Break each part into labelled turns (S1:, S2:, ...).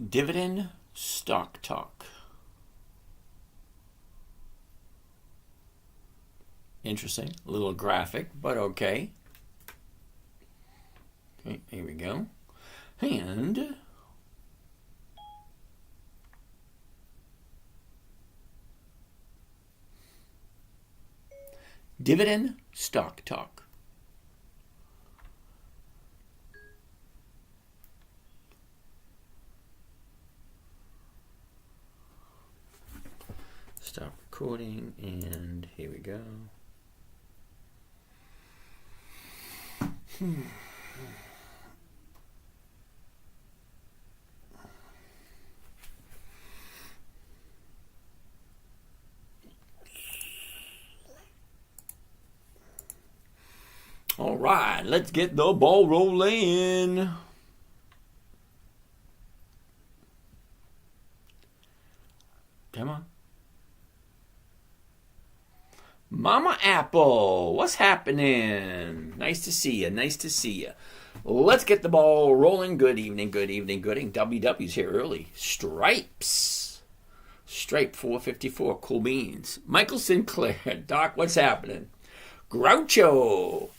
S1: Dividend stock talk. Interesting. A little graphic, but okay. Okay, here we go. And dividend stock talk. Stop recording, and here we go. All right, let's get the ball rolling. Come on. Mama Apple, what's happening? Nice to see you. Nice to see you. Let's get the ball rolling. Good evening, good evening, good evening. WW's here early. Stripes. Stripe 454, cool beans. Michael Sinclair, Doc, what's happening? Groucho.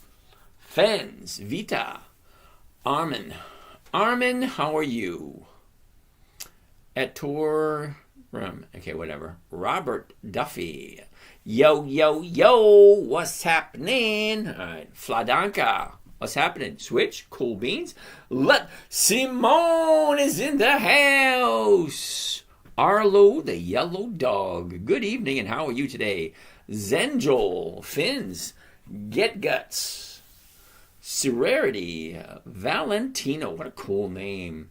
S1: Fens, Vita. Armin. Armin, how are you? Etor. Okay, whatever. Robert Duffy. Yo, yo, yo, what's happening? All right, Fladanka, what's happening? Switch, cool beans. Simone is in the house. Arlo, the yellow dog. Good evening, and how are you today? Zenjol, Fins, Get Guts, Celerity, Valentino, what a cool name.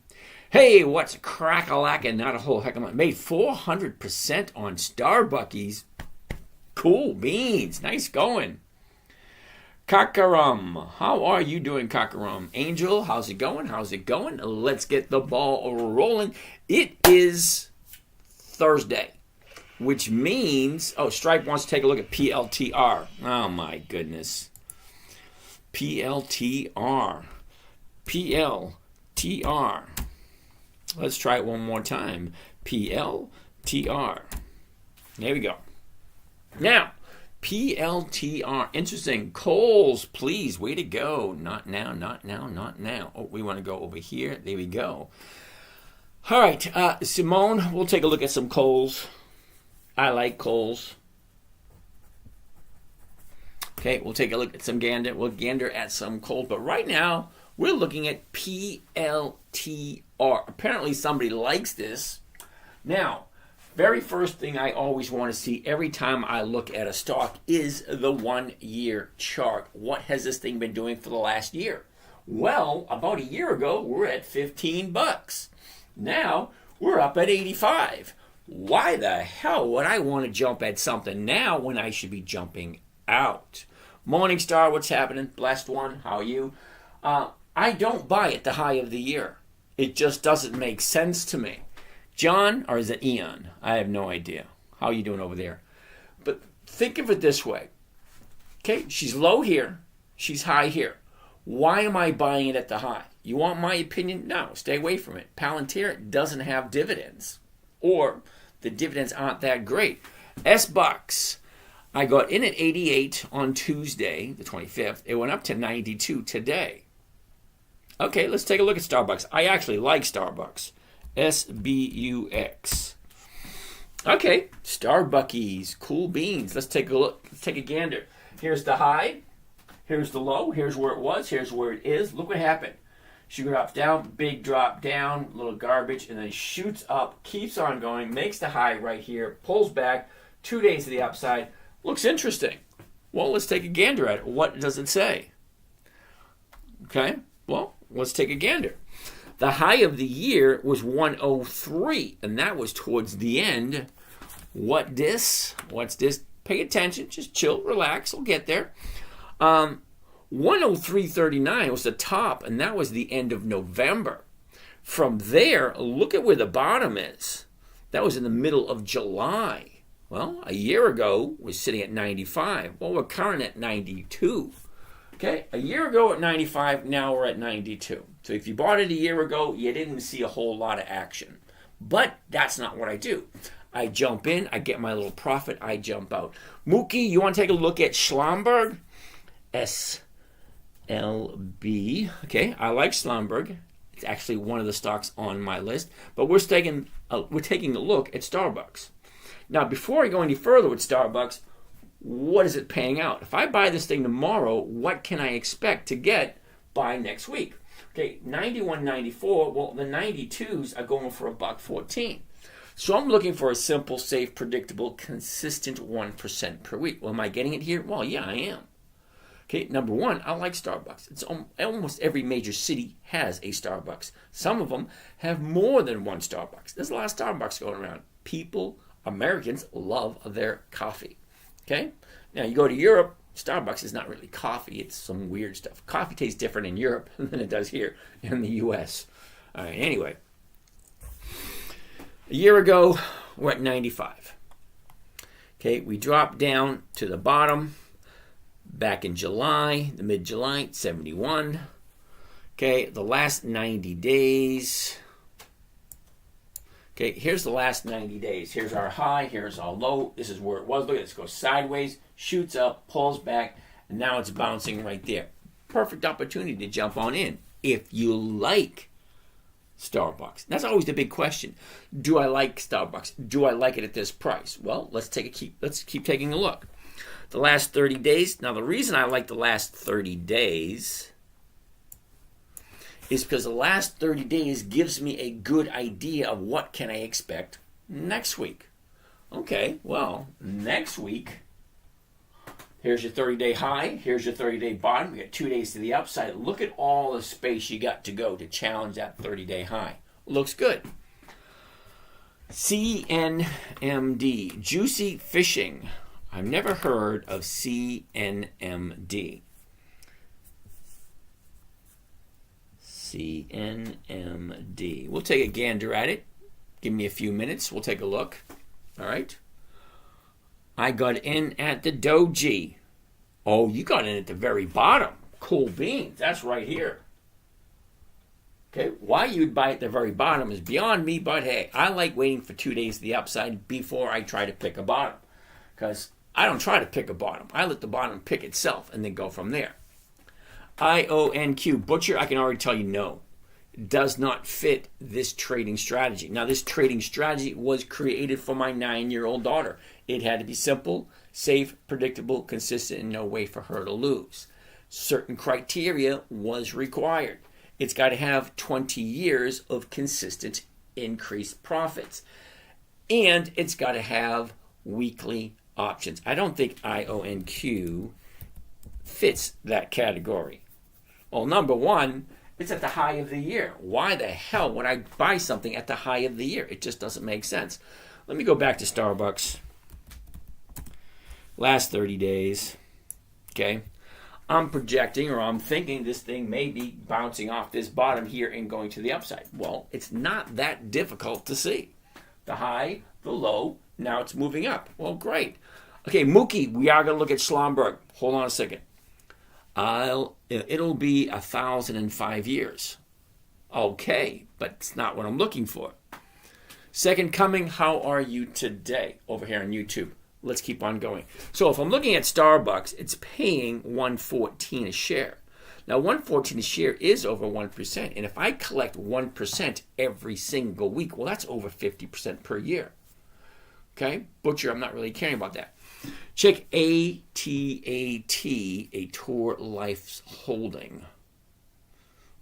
S1: Hey, what's crack-a-lackin'? Not a whole heck of a... Made 400% on Starbuckies. Cool beans. Nice going. Kakaram. How are you doing, Kakaram? Angel, how's it going? How's it going? Let's get the ball rolling. It is Thursday, which means... Oh, Stripe wants to take a look at PLTR. Oh, my goodness. PLTR. PLTR. Let's try it one more time. PLTR. There we go. Now, PLTR. Interesting. Coles, please. Way to go. Not now, not now, not now. Oh, we want to go over here. There we go. All right. Simone, we'll take a look at some Coles. I like Coles. Okay, we'll take a look at some gander. We'll gander at some Coles. But right now, we're looking at PLTR. Apparently somebody likes this. Now, very first thing I always want to see every time I look at a stock is the 1-year chart. What has this thing been doing for the last year? Well, about a year ago, we're at $15. Now, we're up at 85. Why the hell would I want to jump at something now when I should be jumping out? Morningstar, what's happening? Blessed one, how are you? I don't buy at the high of the year. It just doesn't make sense to me. John, or is it Eon? I have no idea. How are you doing over there? But think of it this way. Okay, she's low here. She's high here. Why am I buying it at the high? You want my opinion? No, stay away from it. Palantir doesn't have dividends. Or the dividends aren't that great. S-Bucks. I got in at 88 on Tuesday, the 25th. It went up to 92 today. Okay, let's take a look at Starbucks. I actually like Starbucks. SBUX. Okay, Starbuckies, cool beans. Let's take a look. Let's take a gander. Here's the high. Here's the low. Here's where it was. Here's where it is. Look what happened. She drops down, big drop down, little garbage, and then shoots up, keeps on going, makes the high right here, pulls back, 2 days to the upside. Looks interesting. Well, let's take a gander at it. What does it say? Okay, well, let's take a gander. The high of the year was 103, and that was towards the end. What's this? Pay attention. Just chill, relax. We'll get there. 103.39 was the top, and that was the end of November. From there, look at where the bottom is. That was in the middle of July. Well, a year ago, we're sitting at 95. Well, we're current at 92. Okay, a year ago at 95, now we're at 92. So if you bought it a year ago, you didn't see a whole lot of action. But that's not what I do. I jump in, I get my little profit, I jump out. Mookie, you want to take a look at Schlumberg? SLB. Okay, I like Schlumberg. It's actually one of the stocks on my list. But we're taking a look at Starbucks. Now, before I go any further with Starbucks, what is it paying out? If I buy this thing tomorrow, what can I expect to get by next week? Okay, 91.94. Well, the 92s are going for $1.14. So I'm looking for a simple, safe, predictable, consistent 1% per week. Well, am I getting it here? Well, yeah, I am. Okay, number one, I like Starbucks. It's almost every major city has a Starbucks. Some of them have more than one Starbucks. There's a lot of Starbucks going around. People, Americans, love their coffee. Okay? Now, you go to Europe, Starbucks is not really coffee. It's some weird stuff. Coffee tastes different in Europe than it does here in the U.S. All right, anyway. A year ago, we're at 95. Okay, we dropped down to the bottom. Back in July, the mid-July, 71. Okay, the last 90 days. Okay, here's the last 90 days. Here's our high, here's our low. This is where it was. Look at this, goes sideways, shoots up, pulls back, and now it's bouncing right there. Perfect opportunity to jump on in if you like Starbucks. That's always the big question. Do I like Starbucks? Do I like it at this price? Well, let's keep taking a look. The last 30 days. Now, the reason I like the last 30 days is because the last 30 days gives me a good idea of what can I expect next week. Okay, well, next week, here's your 30-day high. Here's your 30-day bottom. We got 2 days to the upside. Look at all the space you got to go to challenge that 30-day high. Looks good. CNMD, Juicy Fishing. I've never heard of CNMD. CNMD. We'll take a gander at it. Give me a few minutes. We'll take a look. All right. I got in at the doji. Oh, you got in at the very bottom. Cool beans. That's right here. Okay, why you'd buy at the very bottom is beyond me, but hey, I like waiting for 2 days to the upside before I try to pick a bottom. Because I don't try to pick a bottom. I let the bottom pick itself and then go from there. IONQ, Butcher, I can already tell you no. It does not fit this trading strategy. Now, this trading strategy was created for my 9-year-old daughter. It had to be simple, safe, predictable, consistent, and no way for her to lose. Certain criteria was required. It's got to have 20 years of consistent increased profits. And it's got to have weekly options. I don't think IONQ fits that category. Well, number one, it's at the high of the year. Why the hell would I buy something at the high of the year? It just doesn't make sense. Let me go back to Starbucks. Last 30 days. Okay. I'm projecting or I'm thinking this thing may be bouncing off this bottom here and going to the upside. Well, it's not that difficult to see. The high, the low, now it's moving up. Well, great. Okay, Mookie, we are going to look at Schlumberg. Hold on a second. It'll be 1,005 years. Okay, but it's not what I'm looking for. Second Coming, how are you today? Over here on YouTube. Let's keep on going. So if I'm looking at Starbucks, it's paying $1.14 a share. Now, $1.14 a share is over 1%. And if I collect 1% every single week, well, that's over 50% per year. Okay? Butcher, I'm not really caring about that. Check ATAT, a Tour Life's holding.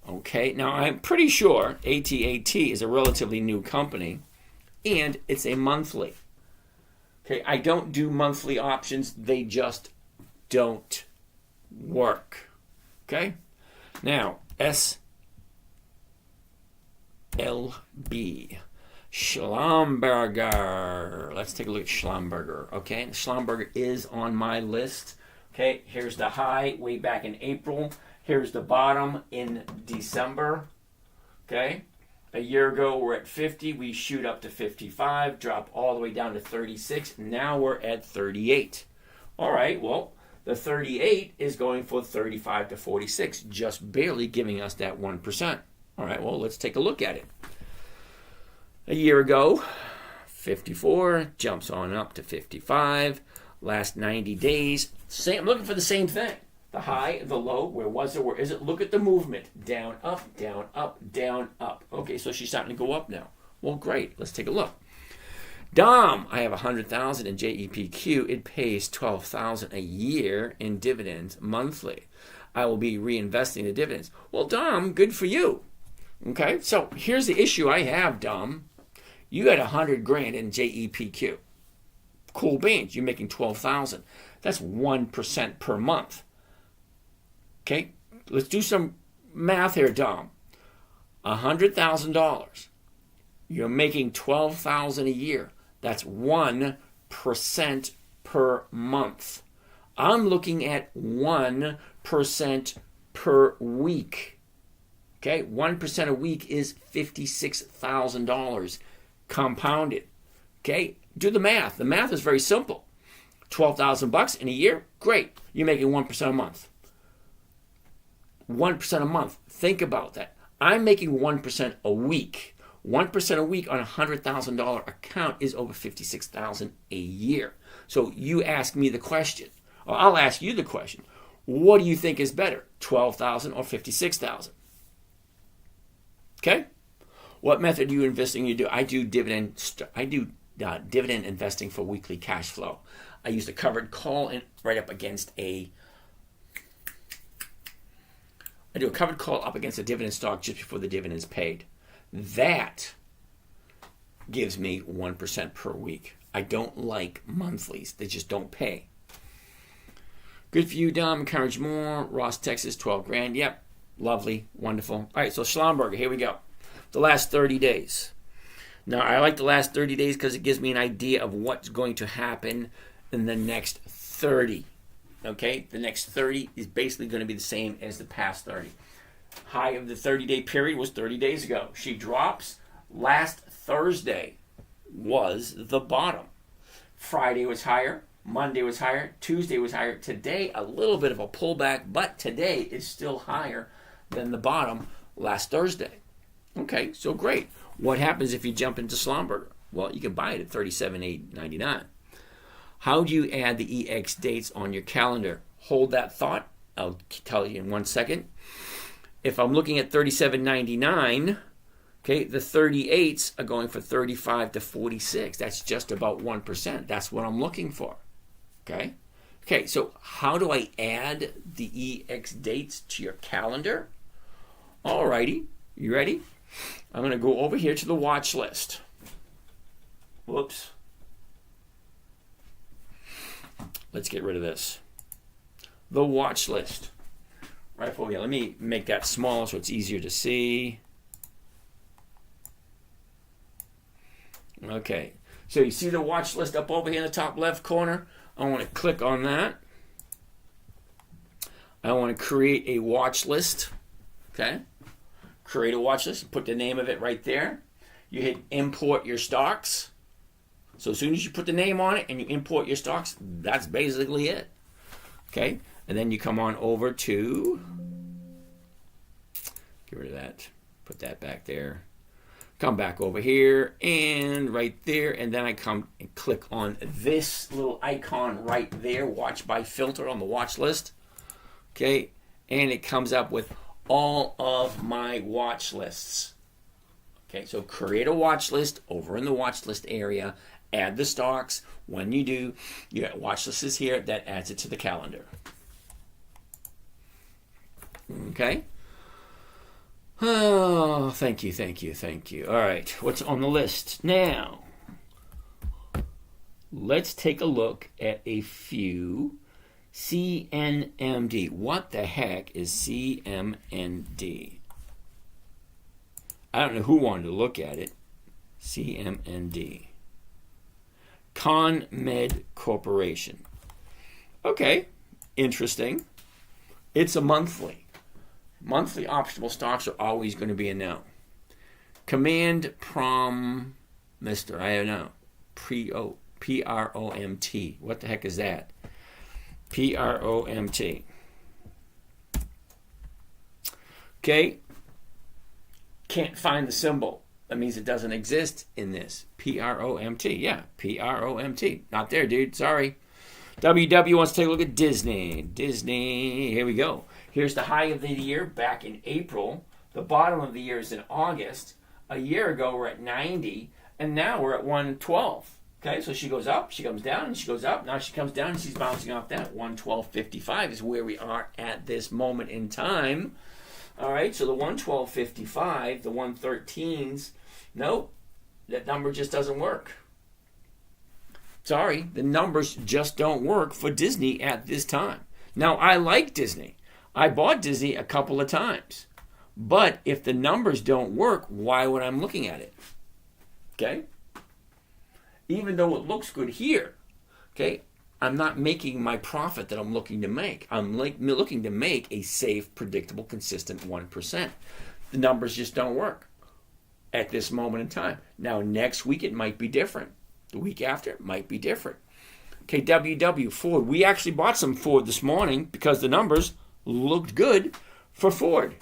S1: Okay? Now, I'm pretty sure ATAT is a relatively new company, and it's a monthly. Okay? I don't do monthly options. They just don't work. Okay? Now, SLB. Schlumberger. Let's take a look at Schlumberger. Okay, Schlumberger is on my list. Okay, here's the high way back in April. Here's the bottom in December. Okay, a year ago we're at 50. We shoot up to 55, drop all the way down to 36. Now we're at 38. All right, well, the 38 is going for 35 to 46, just barely giving us that 1%. All right, well, let's take a look at it. A year ago, 54, jumps on up to 55. Last 90 days, same. I'm looking for the same thing. The high, the low, where was it, where is it? Look at the movement. Down, up, down, up, down, up. Okay, so she's starting to go up now. Well, great. Let's take a look. Dom, I have 100,000 in JEPQ. It pays 12,000 a year in dividends monthly. I will be reinvesting the dividends. Well, Dom, good for you. Okay, so here's the issue I have, Dom. You got 100 grand in JEPQ. Cool beans. You're making 12,000. That's 1% per month. Okay, let's do some math here, Dom. $100,000. You're making 12,000 a year. That's 1% per month. I'm looking at 1% per week. Okay, 1% a week is $56,000 compounded. Okay, do the math. The math is very simple. 12,000 bucks in a year, great. You're making 1% a month. 1% a month. Think about that. I'm making 1% a week. 1% a week on a $100,000 account is over $56,000 a year. So you ask me the question, or I'll ask you the question. What do you think is better, 12,000 or 56,000? Okay. What method do you investing you do? I do dividend investing for weekly cash flow. I use the covered call right up against I do a covered call up against a dividend stock just before the dividend is paid. That gives me 1% per week. I don't like monthlies. They just don't pay. Good for you, Dom. Encourage more. Ross, Texas, 12 grand. Yep. Lovely. Wonderful. All right, so Schlumberger, here we go. The last 30 days. Now, I like the last 30 days because it gives me an idea of what's going to happen in the next 30. Okay? The next 30 is basically going to be the same as the past 30. High of the 30-day period was 30 days ago. She drops. Last Thursday was the bottom. Friday was higher. Monday was higher. Tuesday was higher. Today, a little bit of a pullback, but today is still higher than the bottom last Thursday. Okay, so great. What happens if you jump into Schlumberger? Well, you can buy it at $37,899. How do you add the EX dates on your calendar? Hold that thought. I'll tell you in 1 second. If I'm looking at $37.99, okay, the 38s are going for 35 to 46. That's just about 1%. That's what I'm looking for. Okay? Okay, so how do I add the EX dates to your calendar? All righty. You ready? I'm going to go over here to the watch list. Whoops. Let's get rid of this. The watch list. Right over here. Let me make that smaller so it's easier to see. Okay. So you see the watch list up over here in the top left corner? I want to click on that. I want to create a watch list. Okay. Create a watch list. Put the name of it right there. You hit import your stocks. So as soon as you put the name on it and you import your stocks, that's basically it. Okay. And then you come on over to, get rid of that, put that back there. Come back over here and right there, and then I come and click on this little icon right there, watch by filter on the watch list. Okay, and it comes up with all of my watch lists. Okay, so create a watch list over in the watch list area, add the stocks. When you do, your watch list is here, that adds it to the calendar. Okay. Oh, thank you. All right, what's on the list now? Let's take a look at a few. CNMD. What the heck is CMND? I don't know who wanted to look at it. CMND. ConMed Corporation. Okay, interesting. It's a monthly. Monthly optional stocks are always going to be a no. Command Prom, Mr. I don't know. PROMT. What the heck is that? PROMT. Okay. Can't find the symbol. That means it doesn't exist in this. P-R-O-M-T. Yeah, P-R-O-M-T. Not there, dude. Sorry. WW wants to take a look at Disney. Disney. Here we go. Here's the high of the year back in April. The bottom of the year is in August. A year ago, we're at 90. And now we're at 112. Okay, so she goes up, she comes down, and she goes up. Now she comes down, and she's bouncing off that. 112.55 is where we are at this moment in time. All right, so the 112.55, the 113s, nope, that number just doesn't work. Sorry, the numbers just don't work for Disney at this time. Now, I like Disney. I bought Disney a couple of times. But if the numbers don't work, why would I be looking at it? Okay? Even though it looks good here, okay, I'm not making my profit that I'm looking to make. I'm looking to make a safe, predictable, consistent 1%. The numbers just don't work at this moment in time. Now, next week it might be different. The week after it might be different. Okay, WW, Ford. We actually bought some Ford this morning because the numbers looked good for Ford.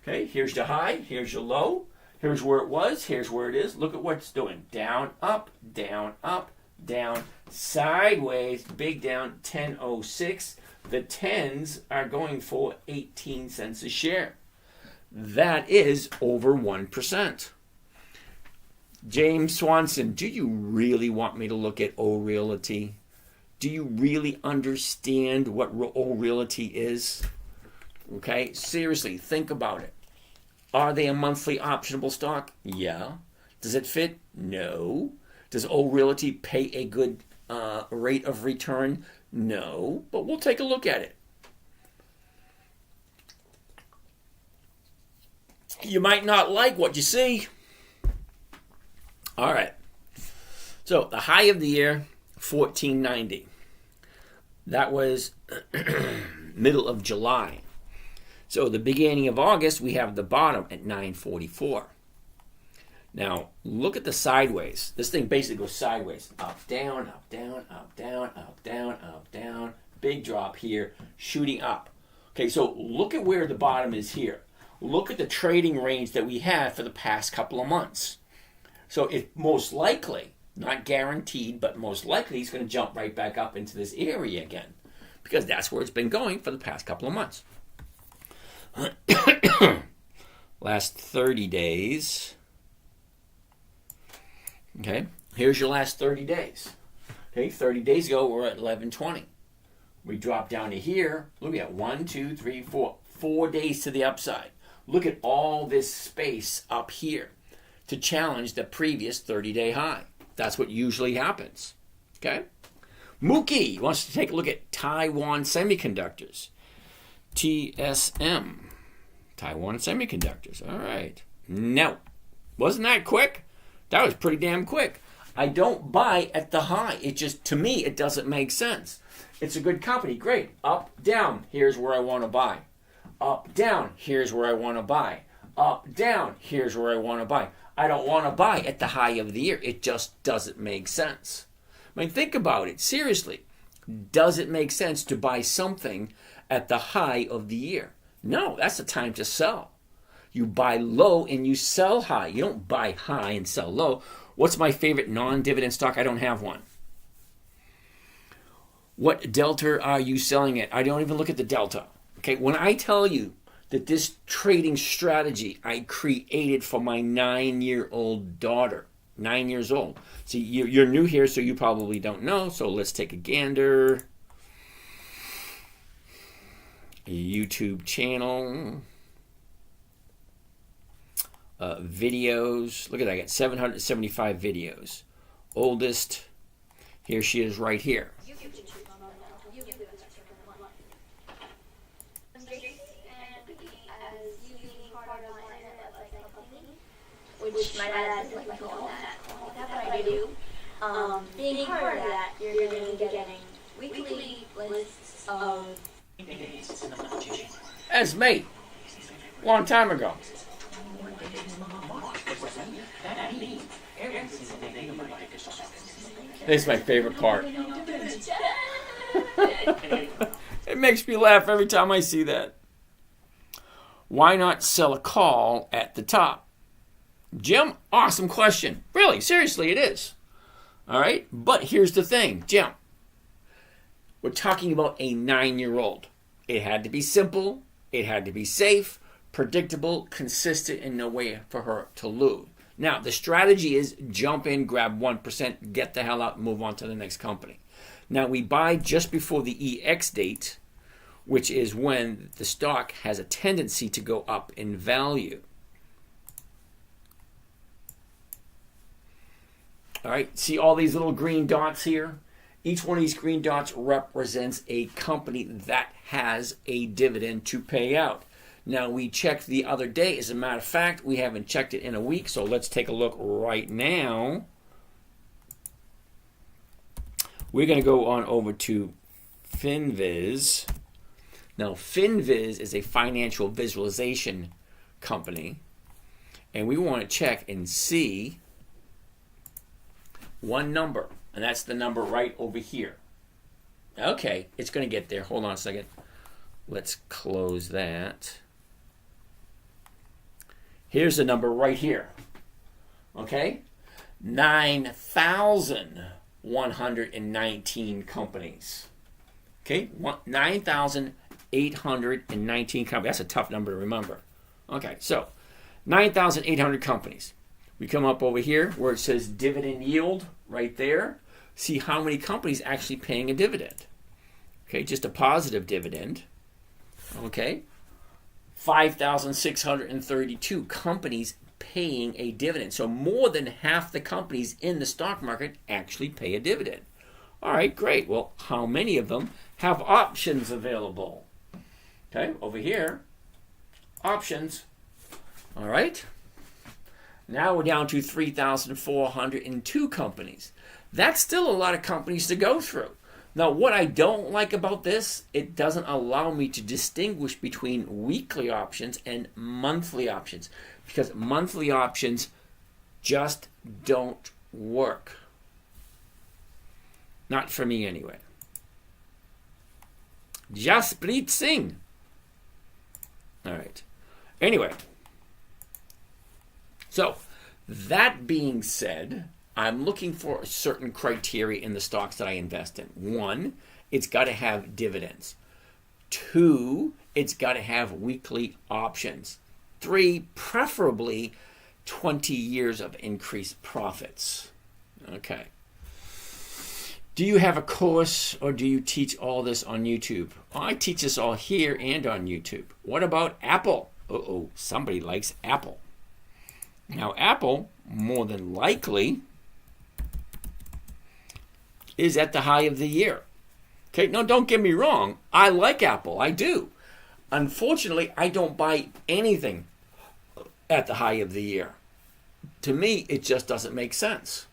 S1: Okay, here's your high, here's your low. Here's where it was, here's where it is. Look at what it's doing. Down, up, down, sideways, big down, 10.06. The 10s are going for 18 cents a share. That is over 1%. James Swanson, do you really want me to look at O-Realty? Do you really understand what O-Realty is? Okay, seriously, think about it. Are they a monthly optionable stock? Yeah. Does it fit? No. Does O-Realty pay a good rate of return? No. But we'll take a look at it. You might not like what you see. All right. So the high of the year, 1490. That was middle of July. So the beginning of August, we have the bottom at 944. Now, look at the sideways. This thing basically goes sideways. Up, down, up, down, up, down, up, down, up, down. Big drop here, shooting up. Okay, so look at where the bottom is here. Look at the trading range that we had for the past couple of months. So it most likely, not guaranteed, but most likely he's going to jump right back up into this area again. Because that's where it's been going for the past couple of months. Last 30 days. Okay, here's your last 30 days. Okay, 30 days ago we're at 1120. We drop down to here. Look at 1, 2, 3, 4. 4 days to the upside. Look at all this space up here to challenge the previous 30-day high. That's what usually happens. Okay, Mookie wants to take a look at Taiwan Semiconductors. TSM. Taiwan Semiconductors. All right. No. Wasn't that quick? That was pretty damn quick. I don't buy at the high. It just, to me, it doesn't make sense. It's a good company. Great. Up, down. Here's where I want to buy. Up, down. Here's where I want to buy. Up, down. Here's where I want to buy. I don't want to buy at the high of the year. It just doesn't make sense. I mean, think about it. Seriously. Does it make sense to buy something at the high of the year? No, that's the time to sell. You buy low and you sell high. You don't buy high and sell low. What's my favorite non-dividend stock? I don't have one. What delta are you selling at? I don't even look at the delta. Okay, when I tell you that this trading strategy I created for my 9-year-old daughter, 9 years old. See, you're new here, so you probably don't know. So let's take a gander. YouTube channel. Videos. Look at that. I got 775 videos. Oldest. Here she is right here.
S2: Which my dad is like all that. That's what I do. Being part of that, you're going to be getting weekly lists of...
S1: That's me. Long time ago. This is my favorite part. It makes me laugh every time I see that. Why not sell a call at the top? Jim, awesome question. Really, seriously, it is. All right, but here's the thing, Jim. We're talking about a 9-year-old. It had to be simple. It had to be safe, predictable, consistent, and no way for her to lose. Now, the strategy is jump in, grab 1%, get the hell out, and move on to the next company. Now, we buy just before the EX date, which is when the stock has a tendency to go up in value. All right, see all these little green dots here? Each one of these green dots represents a company that has a dividend to pay out. Now, we checked the other day. As a matter of fact, we haven't checked it in a week, so let's take a look right now. We're going to go on over to FinViz. Now, FinViz is a financial visualization company, and we want to check and see one number, and that's the number right over here. Okay, it's going to get there. Hold on a second. Let's close that. Here's the number right here. Okay? 9,119 companies. Okay? 9,819 companies. That's a tough number to remember. Okay, so 9,800 companies. We come up over here where it says dividend yield right there. See how many companies actually paying a dividend. Okay, just a positive dividend. Okay, 5,632 companies paying a dividend. So more than half the companies in the stock market actually pay a dividend. All right, great. Well, how many of them have options available? Okay, over here, options. All right. Now we're down to 3,402 companies. That's still a lot of companies to go through. Now, what I don't like about this, it doesn't allow me to distinguish between weekly options and monthly options, because monthly options just don't work. Not for me anyway. Jaspreet Singh. All right. Anyway. So, that being said, I'm looking for a certain criteria in the stocks that I invest in. 1, it's got to have dividends. 2, it's got to have weekly options. 3, preferably 20 years of increased profits. Okay. Do you have a course or do you teach all this on YouTube? I teach this all here and on YouTube. What about Apple? Uh-oh, somebody likes Apple. Now, Apple, more than likely, is at the high of the year. Okay, no, don't get me wrong. I like Apple. I do. Unfortunately, I don't buy anything at the high of the year. To me, it just doesn't make sense.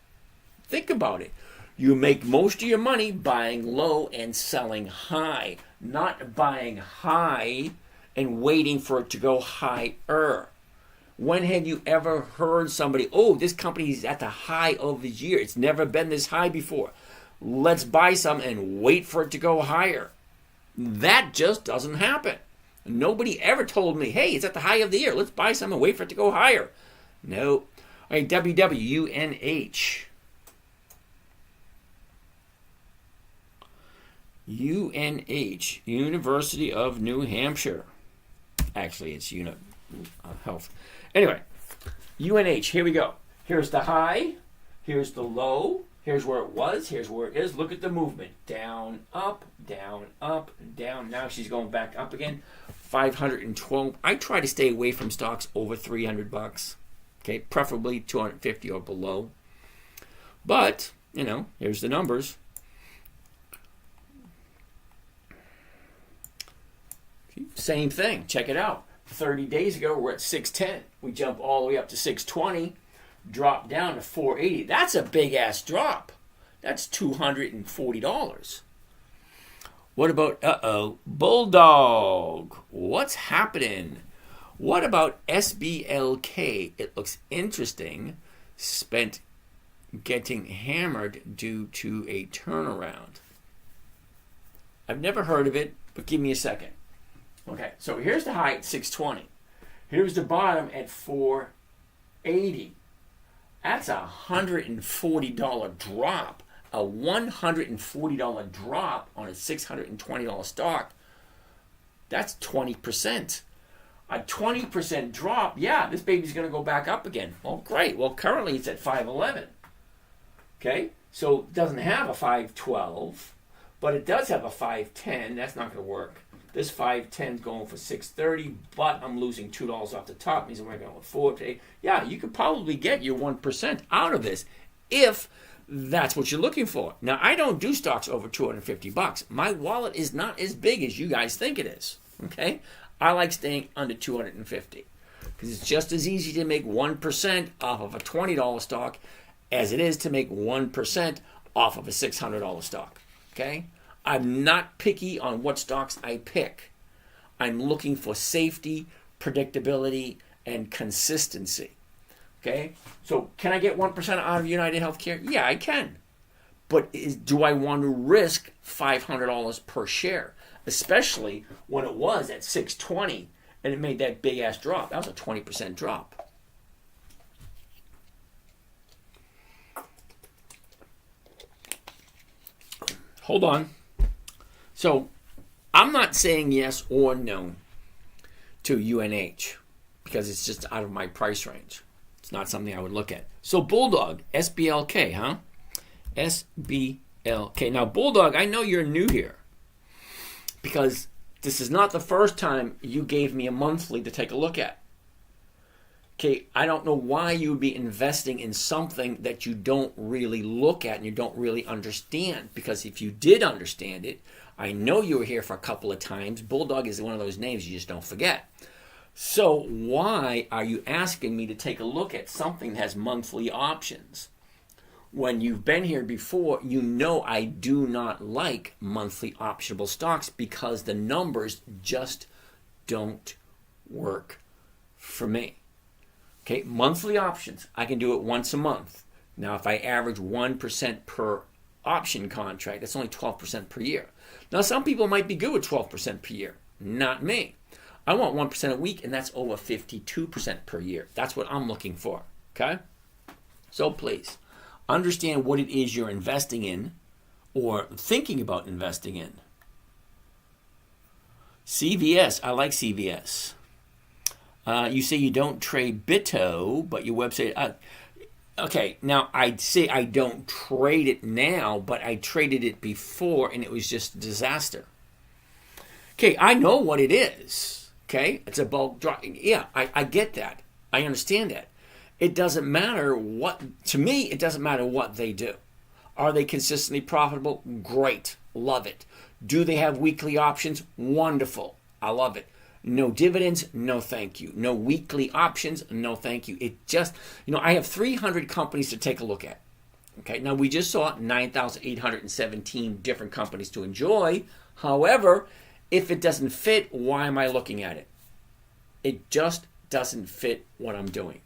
S1: Think about it. You make most of your money buying low and selling high, not buying high and waiting for it to go higher. When have you ever heard somebody, oh, this company is at the high of the year. It's never been this high before. Let's buy some and wait for it to go higher. That just doesn't happen. Nobody ever told me, hey, it's at the high of the year. Let's buy some and wait for it to go higher. No. All right, WWUNH. UNH, University of New Hampshire. Actually, it's Health. Anyway, UNH, here we go. Here's the high. Here's the low. Here's where it was. Here's where it is. Look at the movement. Down, up, down, up, down. Now she's going back up again. 512. I try to stay away from stocks over $300. Okay, preferably 250 or below. But, here's the numbers. Same thing. Check it out. 30 days ago, we're at 610. We jump all the way up to 620, drop down to 480. That's a big-ass drop. That's $240. What about, Bulldog? What's happening? What about SBLK? It looks interesting. Spent getting hammered due to a turnaround. I've never heard of it, but give me a second. Okay, so here's the high at 620. Here's the bottom at 4 80. That's $140 drop. A $140 drop on a $620 stock. That's 20%. A 20% drop, yeah, this baby's going to go back up again. Well, great. Well, currently it's at 511. Okay? So it doesn't have a 512, but it does have a 510. That's not going to work. This 510 is going for 630, but I'm losing $2 off the top. Means I'm working on 4 to 8. Yeah, you could probably get your 1% out of this if that's what you're looking for. Now, I don't do stocks over $250. My wallet is not as big as you guys think it is. Okay? I like staying under $250 because it's just as easy to make 1% off of a $20 stock as it is to make 1% off of a $600 stock. Okay? I'm not picky on what stocks I pick. I'm looking for safety, predictability, and consistency. Okay? So can I get 1% out of United Healthcare? Yeah, I can. But do I want to risk $500 per share? Especially when it was at 620 and it made that big ass drop. That was a 20% drop. Hold on. So I'm not saying yes or no to UNH because it's just out of my price range. It's not something I would look at. So Bulldog, SBLK, huh? SBLK. Now Bulldog, I know you're new here because this is not the first time you gave me a monthly to take a look at. Okay, I don't know why you would be investing in something that you don't really look at and you don't really understand. Because if you did understand it, I know you were here for a couple of times. Bulldog is one of those names you just don't forget. So why are you asking me to take a look at something that has monthly options? When you've been here before, you know I do not like monthly optionable stocks because the numbers just don't work for me. Okay, monthly options, I can do it once a month. Now, if I average 1% per option contract, that's only 12% per year. Now, some people might be good with 12% per year. Not me. I want 1% a week, and that's over 52% per year. That's what I'm looking for, okay? So please, understand what it is you're investing in or thinking about investing in. CVS, I like CVS. You say you don't trade Bitto, but your website... okay, now I'd say I don't trade it now, but I traded it before, and it was just a disaster. Okay, I know what it is. Okay, it's a bulk drop. Yeah, I get that. I understand that. It doesn't matter what... To me, it doesn't matter what they do. Are they consistently profitable? Great. Love it. Do they have weekly options? Wonderful. I love it. No dividends, no thank you. No weekly options, no thank you. It just, I have 300 companies to take a look at. Okay, now we just saw 9,817 different companies to enjoy. However, if it doesn't fit, why am I looking at it? It just doesn't fit what I'm doing.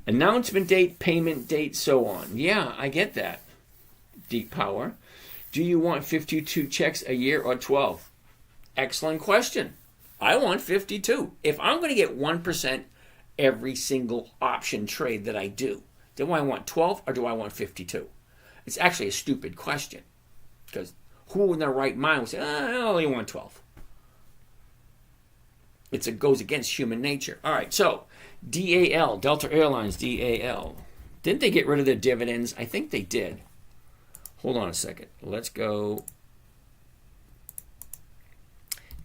S1: Announcement date, payment date, so on. Yeah, I get that. Deep Power. Do you want 52 checks a year or 12? Excellent question. I want 52. If I'm going to get 1% every single option trade that I do, do I want 12 or do I want 52? It's actually a stupid question because who in their right mind would say, I only want 12? It goes against human nature. All right, so DAL, Delta Airlines, DAL. Didn't they get rid of their dividends? I think they did. Hold on a second. Let's go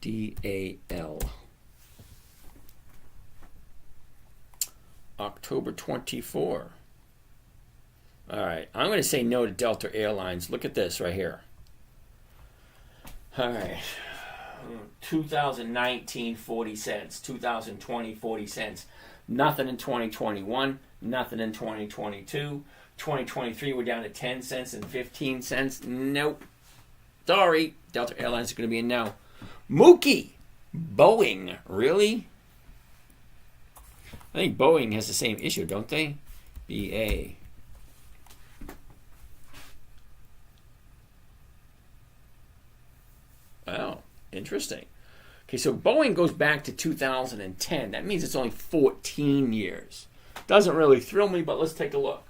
S1: DAL. October 24. All right, I'm going to say no to Delta Airlines. Look at this right here. All right. 2019, 40 cents. 2020, 40 cents. Nothing in 2021. Nothing in 2022. 2023, we're down to 10 cents and 15 cents. Nope. Sorry. Delta Airlines is going to be a no. Mookie. Boeing. Really? I think Boeing has the same issue, don't they? BA. Oh, interesting. Okay, so Boeing goes back to 2010. That means it's only 14 years. Doesn't really thrill me, but let's take a look.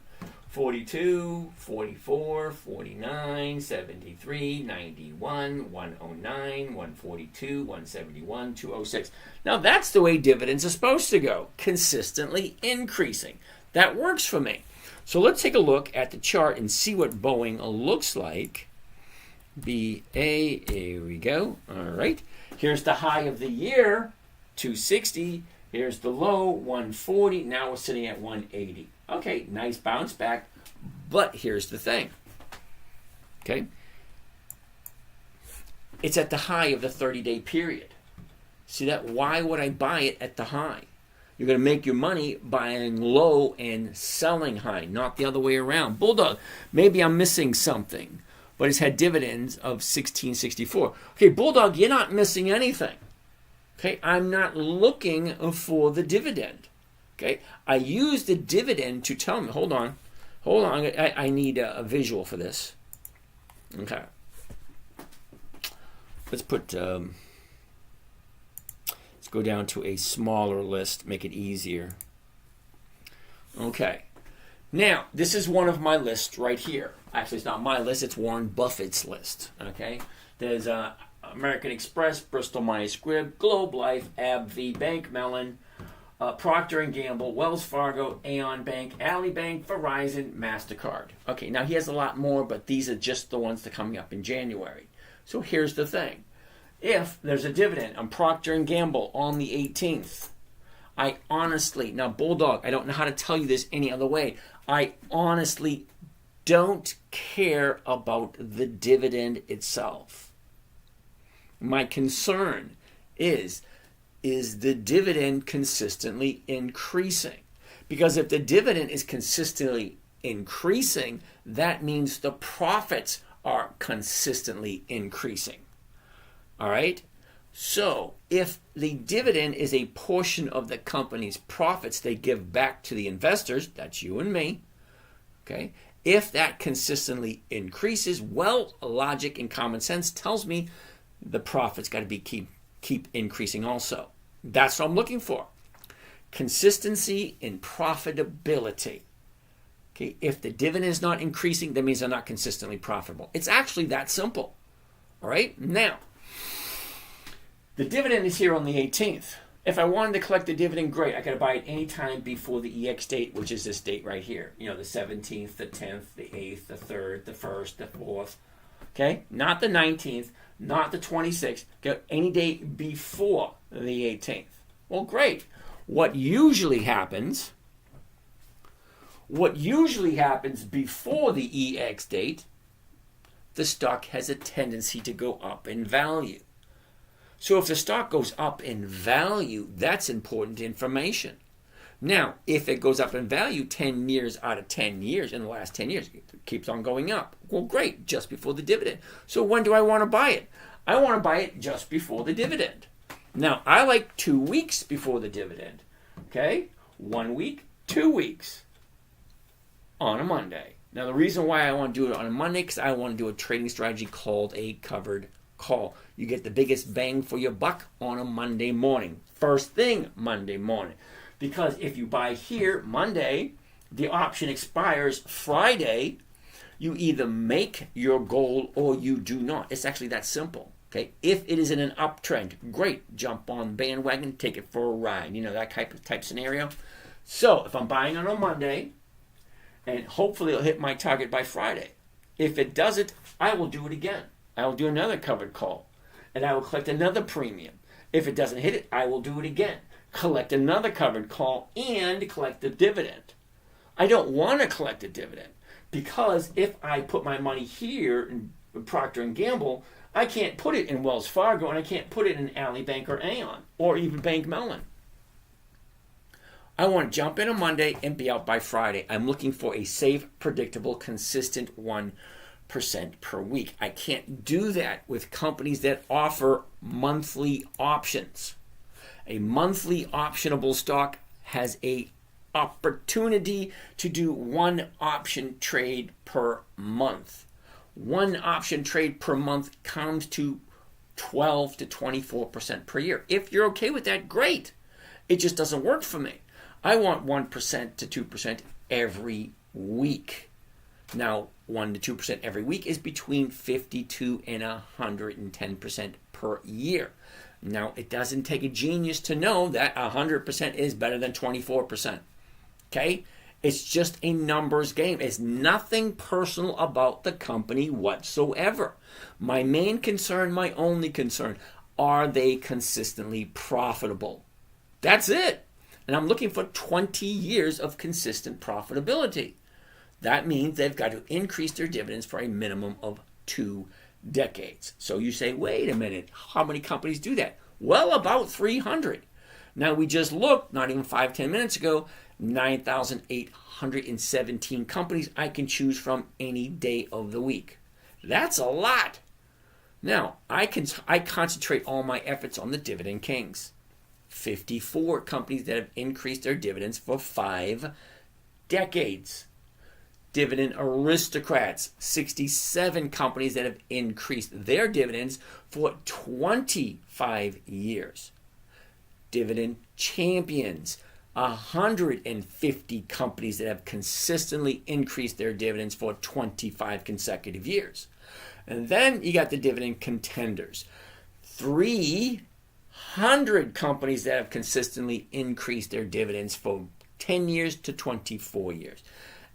S1: 42, 44, 49, 73, 91, 109, 142, 171, 206. Now that's the way dividends are supposed to go, consistently increasing. That works for me. So let's take a look at the chart and see what Boeing looks like. BA, here we go. All right. Here's the high of the year, 260. Here's the low, 140. Now we're sitting at 180. Okay, nice bounce back. But here's the thing. Okay? It's at the high of the 30-day period. See that? Why would I buy it at the high? You're going to make your money buying low and selling high, not the other way around. Bulldog, maybe I'm missing something, but it's had dividends of 1664. Okay, Bulldog, you're not missing anything. Okay, I'm not looking for the dividend. Okay, I use the dividend to tell me, hold on, I need a visual for this. Okay, let's put, let's go down to a smaller list, make it easier. Okay, now this is one of my lists right here. Actually, it's not my list, it's Warren Buffett's list. Okay, there's American Express, Bristol Myers Squibb, Globe Life, AbbVie, Bank Mellon, Procter & Gamble, Wells Fargo, Aon Bank, Ally Bank, Verizon, MasterCard. Okay, now he has a lot more, but these are just the ones that are coming up in January. So here's the thing. If there's a dividend on Procter & Gamble on the 18th, I honestly, now Bulldog, I don't know how to tell you this any other way, I honestly don't care about the dividend itself. My concern is the dividend consistently increasing? Because if the dividend is consistently increasing, that means the profits are consistently increasing. All right? So if the dividend is a portion of the company's profits they give back to the investors, that's you and me, okay? If that consistently increases, well, logic and common sense tells me the profits got to be keep increasing also. That's what I'm looking for. Consistency in profitability. Okay, if the dividend is not increasing, that means they're not consistently profitable. It's actually that simple. All right? Now, the dividend is here on the 18th. If I wanted to collect the dividend, great. I got to buy it any time before the EX date, which is this date right here. You know, the 17th, the 10th, the 8th, the 3rd, the 1st, the 4th. Okay? Not the 19th. Not the 26th, get any date before the 18th. Well, great. What usually happens before the EX date, the stock has a tendency to go up in value. So if the stock goes up in value, that's important information. Now, if it goes up in value 10 years out of 10 years, in the last 10 years, it keeps on going up. Well, great, just before the dividend. So when do I want to buy it? I want to buy it just before the dividend. Now, I like 2 weeks before the dividend. Okay? 1 week, 2 weeks on a Monday. Now, the reason why I want to do it on a Monday, because I want to do a trading strategy called a covered call. You get the biggest bang for your buck on a Monday morning. First thing Monday morning. Because if you buy here Monday, the option expires Friday, you either make your goal or you do not. It's actually that simple. Okay? If it is in an uptrend, great. Jump on bandwagon, take it for a ride. You know, that type scenario. So if I'm buying on a Monday, and hopefully it'll hit my target by Friday. If it doesn't, I will do it again. I will do another covered call. And I will collect another premium. If it doesn't hit it, I will do it again. Collect another covered call and collect the dividend. I don't want to collect a dividend because if I put my money here in Procter & Gamble, I can't put it in Wells Fargo and I can't put it in Ally Bank or Aon or even Bank Mellon. I want to jump in on Monday and be out by Friday. I'm looking for a safe, predictable, consistent 1% per week. I can't do that with companies that offer monthly options. A monthly optionable stock has a opportunity to do one option trade per month. One option trade per month comes to 12 to 24% per year. If you're okay with that, great. It just doesn't work for me. I want 1% to 2% every week. Now, 1 to 2% every week is between 52 and 110% per year. Now, it doesn't take a genius to know that 100% is better than 24%. Okay? It's just a numbers game. It's nothing personal about the company whatsoever. My main concern, my only concern, are they consistently profitable? That's it. And I'm looking for 20 years of consistent profitability. That means they've got to increase their dividends for a minimum of 2 decades. So you say, wait a minute, how many companies do that? Well, about 300. Now, we just looked, not even 5-10 minutes ago, 9,817 companies I can choose from any day of the week. That's a lot. Now, I concentrate all my efforts on the Dividend Kings. 54 companies that have increased their dividends for 5 decades. Dividend Aristocrats, 67 companies that have increased their dividends for 25 years. Dividend Champions, 150 companies that have consistently increased their dividends for 25 consecutive years. And then you got the Dividend Contenders, 300 companies that have consistently increased their dividends for 10 years to 24 years.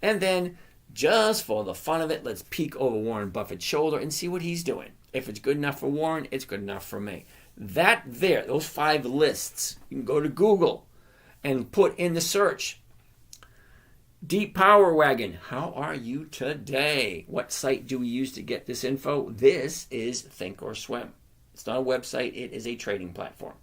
S1: And then, just for the fun of it, let's peek over Warren Buffett's shoulder and see what he's doing. If it's good enough for Warren, it's good enough for me. Those 5 lists, you can go to Google and put in the search, Deep Power Wagon, how are you today? What site do we use to get this info? This is Thinkorswim. It's not a website, it is a trading platform.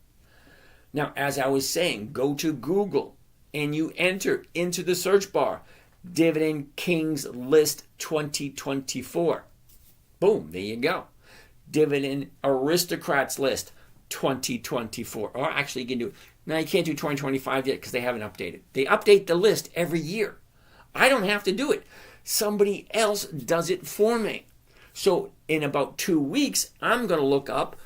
S1: Now, as I was saying, go to Google and you enter into the search bar, Dividend Kings List 2024. Boom, there you go. Dividend Aristocrats List 2024. Or actually, you can do it. Now, you can't do 2025 yet because they haven't updated. They update the list every year. I don't have to do it. Somebody else does it for me. So in about 2 weeks, I'm going to look up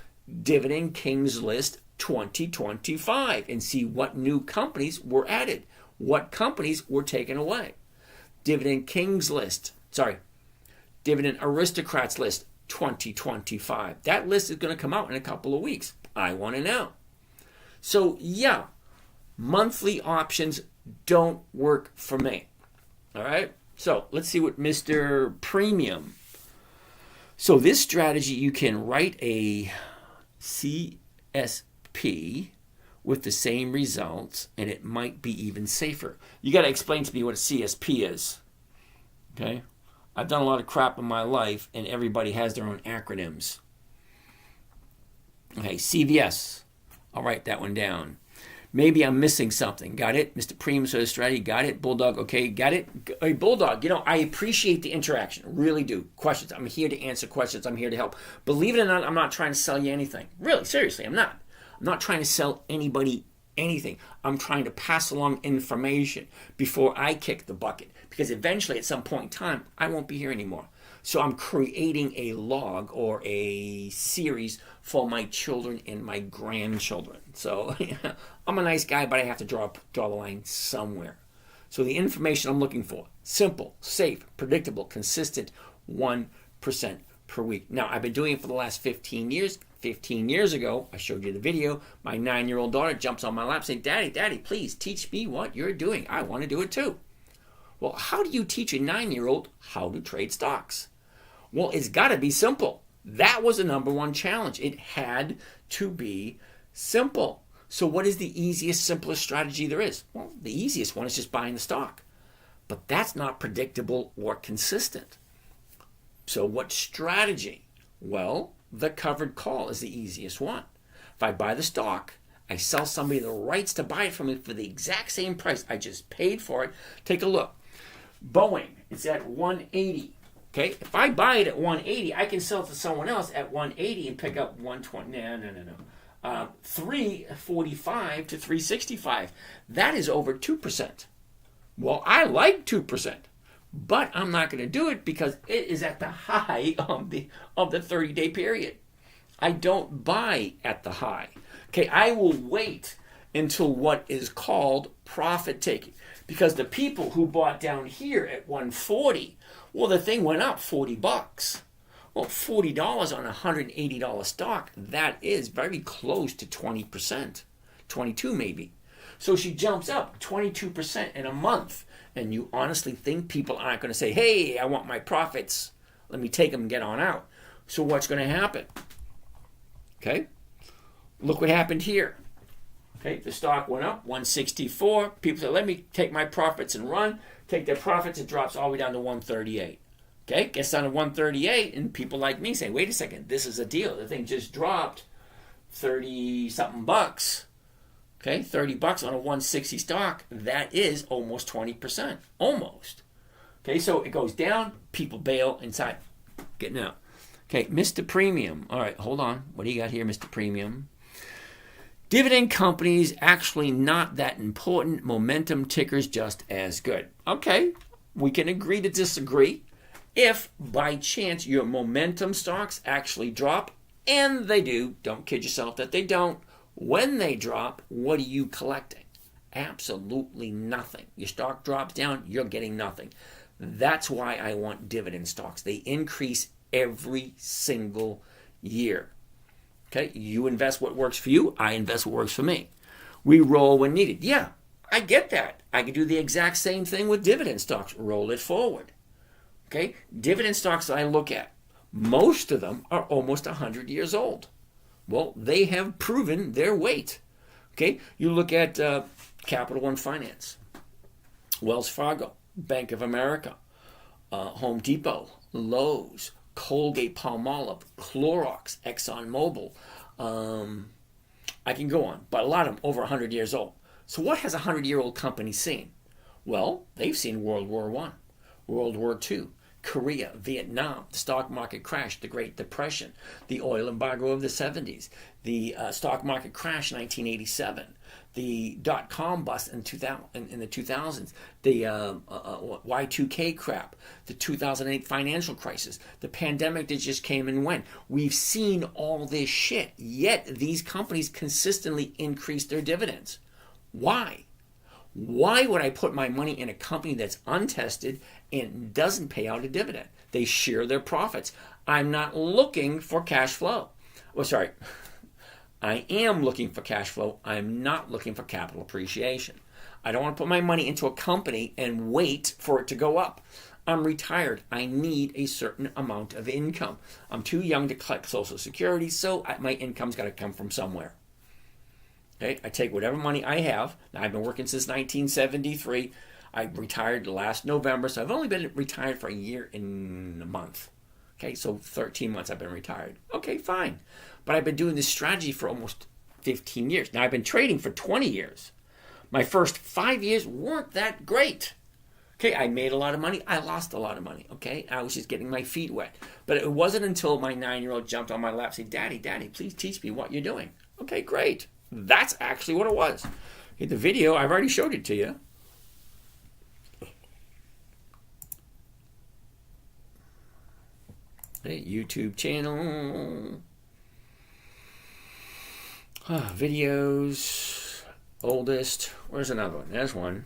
S1: Dividend Kings List 2025 and see what new companies were added, what companies were taken away. Dividend Aristocrats List 2025. That list is going to come out in a couple of weeks. I want to know. So yeah, monthly options don't work for me. All right. So let's see what Mr. Premium. So this strategy, you can write a CSP with the same results, and it might be even safer. You got to explain to me what a CSP is. Okay? I've done a lot of crap in my life, and everybody has their own acronyms. Okay, CVS. I'll write that one down. Maybe I'm missing something. Got it? Mr. Premium Strategy. Got it? Bulldog. Okay, got it? Hey, Bulldog, I appreciate the interaction. Really do. Questions. I'm here to answer questions. I'm here to help. Believe it or not, I'm not trying to sell you anything. Really, seriously, I'm not. I'm not trying to sell anybody anything. I'm trying to pass along information before I kick the bucket. Because eventually, at some point in time, I won't be here anymore. So I'm creating a log or a series for my children and my grandchildren. So I'm a nice guy, but I have to draw the line somewhere. So the information I'm looking for, simple, safe, predictable, consistent, 1% per week. Now, I've been doing it for the last 15 years. 15 years ago, I showed you the video, my 9-year-old daughter jumps on my lap saying, Daddy, please teach me what you're doing. I want to do it too. Well, how do you teach a 9-year-old how to trade stocks? Well, it's got to be simple. That was the number one challenge. It had to be simple. So what is the easiest, simplest strategy there is? Well, the easiest one is just buying the stock. But that's not predictable or consistent. So what strategy? Well, the covered call is the easiest one. If I buy the stock, I sell somebody the rights to buy it from me for the exact same price. I just paid for it. Take a look. Boeing, it's at 180. Okay, if I buy it at 180, I can sell it to someone else at 180 and pick up 120. No. 345 to 365. That is over 2%. Well, I like 2%, but I'm not going to do it because it is at the high of the 30-day period. I don't buy at the high. Okay, I will wait into what is called profit taking. Because the people who bought down here at 140, well, the thing went up $40. Well, $40 on a $180 stock, that is very close to 20%, 22 maybe. So she jumps up 22% in a month. And you honestly think people aren't going to say, hey, I want my profits. Let me take them and get on out. So what's going to happen? Okay. Look what happened here. Okay. The stock went up 164. People said, let me take my profits and run. Take their profits. It drops all the way down to 138. Okay. Gets down to 138. And people like me say, wait a second. This is a deal. The thing just dropped 30 something bucks. Okay, $30 on a 160 stock, that is almost 20%. Almost. Okay, so it goes down, people bail inside. Getting out. Okay, Mr. Premium. All right, hold on. What do you got here, Mr. Premium? Dividend companies actually not that important. Momentum tickers just as good. Okay, we can agree to disagree. If by chance your momentum stocks actually drop, and they do, don't kid yourself that they don't. When they drop, what are you collecting? Absolutely nothing. Your stock drops down, you're getting nothing. That's why I want dividend stocks. They increase every single year. Okay, you invest what works for you, I invest what works for me. We roll when needed. Yeah, I get that. I can do the exact same thing with dividend stocks. Roll it forward. Okay, dividend stocks that I look at, most of them are almost 100 years old. Well, they have proven their weight. Okay, you look at Capital One Finance, Wells Fargo, Bank of America, Home Depot, Lowe's, Colgate-Palmolive, Clorox, ExxonMobil. I can go on, but a lot of them over 100 years old. So what has a 100-year-old company seen? Well, they've seen World War I, World War II, Korea, Vietnam, the stock market crash, the Great Depression, the oil embargo of the 70s, the stock market crash in 1987, the dot-com bust in the 2000s, the Y2K crap, the 2008 financial crisis, the pandemic that just came and went. We've seen all this shit, yet these companies consistently increase their dividends. Why? Why would I put my money in a company that's untested and doesn't pay out a dividend? They share their profits. I'm not looking for cash flow. Well, sorry. I am looking for cash flow. I'm not looking for capital appreciation. I don't want to put my money into a company and wait for it to go up. I'm retired. I need a certain amount of income. I'm too young to collect Social Security, so my income's got to come from somewhere. Okay, I take whatever money I have. Now, I've been working since 1973. I retired last November, so I've only been retired for a year and a month. Okay, so 13 months I've been retired. Okay, fine. But I've been doing this strategy for almost 15 years. Now, I've been trading for 20 years. My first 5 years weren't that great. Okay, I made a lot of money. I lost a lot of money. Okay, I was just getting my feet wet. But it wasn't until my 9-year-old jumped on my lap and said, Daddy, please teach me what you're doing. Okay, great. That's actually what it was. Okay, the video, I've already showed it to you. Okay, YouTube channel. Videos. Oldest. Where's another one? There's one.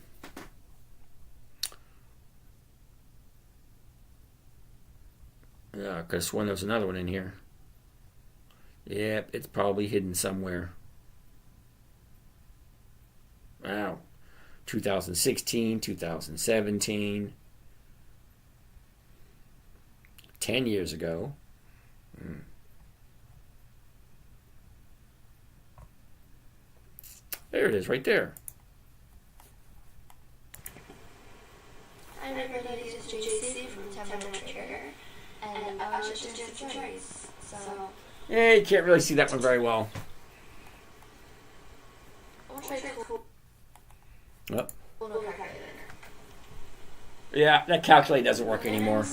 S1: Yeah, I could have sworn there was another one in here. Yep, it's probably hidden somewhere. Wow. 2016, 2017. 10 years ago. There it is, right there.
S2: Hi everybody, this is JC from 10-Minute Trader, and I was just doing some trades, so...
S1: Yeah, you can't really see that one very well.
S2: I'll try to cool.
S1: Yep.
S2: No calculator.
S1: Yeah, that calculator doesn't work anymore.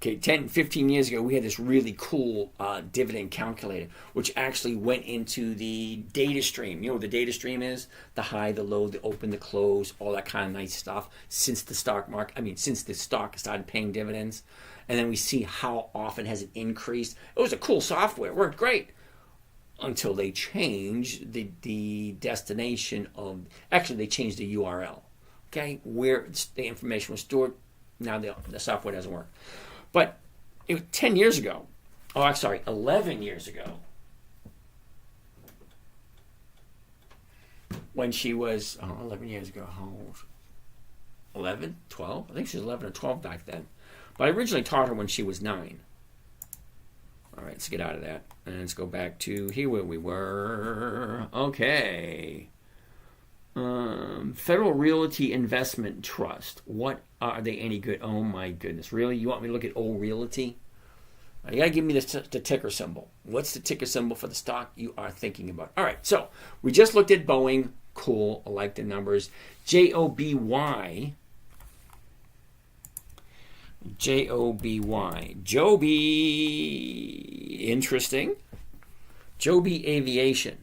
S1: Okay, 10, 15 years ago, we had this really cool dividend calculator, which actually went into the data stream. You know what the data stream is? The high, the low, the open, the close, all that kind of nice stuff. Since the since the stock started paying dividends. And then we see how often has it increased. It was a cool software. It worked great. until they change the destination of, actually they changed the URL, okay, where the information was stored. Now the software doesn't work. But it was 10 years ago, oh, I'm sorry, 11 years ago, when she was, 11 years ago, how old? 11, 12? I think she was 11 or 12 back then. But I originally taught her when she was 9. All right, let's get out of that. And let's go back to here where we were. Okay. Federal Realty Investment Trust. What are they any good? Oh my goodness. Really? You want me to look at old realty? You got to give me the ticker symbol. What's the ticker symbol for the stock you are thinking about? All right, so we just looked at Boeing. Cool. I like the numbers. JOBY. JOBY. Joby. Interesting. Joby Aviation.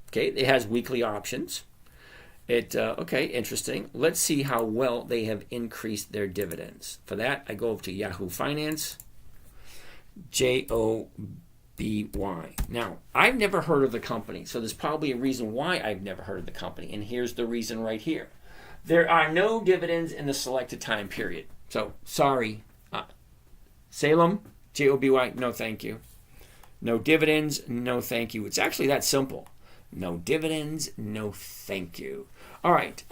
S1: Okay, it has weekly options. Okay, interesting. Let's see how well they have increased their dividends. For that, I go over to Yahoo Finance. JOBY. Now, I've never heard of the company, so there's probably a reason why I've never heard of the company, and here's the reason right here. There are no dividends in the selected time period. So, sorry. Salem, JOBY, no thank you. No dividends, no thank you. It's actually that simple. No dividends, no thank you. All right.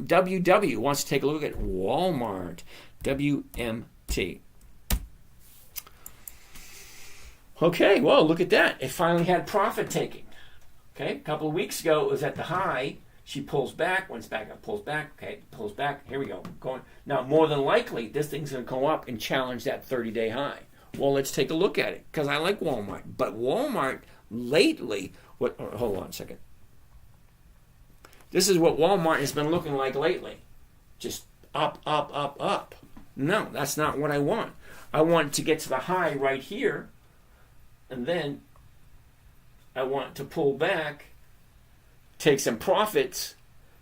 S1: WW wants to take a look at Walmart. WMT. Okay, well, look at that. It finally had profit taking. Okay, a couple of weeks ago, it was at the high. She pulls back, once back up, pulls back. Okay, pulls back. Here we go. Going. Now, more than likely, this thing's going to go up and challenge that 30-day high. Well, let's take a look at it, because I like Walmart. But Walmart, lately, hold on a second. This is what Walmart has been looking like lately. Just up, up, up, up. No, that's not what I want. I want to get to the high right here, and then I want to pull back, take some profits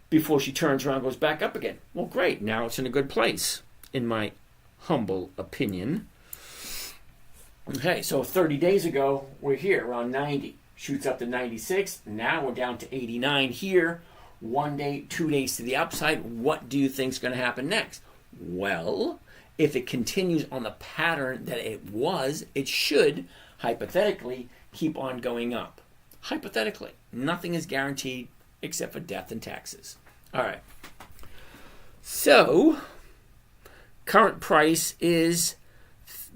S1: before she turns around and goes back up again. Well, great. Now it's in a good place, in my humble opinion. Okay, so 30 days ago, we're here around 90. Shoots up to 96. Now we're down to 89 here. 1 day, 2 days to the upside. What do you think is going to happen next? Well, if it continues on the pattern that it was, it should, hypothetically, keep on going up. Hypothetically. Nothing is guaranteed except for death and taxes. All right. So, current price is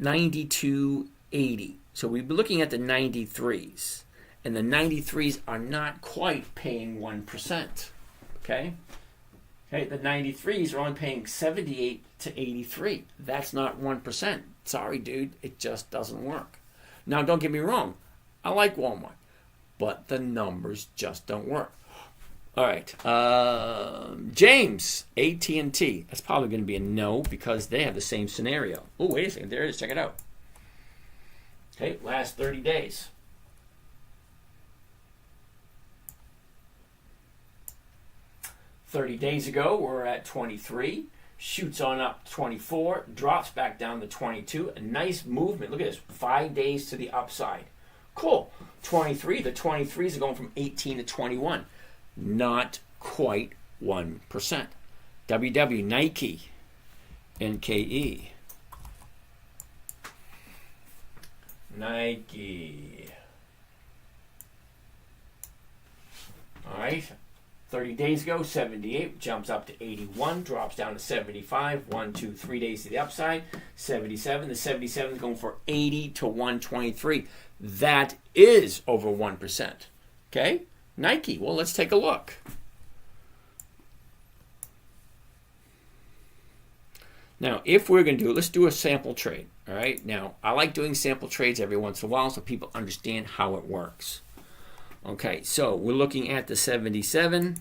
S1: 92.80. So we've been looking at the 93s. And the 93s are not quite paying 1%. Okay? Okay, the 93s are only paying 78 to 83. That's not 1%. Sorry, dude. It just doesn't work. Now, don't get me wrong. I like Walmart. But the numbers just don't work. All right. James, AT&T. That's probably going to be a no because they have the same scenario. Oh, wait a second. There it is. Check it out. Okay, last 30 days. $30 days ago, we're at 23. Shoots on up to 24. Drops back down to 22. A nice movement. Look at this. 5 days to the upside. Cool. 23. The 23s are going from 18 to 21. Not quite 1%. WW, Nike, NKE. Nike. All right. 30 days ago, 78, jumps up to 81, drops down to 75, 1, 2, 3 days to the upside, 77. The 77 is going for 80 to 123. That is over 1%. Okay? Nike. Well, let's take a look. Now, if we're going to do it, let's do a sample trade. All right? Now, I like doing sample trades every once in a while so people understand how it works. Okay, so we're looking at the 77.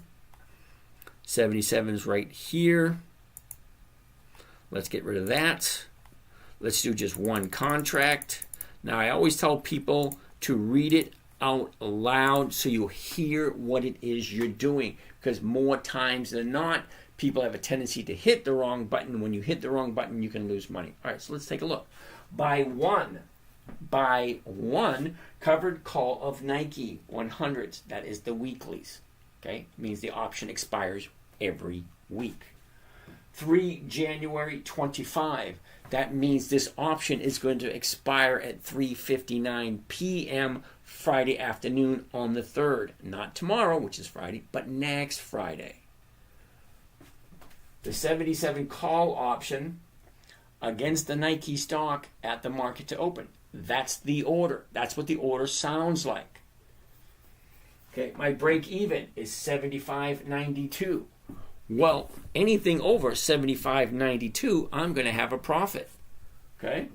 S1: 77 is right here. Let's get rid of that. Let's do just one contract. Now, I always tell people to read it out loud so you hear what it is you're doing. Because more times than not, people have a tendency to hit the wrong button. When you hit the wrong button, you can lose money. All right, so let's take a look. Buy one buy one covered call of Nike 100s. That is the weeklies. Okay, means the option expires every week. 3 January 25. That means this option is going to expire at 3:59 p.m. Friday afternoon on the 3rd. Not tomorrow, which is Friday, but next Friday. The 77 call option against the Nike stock at the market to open. That's the order. That's what the order sounds like. Okay, my break even is 75.92. Well, anything over 75.92, I'm going to have a profit. Okay?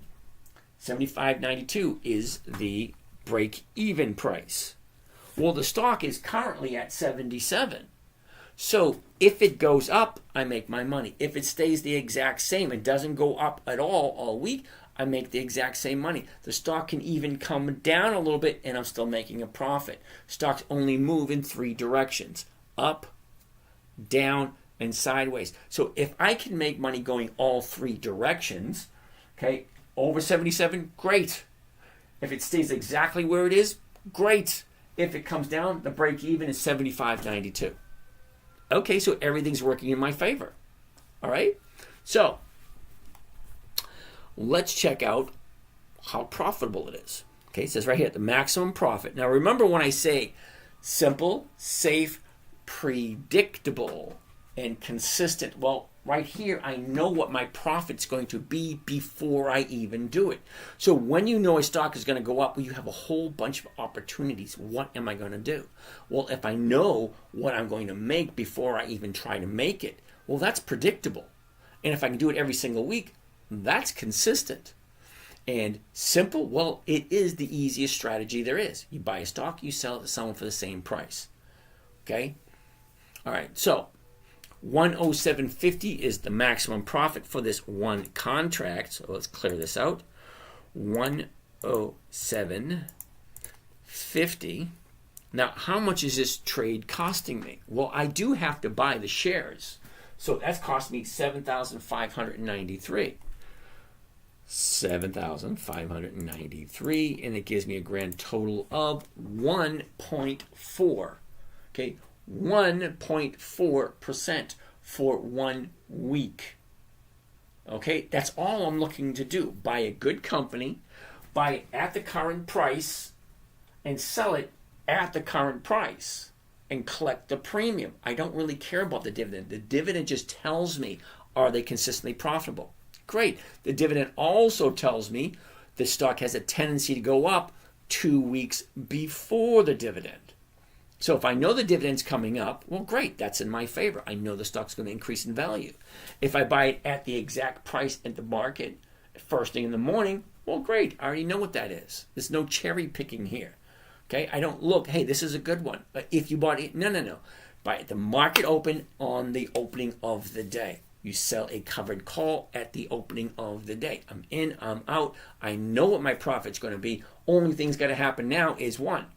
S1: 75.92 is the break even price. Well, the stock is currently at 77. So if it goes up, I make my money. If it stays the exact same, it doesn't go up at all week, I make the exact same money. The stock can even come down a little bit and I'm still making a profit. Stocks only move in 3 directions: up, down, and sideways. So if I can make money going all 3 directions, okay, over 77, great. If it stays exactly where it is, great. If it comes down, the break even is 75.92. Okay, so everything's working in my favor. All right? So let's check out how profitable it is. Okay, it says right here, the maximum profit. Now remember when I say simple, safe, predictable, and consistent, well, right here, I know what my profit's going to be before I even do it. So when you know a stock is going to go up, well, you have a whole bunch of opportunities. What am I going to do? Well, if I know what I'm going to make before I even try to make it, well, that's predictable. And if I can do it every single week, that's consistent. And simple, well, it is the easiest strategy there is. You buy a stock, you sell it to someone for the same price. Okay? All right, so 107.50 is the maximum profit for this one contract. So let's clear this out. 107.50. Now, how much is this trade costing me? Well, I do have to buy the shares. So that's cost me $7,593. $7,593, and it gives me a grand total of 1.4. Okay, 1.4% for 1 week. Okay, that's all I'm looking to do. Buy a good company, buy it at the current price, and sell it at the current price, and collect the premium. I don't really care about the dividend. The dividend just tells me, are they consistently profitable? Great. The dividend also tells me the stock has a tendency to go up 2 weeks before the dividend. So if I know the dividend's coming up, well, great, that's in my favor. I know the stock's going to increase in value. If I buy it at the exact price at the market, first thing in the morning, well, great, I already know what that is. There's no cherry picking here. Okay, I don't look, hey, this is a good one. But if you bought it, no. Buy it at the market open on the opening of the day. You sell a covered call at the opening of the day. I'm in, I'm out. I know what my profit's going to be. Only thing's got to happen now is 1,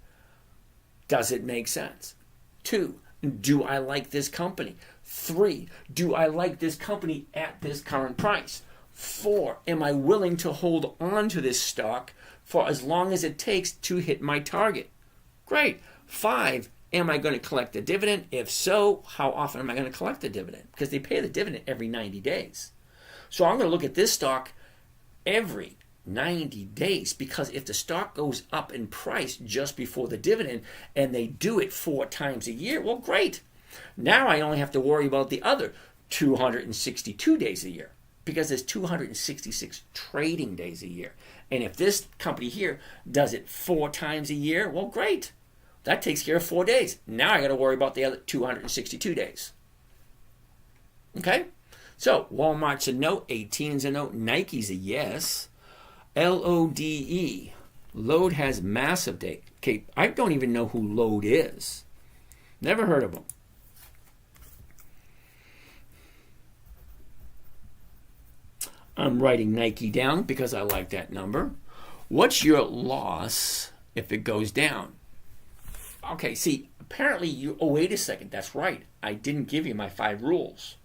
S1: does it make sense? 2, do I like this company? 3, do I like this company at this current price? 4, am I willing to hold on to this stock for as long as it takes to hit my target? Great. 5, am I going to collect a dividend? If so, how often am I going to collect the dividend? Because they pay the dividend every 90 days. So I'm going to look at this stock every 90 days, because if the stock goes up in price just before the dividend and they do it 4 times a year, well, great. Now I only have to worry about the other 262 days a year, because there's 266 trading days a year. And if this company here does it 4 times a year, well, great. That takes care of 4 days. Now I got to worry about the other 262 days. Okay? So Walmart's a no, 18's a no, Nike's a yes. LODE. Load has massive date. Okay, I don't even know who Load is. Never heard of them. I'm writing Nike down because I like that number. What's your loss if it goes down? Okay, see, apparently you, oh, wait a second, that's right. I didn't give you my 5 rules.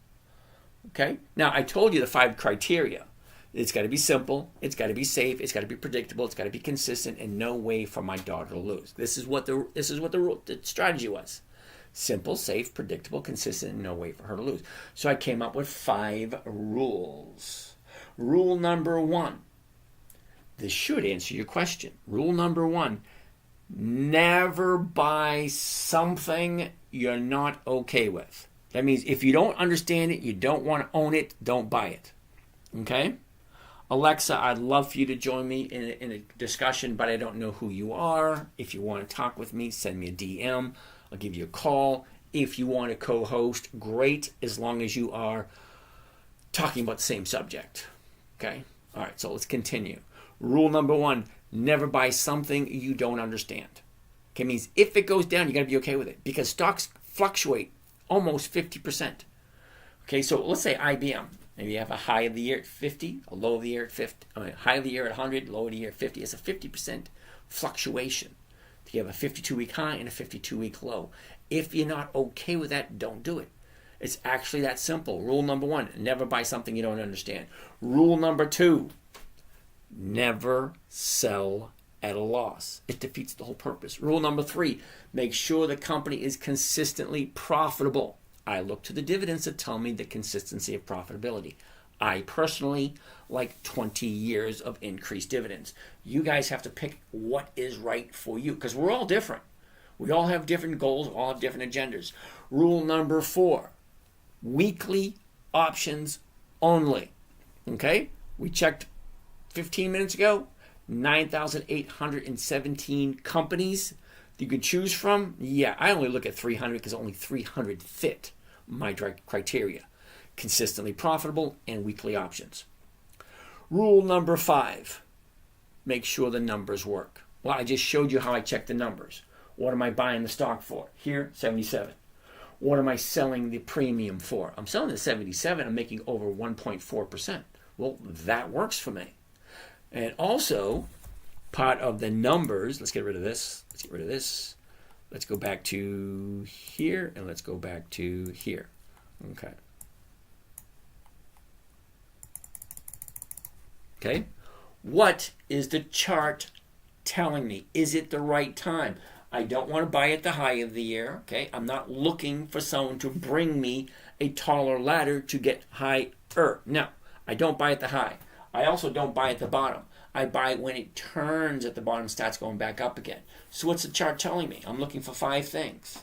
S1: Okay? Now, I told you the 5 criteria. It's got to be simple. It's got to be safe. It's got to be predictable. It's got to be consistent, and no way for my daughter to lose. This is what the strategy was: simple, safe, predictable, consistent, and no way for her to lose. So I came up with 5 rules. Rule number 1. This should answer your question. Rule number 1: never buy something you're not okay with. That means if you don't understand it, you don't want to own it, don't buy it. Okay? Alexa, I'd love for you to join me in a discussion, but I don't know who you are. If you want to talk with me, send me a DM. I'll give you a call. If you want to co-host, great, as long as you are talking about the same subject. Okay? All right, so let's continue. Rule number 1, never buy something you don't understand. Okay, means if it goes down, you got to be okay with it, because stocks fluctuate almost 50%. Okay, so let's say IBM. Maybe you have a high of the year at 50, a low of the year at 50. High of the year at 100, low of the year at 50. It's a 50% fluctuation. You have a 52-week high and a 52-week low. If you're not okay with that, don't do it. It's actually that simple. Rule number 1, never buy something you don't understand. Rule number 2, never sell at a loss. It defeats the whole purpose. Rule number 3, make sure the company is consistently profitable. I look to the dividends to tell me the consistency of profitability. I personally like 20 years of increased dividends. You guys have to pick what is right for you, because we're all different. We all have different goals, we all have different agendas. Rule number 4, weekly options only. Okay? We checked 15 minutes ago, 9,817 companies you could choose from. Yeah, I only look at 300 because only 300 fit my criteria. Consistently profitable and weekly options. Rule number 5, make sure the numbers work. Well, I just showed you how I check the numbers. What am I buying the stock for? Here, 77. What am I selling the premium for? I'm selling the 77. I'm making over 1.4%. Well, that works for me. And also, part of the numbers, let's get rid of this. Let's get rid of this. Let's go back to here, and let's go back to here. Okay. Okay. What is the chart telling me? Is it the right time? I don't want to buy at the high of the year. Okay. I'm not looking for someone to bring me a taller ladder to get higher. No, I don't buy at the high. I also don't buy at the bottom. I buy when it turns at the bottom, starts going back up again. So what's the chart telling me? I'm looking for 5 things.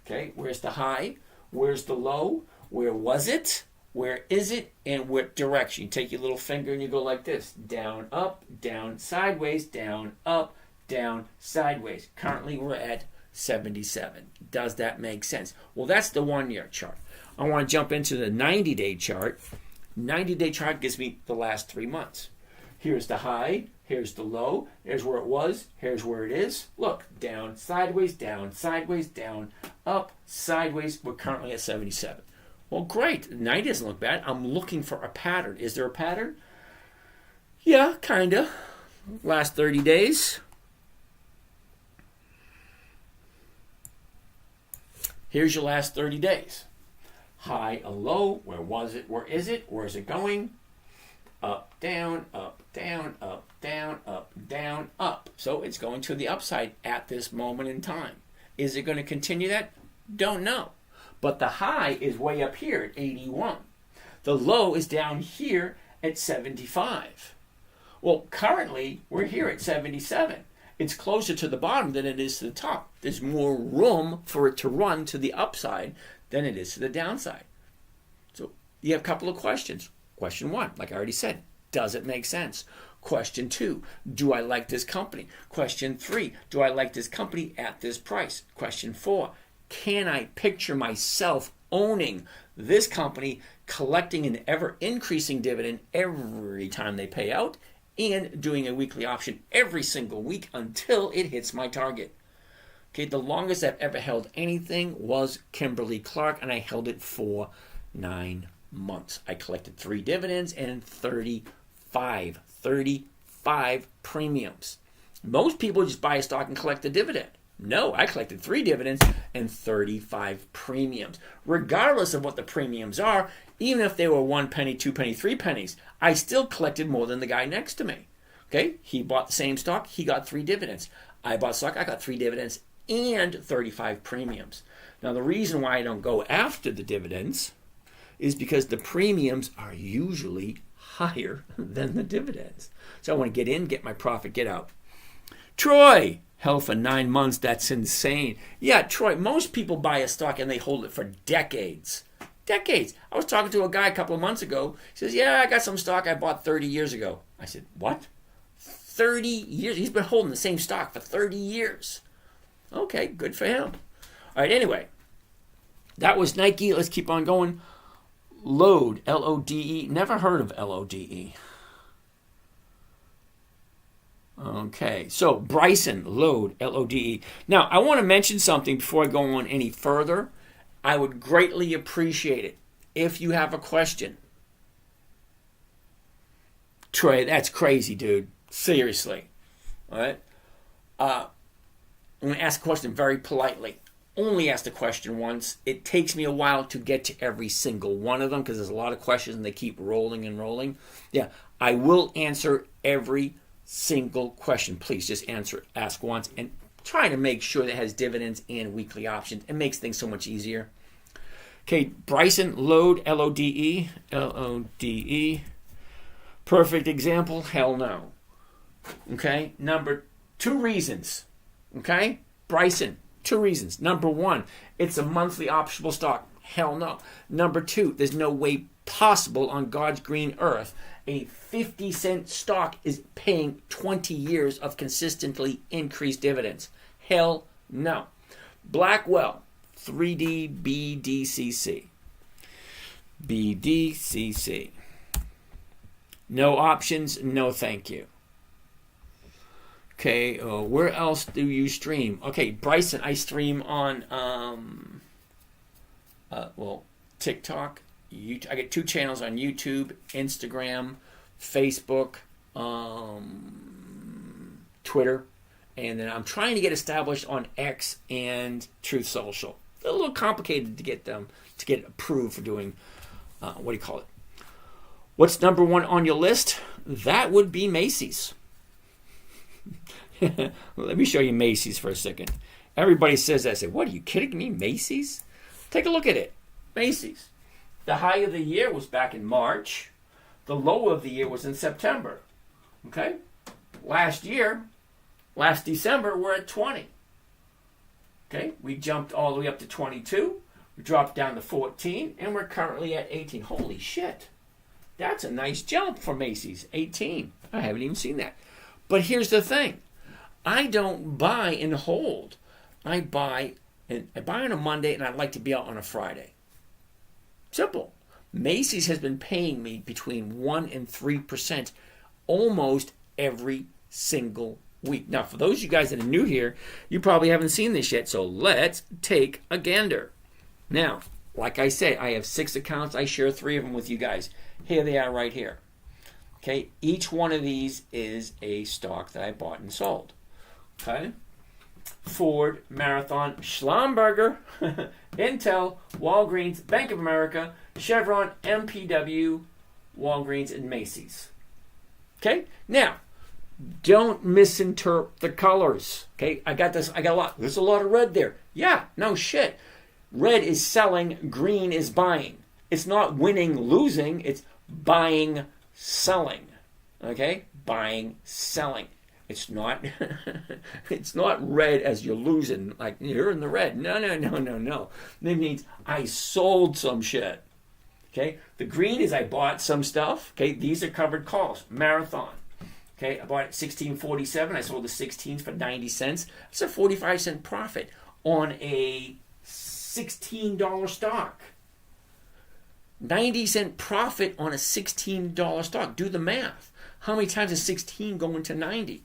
S1: Okay, where's the high? Where's the low? Where was it? Where is it? And what direction? You take your little finger and you go like this. Down, up, down, sideways, down, up, down, sideways. Currently we're at 77. Does that make sense? Well, that's the 1-year chart. I want to jump into the 90-day chart. 90-day chart gives me the last 3 months. Here's the high, here's the low, here's where it was, here's where it is. Look, down, sideways, down, up, sideways. We're currently at 77. Well, great. 90 doesn't look bad. I'm looking for a pattern. Is there a pattern? Yeah, kind of. Last 30 days. Here's your last 30 days. High, a low. Where was it? Where is it? Where is it going? Up, down, up, down, up, down, up, down, up. So it's going to the upside at this moment in time. Is it going to continue that? Don't know. But the high is way up here at 81. The low is down here at 75. Well, currently, we're here at 77. It's closer to the bottom than it is to the top. There's more room for it to run to the upside than it is to the downside. So you have a couple of questions. Question 1, like I already said, does it make sense? Question 2, do I like this company? Question 3, do I like this company at this price? Question 4, can I picture myself owning this company, collecting an ever-increasing dividend every time they pay out, and doing a weekly option every single week until it hits my target? Okay, the longest I've ever held anything was Kimberly-Clark, and I held it for 9 months. I collected 3 dividends and 35 premiums. Most people just buy a stock and collect the dividend. No, I collected 3 dividends and 35 premiums. Regardless of what the premiums are, even if they were 1 penny, 2 penny, 3 pennies, I still collected more than the guy next to me. Okay, he bought the same stock, he got 3 dividends. I bought stock, I got 3 dividends and 35 premiums. Now, the reason why I don't go after the dividends is because the premiums are usually higher than the dividends. So I want to get in, get my profit, get out. Troy, held for 9 months. That's insane. Yeah, Troy, most people buy a stock and they hold it for decades. Decades. I was talking to a guy a couple of months ago. He says, yeah, I got some stock I bought 30 years ago. I said, what? 30 years? He's been holding the same stock for 30 years. Okay, good for him. All right, anyway. That was Nike. Let's keep on going. Lode, L-O-D-E. Never heard of L-O-D-E. Okay, so Bryson, Lode, L-O-D-E. Now, I want to mention something before I go on any further. I would greatly appreciate it if you have a question. Troy, that's crazy, dude. Seriously. All right? I'm going to ask a question very politely. Only ask the question once. It takes me a while to get to every single one of them because there's a lot of questions and they keep rolling and rolling. Yeah, I will answer every single question. Please just ask once, and try to make sure that it has dividends and weekly options. It makes things so much easier. Okay, Bryson, Lode, L-O-D-E, L-O-D-E. Perfect example? Hell no. Okay, number 2 reasons. Okay, Bryson, 2 reasons. Number 1, it's a monthly optional stock. Hell no. Number 2, there's no way possible on God's green earth a 50-cent stock is paying 20 years of consistently increased dividends. Hell no. Blackwell, 3D BDCC. BDCC. No options, no thank you. Okay, where else do you stream? Okay, Bryson, I stream on TikTok. I get 2 channels on YouTube, Instagram, Facebook, Twitter, and then I'm trying to get established on X and Truth Social. It's a little complicated to get approved for doing What's number 1 on your list? That would be Macy's. Let me show you Macy's for a second. Everybody says that. I say, what, are you kidding me? Macy's? Take a look at it. Macy's. The high of the year was back in March. The low of the year was in September. Okay? Last December, we're at 20. Okay? We jumped all the way up to 22. We dropped down to 14, and we're currently at 18. Holy shit. That's a nice jump for Macy's. 18. I haven't even seen that. But here's the thing. I don't buy and hold. I buy on a Monday, and I'd like to be out on a Friday. Simple. Macy's has been paying me between 1 and 3% almost every single week. Now, for those of you guys that are new here, you probably haven't seen this yet, so let's take a gander. Now, like I say, I have 6 accounts. I share 3 of them with you guys. Here they are right here. Okay, each one of these is a stock that I bought and sold. Okay, Ford, Marathon, Schlumberger, Intel, Walgreens, Bank of America, Chevron, MPW, Walgreens, and Macy's. Okay, now, don't misinterpret the colors. Okay, I got a lot. There's a lot of red there. Yeah, no shit. Red is selling, green is buying. It's not winning, losing, it's buying, selling. Okay? Buying, selling. It's not it's not red as you're losing, like you're in the red. No. That means I sold some shit. Okay? The green is I bought some stuff. Okay? These are covered calls. Marathon. Okay? I bought it $16.47. I sold the 16s for 90 cents. It's a 45-cent profit on a $16 stock. 90-cent profit on a $16 stock. Do the math. How many times is 16 going to 90?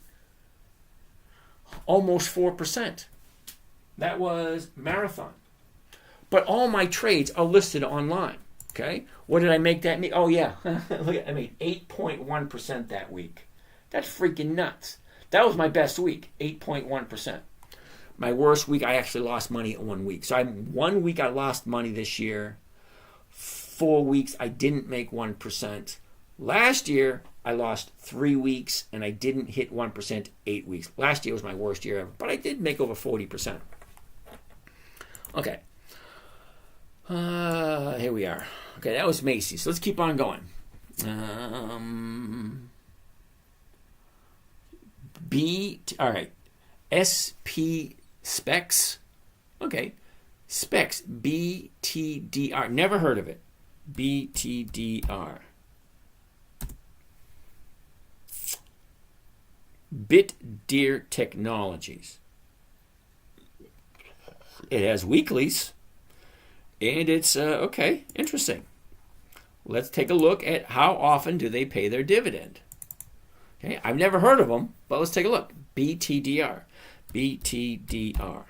S1: Almost 4%. That was Marathon. But all my trades are listed online. Okay? What did I make that mean? Oh, yeah. Look at, I made 8.1% that week. That's freaking nuts. That was my best week, 8.1%. My worst week, I actually lost money in 1 week. So 1 week I lost money this year. 4 weeks I didn't make 1%. Last year I lost 3 weeks and I didn't hit 1% 8 weeks. Last year was my worst year ever, but I did make over 40%. Okay. Here we are. Okay, that was Macy's. So let's keep on going. All right. SP Specs. Okay. Specs. BTDR. Never heard of it. BTDR. Bitdeer Technologies. It has weeklies. And it's, okay, interesting. Let's take a look at how often do they pay their dividend. Okay, I've never heard of them, but let's take a look. BTDR. BTDR.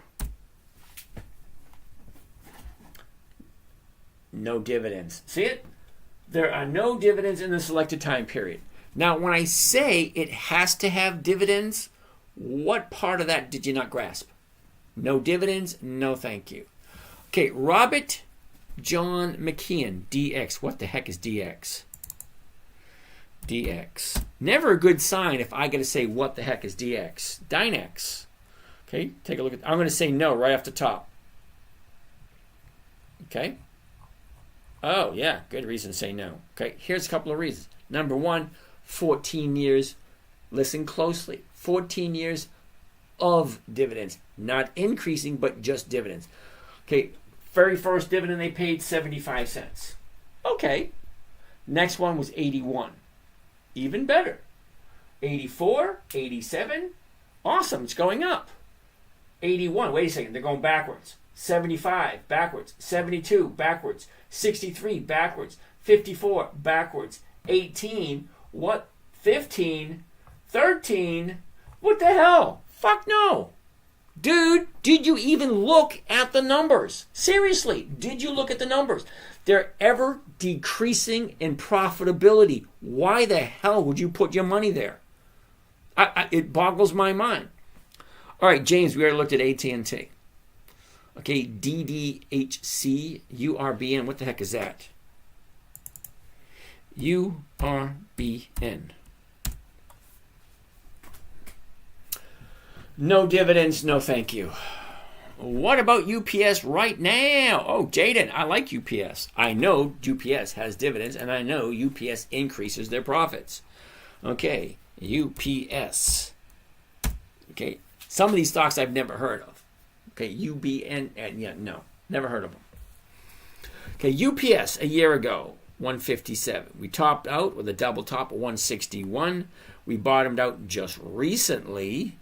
S1: No dividends. See it? There are no dividends in the selected time period. Now, when I say it has to have dividends, what part of that did you not grasp? No dividends, no thank you. Okay, Robert John McKeon, DX. What the heck is DX? DX. Never a good sign if I got to say what the heck is DX. Dynex. Okay, take a look at. I'm going to say no right off the top. Okay. Oh, yeah, good reason to say no. Okay, here's a couple of reasons. Number one, 14 years. Listen closely. 14 years of dividends. Not increasing, but just dividends. Okay, very first dividend they paid 75 cents. Okay. Next one was 81. Even better. 84, 87. Awesome, it's going up. 81, wait a second, they're going backwards. 75, backwards. 72, backwards. 63, backwards. 54, backwards. 18, what? 15, 13. What the hell? Fuck no. Dude, did you even look at the numbers? Seriously, did you look at the numbers? They're ever decreasing in profitability. Why the hell would you put your money there? It boggles my mind. All right, James, we already looked at AT&T. Okay, DDHC, URBN. What the heck is that? URBN. No dividends, no thank you. What about UPS right now? Oh, Jaden, I like UPS. I know UPS has dividends, and I know UPS increases their profits. Okay, UPS. Okay, some of these stocks I've never heard of. Okay, UBN, yeah, no, never heard of them. Okay, UPS a year ago, 157. We topped out with a double top of 161. We bottomed out just recently.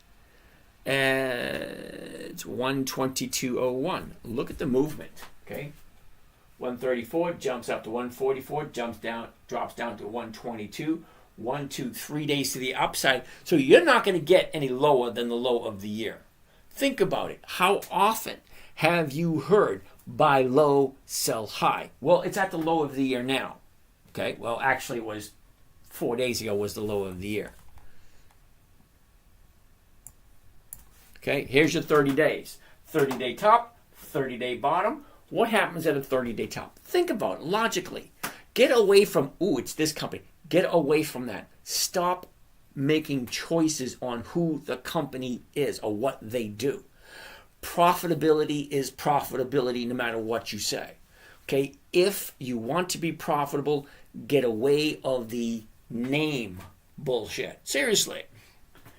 S1: It's 122.01. Look at the movement. Okay, 134 jumps up to 144, drops down to 122. 1, 2, 3 days to the upside. So you're not going to get any lower than the low of the year. Think about it. How often have you heard buy low, sell high? Well, it's at the low of the year now. Okay. Well, actually, it was 4 days ago was the low of the year. Okay, here's your 30 days. 30-day top, 30-day bottom. What happens at a 30-day top? Think about it logically. Get away from, it's this company. Get away from that. Stop making choices on who the company is or what they do. Profitability is profitability no matter what you say. Okay, if you want to be profitable, get away of the name bullshit. Seriously.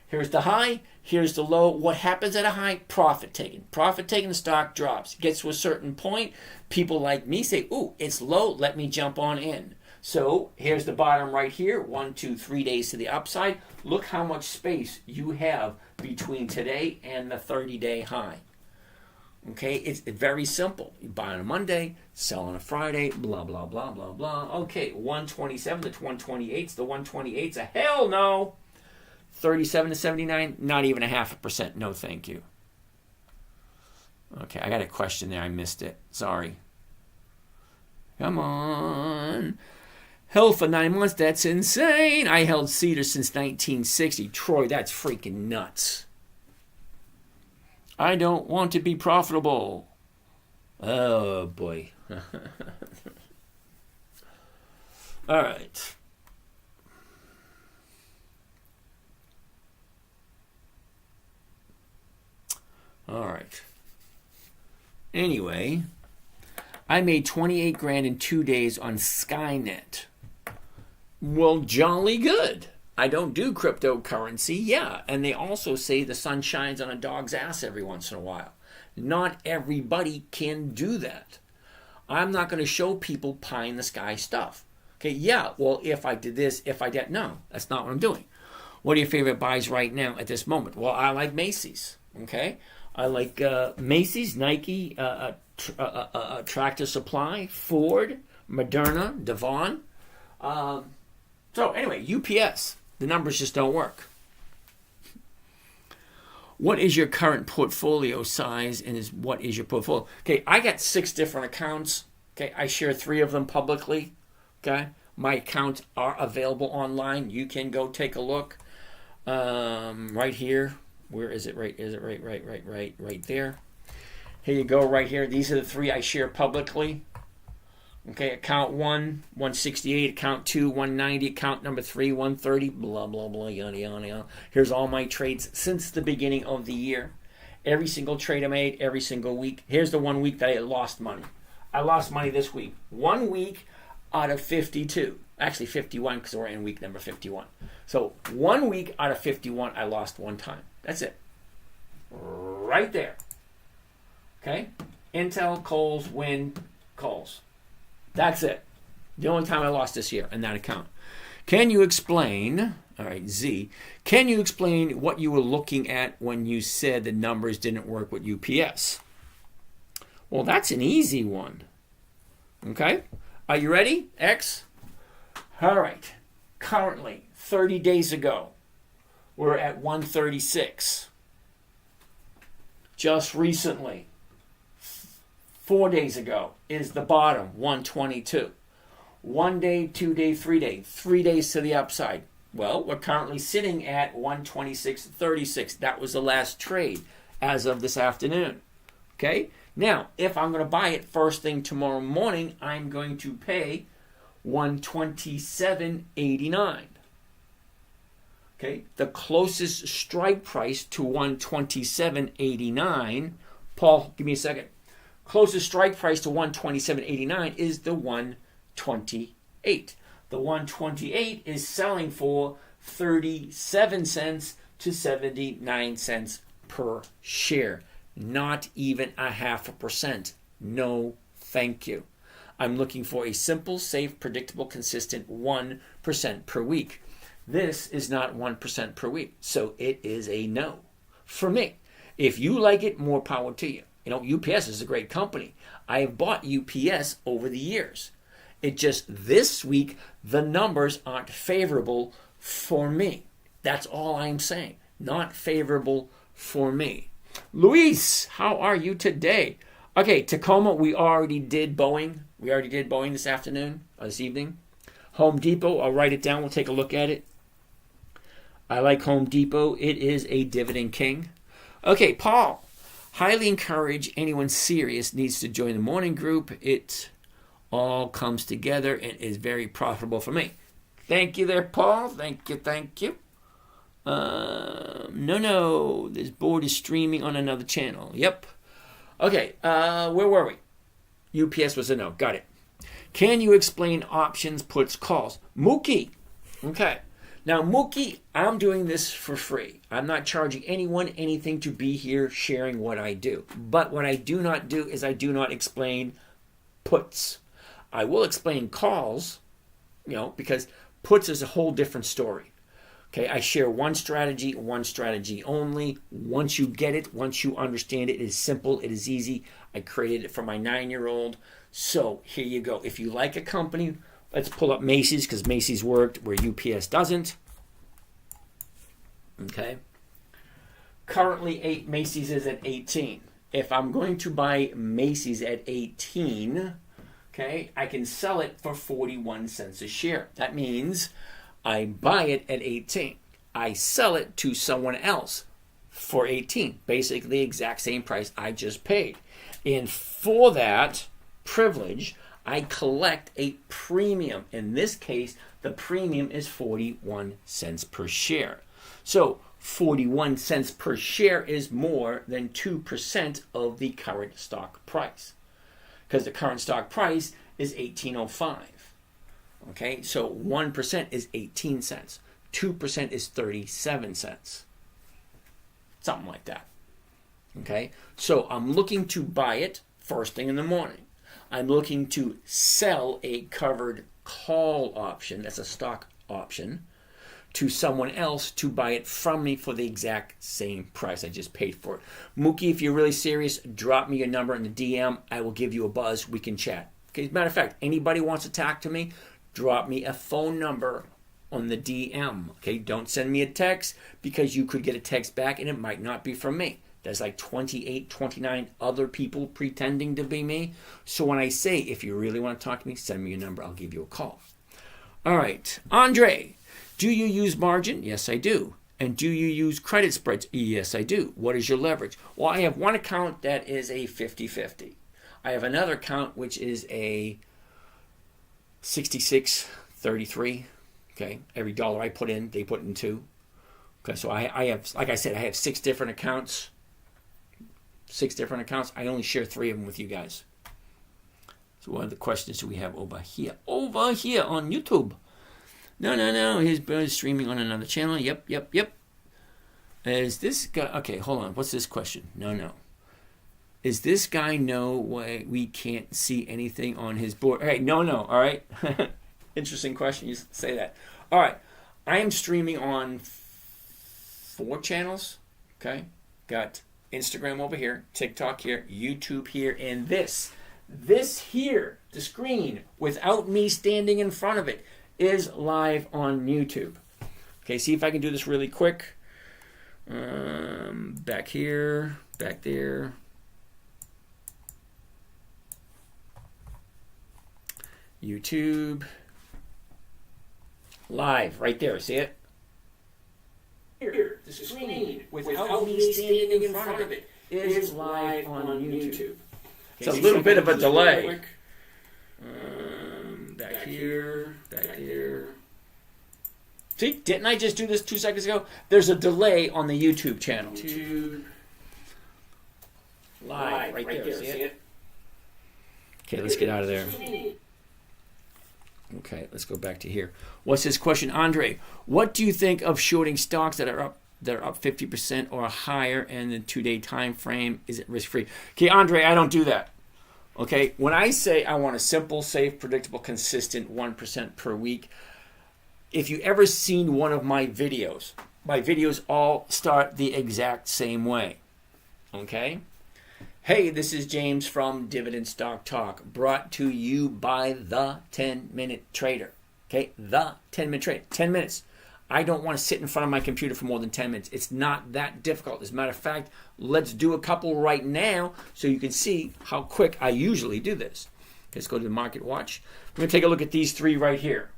S1: Here's the high, here's the low. What happens at a high? Profit taking. Profit taking, the stock drops. Gets to a certain point, people like me say, it's low, let me jump on in. So here's the bottom right here, 1, 2, 3 days to the upside. Look how much space you have between today and the 30-day high. Okay, it's very simple. You buy on a Monday, sell on a Friday, blah, blah, blah, blah, blah. Okay, 127 to 128. The 128's a hell no. 37 to 79, not even 0.5%. No, thank you. Okay, I got a question there. I missed it. Sorry. Come on. Held for 9 months. That's insane. I held Cedar since 1960. Troy, that's freaking nuts. I don't want to be profitable. Oh, boy. All right. All right. Anyway, I made 28 grand in 2 days on Skynet. Well, jolly good. I don't do cryptocurrency, yeah. And they also say the sun shines on a dog's ass every once in a while. Not everybody can do that. I'm not going to show people pie in the sky stuff. Okay, yeah, well, if I did this, if I did, no, that's not what I'm doing. What are your favorite buys right now at this moment? Well, I like Macy's, okay? I like Macy's, Nike, Tractor Supply, Ford, Moderna, Devon. So anyway, UPS, the numbers just don't work. What is your current portfolio size and what is your portfolio? Okay, I got 6 different accounts. Okay, I share 3 of them publicly. Okay, my accounts are available online. You can go take a look. Right here. Where is it? Right there. Here you go, right here. These are the 3 I share publicly. Okay, account 1, 168, account 2, 190, account number 3, 130, blah, blah, blah, yada, yada, yada. Here's all my trades since the beginning of the year. Every single trade I made, every single week. Here's the 1 week that I lost money. I lost money this week. 1 week out of 52. Actually, 51 because we're in week number 51. So 1 week out of 51, I lost 1 time. That's it. Right there. Okay? Intel, Kohl's, Win, Kohl's. That's it. The only time I lost this year in that account. Can you explain, all right, Z, can you explain what you were looking at when you said the numbers didn't work with UPS? Well, that's an easy one. Okay? Are you ready, X? All right. Currently, 30 days ago, we're at 136. Just recently, 4 days ago is the bottom, 122. 1 day, 2 day, 3 day. 3 days to the upside. Well, we're currently sitting at 126.36. That was the last trade as of this afternoon. Okay? Now, if I'm going to buy it first thing tomorrow morning, I'm going to pay 127.89. Okay? The closest strike price to 127.89, Paul, give me a second. Closest strike price to 127.89 is the 128. The 128 is selling for 37 cents to 79 cents per share. Not even 0.5%. No, thank you. I'm looking for a simple, safe, predictable, consistent 1% per week. This is not 1% per week, so it is a no for me. If you like it, more power to you. You know, UPS is a great company. I have bought UPS over the years. It just, this week, the numbers aren't favorable for me. That's all I'm saying. Not favorable for me. Luis, how are you today? Okay, Tacoma, we already did Boeing. We already did Boeing this afternoon, this evening. Home Depot, I'll write it down. We'll take a look at it. I like Home Depot. It is a dividend king. Okay, Paul. Highly encourage anyone serious needs to join the morning group. It all comes together and is very profitable for me. Thank you there, Paul. Thank you. No. This board is streaming on another channel. Yep. Okay, where were we? UPS was a no. Got it. Can you explain options, puts, calls? Mookie. Okay. Now, Mookie, I'm doing this for free. I'm not charging anyone anything to be here sharing what I do. But what I do not do is I do not explain puts. I will explain calls, because puts is a whole different story. Okay, I share one strategy only. Once you get it, once you understand it, it is simple, it is easy. I created it for my 9-year-old. So here you go. If you like a company, let's pull up Macy's because Macy's worked where UPS doesn't. Okay. Currently, Macy's is at 18. If I'm going to buy Macy's at 18, okay, I can sell it for 41 cents a share. That means I buy it at 18. I sell it to someone else for 18, basically the exact same price I just paid. And for that privilege, I collect a premium. In this case, the premium is 41 cents per share. So 41 cents per share is more than 2% of the current stock price, because the current stock price is $18.05. Okay, so 1% is 18 cents. 2% is 37 cents. Something like that. Okay, so I'm looking to buy it first thing in the morning. I'm looking to sell a covered call option, that's a stock option, to someone else to buy it from me for the exact same price I just paid for it. Mookie, if you're really serious, drop me your number in the DM. I will give you a buzz. We can chat. Okay, as a matter of fact, anybody wants to talk to me, drop me a phone number on the DM. Okay, don't send me a text, because you could get a text back and it might not be from me. There's like 28, 29 other people pretending to be me. So when I say, if you really want to talk to me, send me your number. I'll give you a call. All right. Andre, do you use margin? Yes, I do. And do you use credit spreads? Yes, I do. What is your leverage? Well, I have one account that is a 50-50. I have another account which is a 66-33. Okay. Every dollar I put in, they put in two. Okay. So I have, like I said, I have 6 different accounts. 6 different accounts. I only share 3 of them with you guys. So one of the questions we have over here on YouTube. No. He's streaming on another channel. Yep. Is this guy, okay, hold on. What's this question? No. Is this guy know why we can't see anything on his board? All right, no, all right. Interesting question. You say that. All right. I am streaming on 4 channels. Okay. Got Instagram over here, TikTok here, YouTube here, and this here, the screen, without me standing in front of it, is live on YouTube. Okay, see if I can do this really quick. Back here, back there. YouTube. Live, right there, see it? Here, the screen, without me standing in front of it, is live on YouTube. It's a little bit of a delay. Back here, back here. See, didn't I just do this 2 seconds ago? There's a delay on the YouTube channel. YouTube. Live, right there, see it? Okay, let's get out of there. Okay, let's go back to here. What's his question? Andre, what do you think of shorting stocks that are up 50% or higher in the 2-day time frame? Is it risk-free? Okay, Andre, I don't do that. Okay, when I say I want a simple, safe, predictable, consistent 1% per week, if you ever seen one of my videos all start the exact same way. Okay? Hey, this is James from Dividend Stock Talk, brought to you by the 10-Minute Trader. Okay, the 10-Minute Trader. 10 minutes. I don't want to sit in front of my computer for more than 10 minutes. It's not that difficult. As a matter of fact, let's do a couple right now so you can see how quick I usually do this. Let's go to the Market Watch. We're going to take a look at these 3 right here.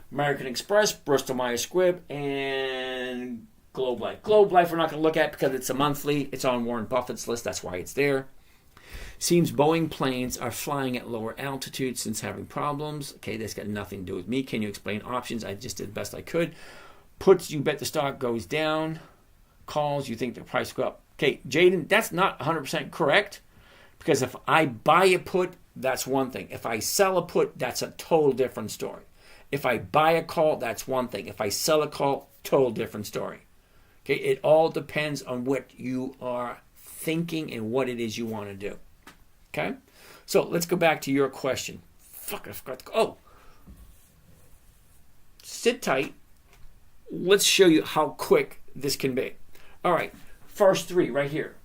S1: American Express, Bristol Myers Squibb, and Globe Life. Globe Life we're not going to look at because it's a monthly. It's on Warren Buffett's list. That's why it's there. Seems Boeing planes are flying at lower altitudes since having problems. Okay, that's got nothing to do with me. Can you explain options? I just did the best I could. Puts, you bet the stock goes down. Calls, you think the price go up. Okay, Jaden, that's not 100% correct, because if I buy a put, that's one thing. If I sell a put, that's a total different story. If I buy a call, that's one thing. If I sell a call, total different story. Okay, it all depends on what you are thinking and what it is you want to do. Okay, so let's go back to your question. Fuck, I forgot to go. Oh, sit tight. Let's show you how quick this can be. All right, first 3 right here.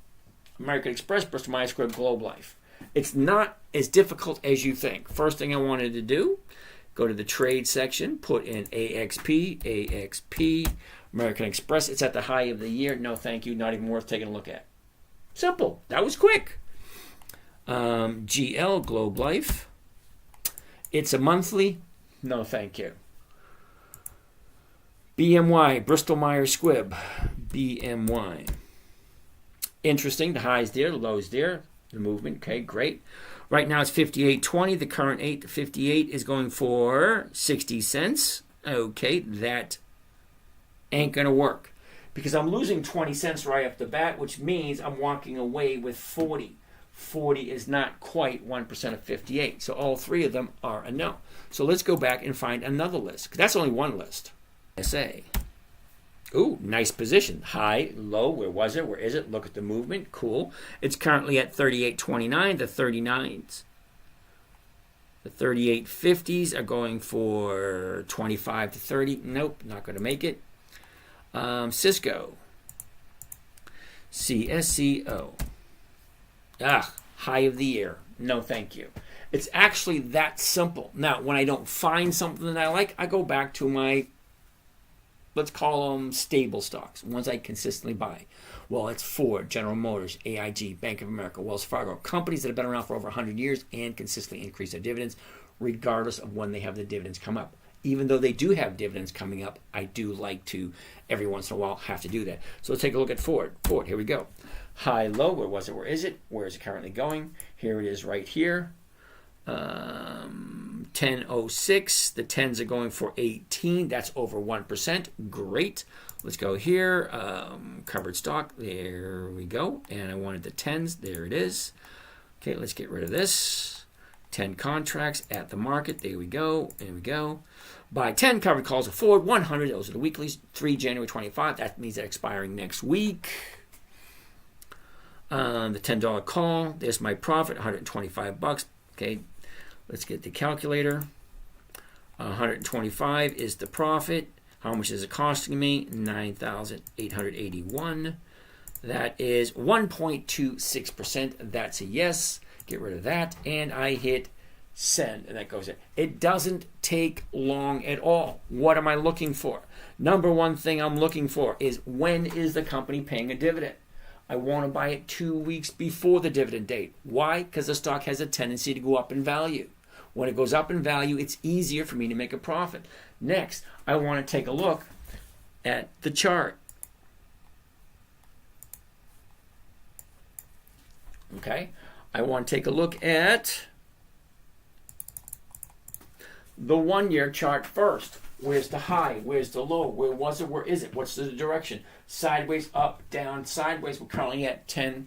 S1: American Express, Bristol Myers Squibb, Globe Life. It's not as difficult as you think. First thing I wanted to do, go to the trade section, put in AXP, American Express. It's at the high of the year. No, thank you. Not even worth taking a look at. Simple. That was quick. GL, Globe Life. It's a monthly. No, thank you. BMY, Bristol Myers Squibb, BMY. Interesting. The high's there, the low's there, the movement. Okay, great. Right now it's 58.20. The current 8 to 58 is going for 60 cents. Okay, that ain't going to work because I'm losing 20 cents right off the bat, which means I'm walking away with 40. 40 is not quite 1% of 58. So all three of them are a no. So let's go back and find another list, because that's only one list. SA. Ooh, nice position. High, low, where was it? Where is it? Look at the movement. Cool. It's currently at 38.29. The 39s. The 38.50s are going for 25 to 30. Nope, not going to make it. Cisco. CSCO. High of the year. No, thank you. It's actually that simple. Now, when I don't find something that I like, I go back to my, let's call them stable stocks, ones I consistently buy. Well, it's Ford, General Motors, AIG, Bank of America, Wells Fargo, companies that have been around for over 100 years and consistently increase their dividends, regardless of when they have the dividends come up. Even though they do have dividends coming up, I do like to, every once in a while, have to do that. So let's take a look at Ford. Ford, here we go. High, low, where was it? Where is it? Where is it currently going? Here it is right here. 10.06. The 10s are going for 18. That's over 1%. Great. Let's go here. Covered stock. There we go. And I wanted the 10s. There it is. Okay, let's get rid of this. 10 contracts at the market. There we go. There we go. Buy 10 covered calls of Ford. 100. Those are the weeklies. 3 January 25. That means they're expiring next week. The $10 call. There's my profit. $125. Okay. Let's get the calculator. 125 is the profit. How much is it costing me? $9,881. That is 1.26%. That's a yes. Get rid of that. And I hit send. And that goes in. It doesn't take long at all. What am I looking for? Number one thing I'm looking for is, when is the company paying a dividend? I want to buy it 2 weeks before the dividend date. Why? Because the stock has a tendency to go up in value. When it goes up in value, it's easier for me to make a profit. Next, I want to take a look at the chart. Okay? I want to take a look at the 1 year chart first. Where's the high? Where's the low? Where was it? Where is it? What's the direction? Sideways, up, down, sideways. We're currently at $10.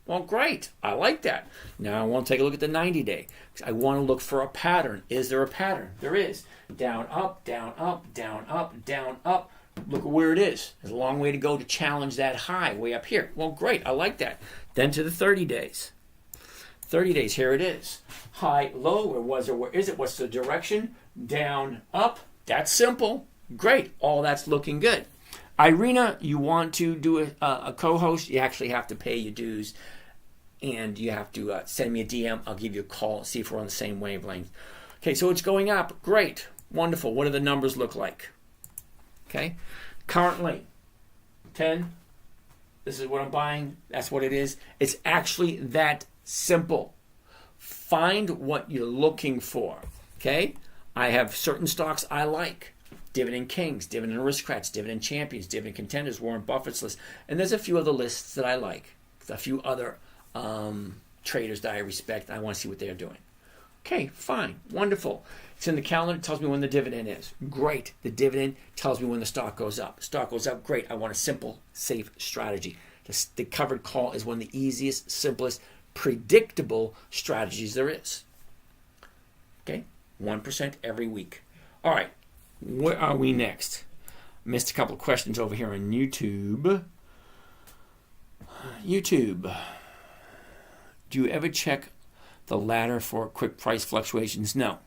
S1: Well, great. I like that. Now I want to take a look at the 90-day. I want to look for a pattern. Is there a pattern? There is. Down, up, down, up, down, up, down, up. Look at where it is. There's a long way to go to challenge that high way up here. Well, great. I like that. Then to the 30 days. 30 days, here it is. High, low, where was it? Where is it? What's the direction? Down, up. That's simple. Great. All that's looking good. Irina, you want to do a co-host? You actually have to pay your dues, and you have to send me a DM. I'll give you a call, see if we're on the same wavelength. Okay, so it's going up. Great. Wonderful. What do the numbers look like? Okay. Currently, 10. This is what I'm buying. That's what it is. It's actually that simple. Find what you're looking for. Okay? I have certain stocks I like. Dividend Kings, Dividend Aristocrats, Dividend Champions, Dividend Contenders, Warren Buffett's list. And there's a few other lists that I like. A few other traders that I respect. I want to see what they're doing. Okay, fine. Wonderful. It's in the calendar. It tells me when the dividend is. Great. The dividend tells me when the stock goes up. Stock goes up. Great. I want a simple, safe strategy. The covered call is one of the easiest, simplest, predictable strategies there is. Okay? 1% every week. All right. Where are we next? Missed a couple of questions over here on YouTube. YouTube. Do you ever check the ladder for quick price fluctuations? No.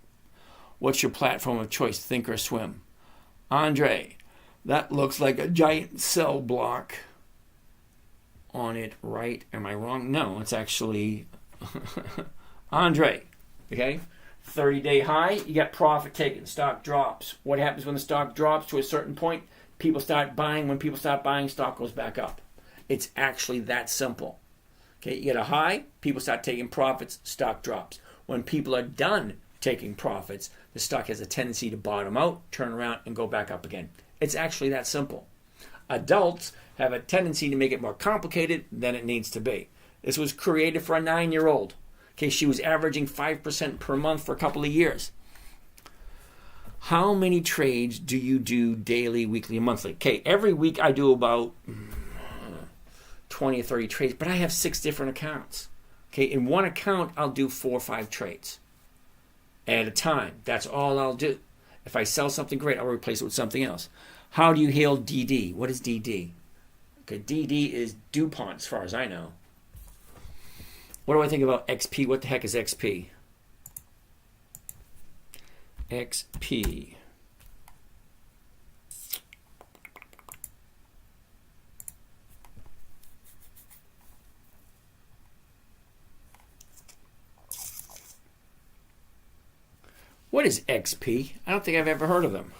S1: What's your platform of choice, Think or Swim? Andre, that looks like a giant cell block on it, right? Am I wrong? No, it's actually Andre. Okay? 30-day high, you got profit taken, stock drops. What happens when the stock drops to a certain point? People start buying. When people start buying, stock goes back up. It's actually that simple. Okay, you get a high, people start taking profits, stock drops. When people are done taking profits, the stock has a tendency to bottom out, turn around, and go back up again. It's actually that simple. Adults have a tendency to make it more complicated than it needs to be. This was created for a 9-year-old. Okay, she was averaging 5% per month for a couple of years. How many trades do you do daily, weekly, and monthly? Okay, every week I do about 20 or 30 trades, but I have 6 different accounts. Okay, in one account, I'll do 4 or 5 trades at a time. That's all I'll do. If I sell something great, I'll replace it with something else. How do you handle DD? What is DD? Okay, DD is DuPont, as far as I know. What do I think about XP? What the heck is XP? XP. What is XP? I don't think I've ever heard of them.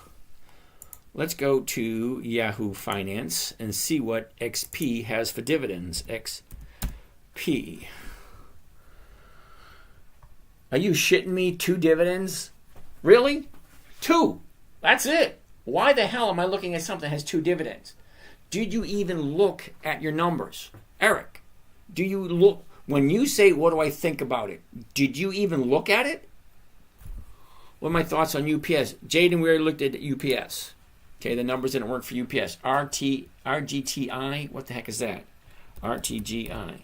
S1: Let's go to Yahoo Finance and see what XP has for dividends. XP. Are you shitting me? 2 dividends? Really? 2. That's it. Why the hell am I looking at something that has 2 dividends? Did you even look at your numbers? Eric, do you look? When you say, what do I think about it? Did you even look at it? What are my thoughts on UPS? Jaden, we already looked at UPS. Okay, the numbers didn't work for UPS. RGTI, what the heck is that? RTGI.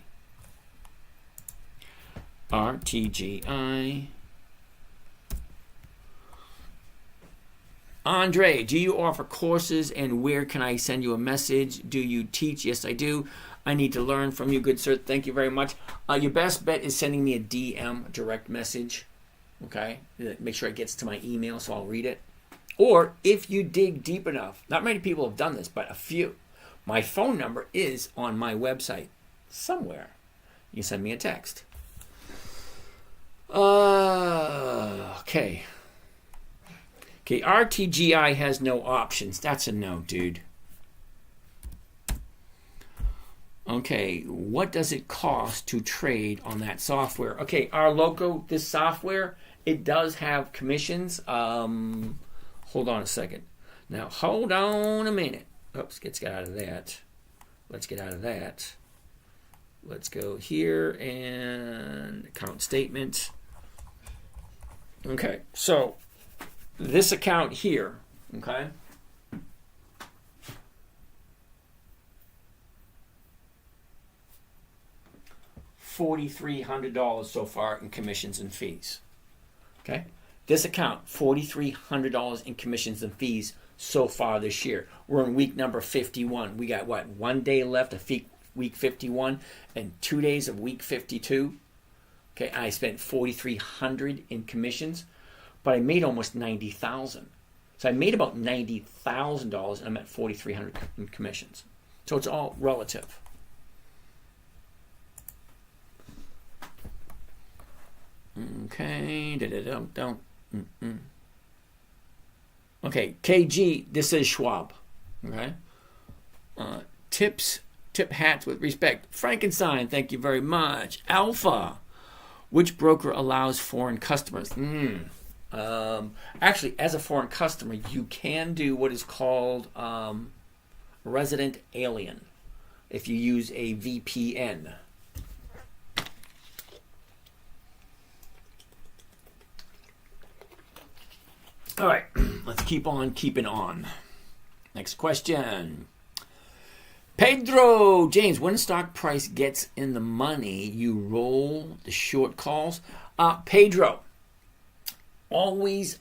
S1: RTGI. Andre, do you offer courses and where can I send you a message? Do you teach? Yes, I do. I need to learn from you, good sir. Thank you very much. Your best bet is sending me a DM, direct message. Okay? Make sure it gets to my email so I'll read it. Or if you dig deep enough, not many people have done this, but a few. My phone number is on my website somewhere. You send me a text. Okay. Okay, RTGI has no options. That's a no, dude. Okay, what does it cost to trade on that software? Okay, our logo, this software, it does have commissions. Hold on a second. Now, hold on a minute. Oops, let's get out of that. Let's get out of that. Let's go here and account statement. Okay, so this account here, okay, $4,300 so far in commissions and fees. Okay, this account, $4,300 in commissions and fees so far this year. We're in week number 51. We got what, 1 day left of week 51 and 2 days of week 52. Okay, I spent $4,300 in commissions, but I made almost $90,000. So I made about $90,000 and I'm at $4,300 in commissions. So it's all relative. Okay, don't. Okay, KG, this is Schwab. Okay, tip hats with respect. Frankenstein, thank you very much. Alpha, which broker allows foreign customers? Actually, as a foreign customer, you can do what is called resident alien if you use a VPN. All right, let's keep on keeping on. Next question. Pedro James, when stock price gets in the money, you roll the short calls. Pedro, always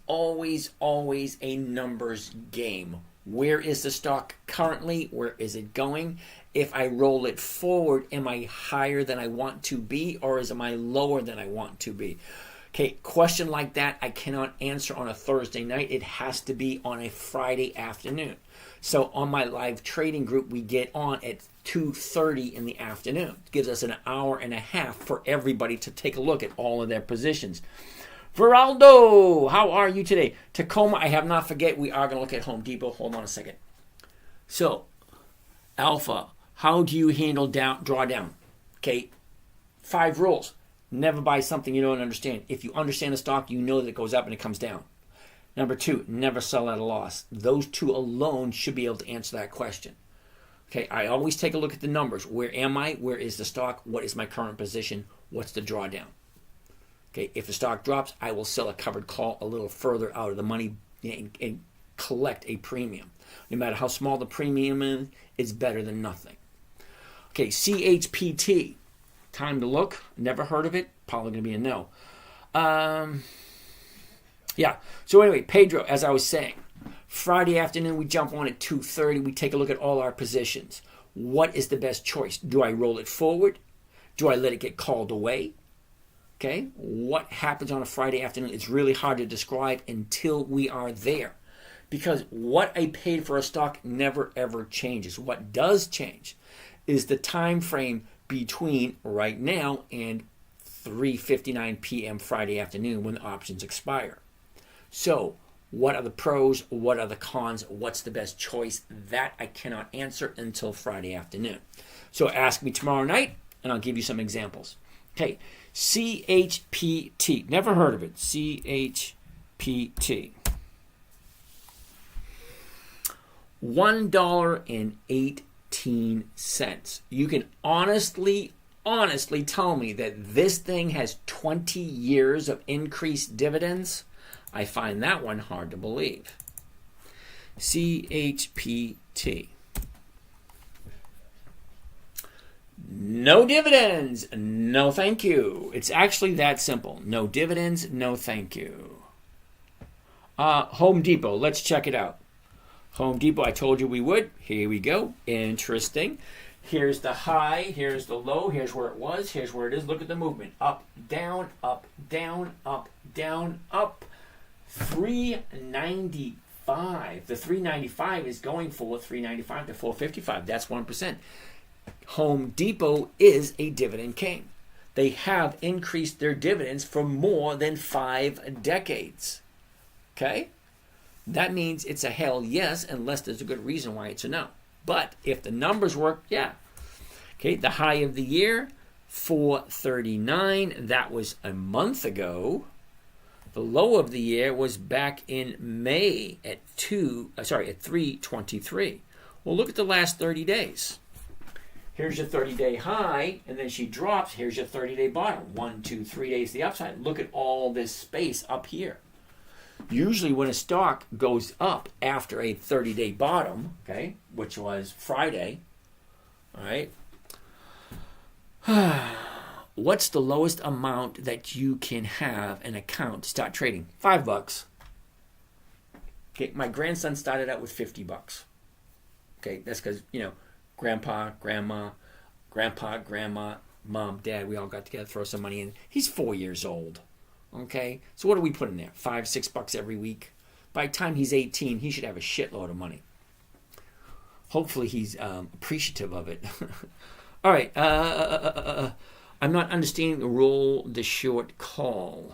S1: a numbers game. Where is the stock currently? Where is it going? If I roll it forward, am I higher than I want to be, or am I lower than I want to be? Okay, question like that I cannot answer on a Thursday night. It has to be on a Friday afternoon. So on my live trading group, we get on at 2:30 in the afternoon. It gives us an hour and a half for everybody to take a look at all of their positions. Veraldo, how are you today? Tacoma, I have not forget. We are going to look at Home Depot. Hold on a second. So, Alpha, how do you handle drawdown? Okay, 5 rules. Never buy something you don't understand. If you understand a stock, you know that it goes up and it comes down. Number 2, never sell at a loss. Those 2 alone should be able to answer that question. Okay, I always take a look at the numbers. Where am I? Where is the stock? What is my current position? What's the drawdown? Okay, if the stock drops, I will sell a covered call a little further out of the money and collect a premium. No matter how small the premium is, it's better than nothing. Okay, CHPT. Time to look. Never heard of it. Probably going to be a no. Yeah. So anyway, Pedro, as I was saying, Friday afternoon we jump on at 2:30. We take a look at all our positions. What is the best choice? Do I roll it forward? Do I let it get called away? Okay. What happens on a Friday afternoon? It's really hard to describe until we are there, because what I paid for a stock never ever changes. What does change is the time frame between right now and 3:59 p.m. Friday afternoon when the options expire. So what are the pros? What are the cons? What's the best choice? That I cannot answer until Friday afternoon. So ask me tomorrow night and I'll give you some examples. Okay, CHPT. Never heard of it. CHPT. $1.18. You can honestly tell me that this thing has 20 years of increased dividends? I find that one hard to believe. CHPT. No dividends. No thank you. It's actually that simple. No dividends. No thank you. Home Depot. Let's check it out. Home Depot, I told you we would. Here we go. Interesting. Here's the high. Here's the low. Here's where it was. Here's where it is. Look at the movement. Up, down, up, down, up, down, up. 395. The 395 is going for 395 to 455. That's 1%. Home Depot is a dividend king. They have increased their dividends for more than 5 decades. Okay? That means it's a hell yes, unless there's a good reason why it's a no. But if the numbers work, yeah. Okay, the high of the year, 439. That was a month ago. The low of the year was back in May at 323. Well, look at the last 30 days. Here's your 30-day high, and then she drops. Here's your 30-day bottom. 1, 2, 3 days the upside. Look at all this space up here. Usually when a stock goes up after a 30-day bottom, okay, which was Friday, all right, what's the lowest amount that you can have an account to start trading? $5. Okay, my grandson started out with $50. Okay, that's because, grandpa, grandma, mom, dad, we all got together, throw some money in. He's 4 years old. Okay, so what do we put in there? $5, $6 every week. By the time he's 18, he should have a shitload of money. Hopefully he's appreciative of it. All right, I'm not understanding the roll the short call.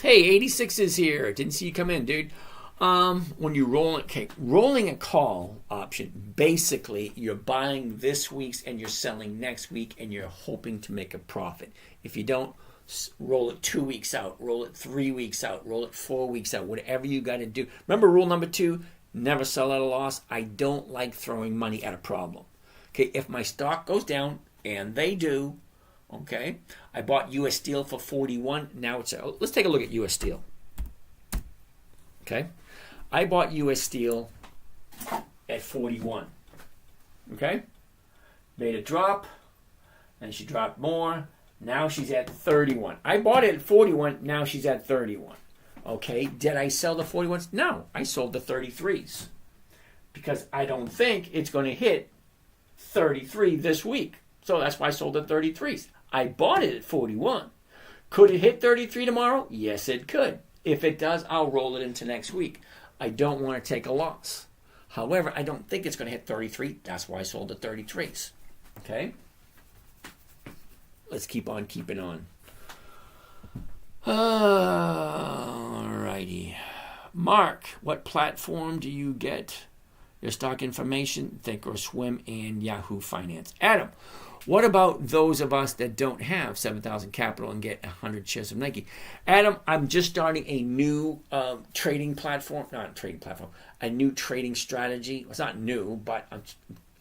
S1: Hey, 86 is here. Didn't see you come in, dude. When you rolling a call option, basically you're buying this week's and you're selling next week and you're hoping to make a profit. If you don't, roll it 2 weeks out, roll it 3 weeks out, roll it 4 weeks out, whatever you got to do. Remember rule number 2, never sell at a loss. I don't like throwing money at a problem. Okay, if my stock goes down, and they do, okay, I bought U.S. Steel for 41. Now let's take a look at U.S. Steel. Okay. I bought U.S. Steel at 41. Okay? Made a drop. Then she dropped more. Now she's at 31. I bought it at 41. Now she's at 31. Okay? Did I sell the 41s? No. I sold the 33s. Because I don't think it's going to hit 33 this week. So that's why I sold the 33s. I bought it at 41. Could it hit 33 tomorrow? Yes, it could. If it does, I'll roll it into next week. I don't want to take a loss. However, I don't think it's going to hit 33. That's why I sold the 33s. Okay? Let's keep on keeping on. Alrighty. Mark, what platform do you get your stock information? Thinkorswim and Yahoo Finance. Adam, What about those of us that don't have 7,000 capital and get 100 shares of Nike? Adam, I'm just starting a new trading platform, not a trading platform, a new trading strategy. It's not new, but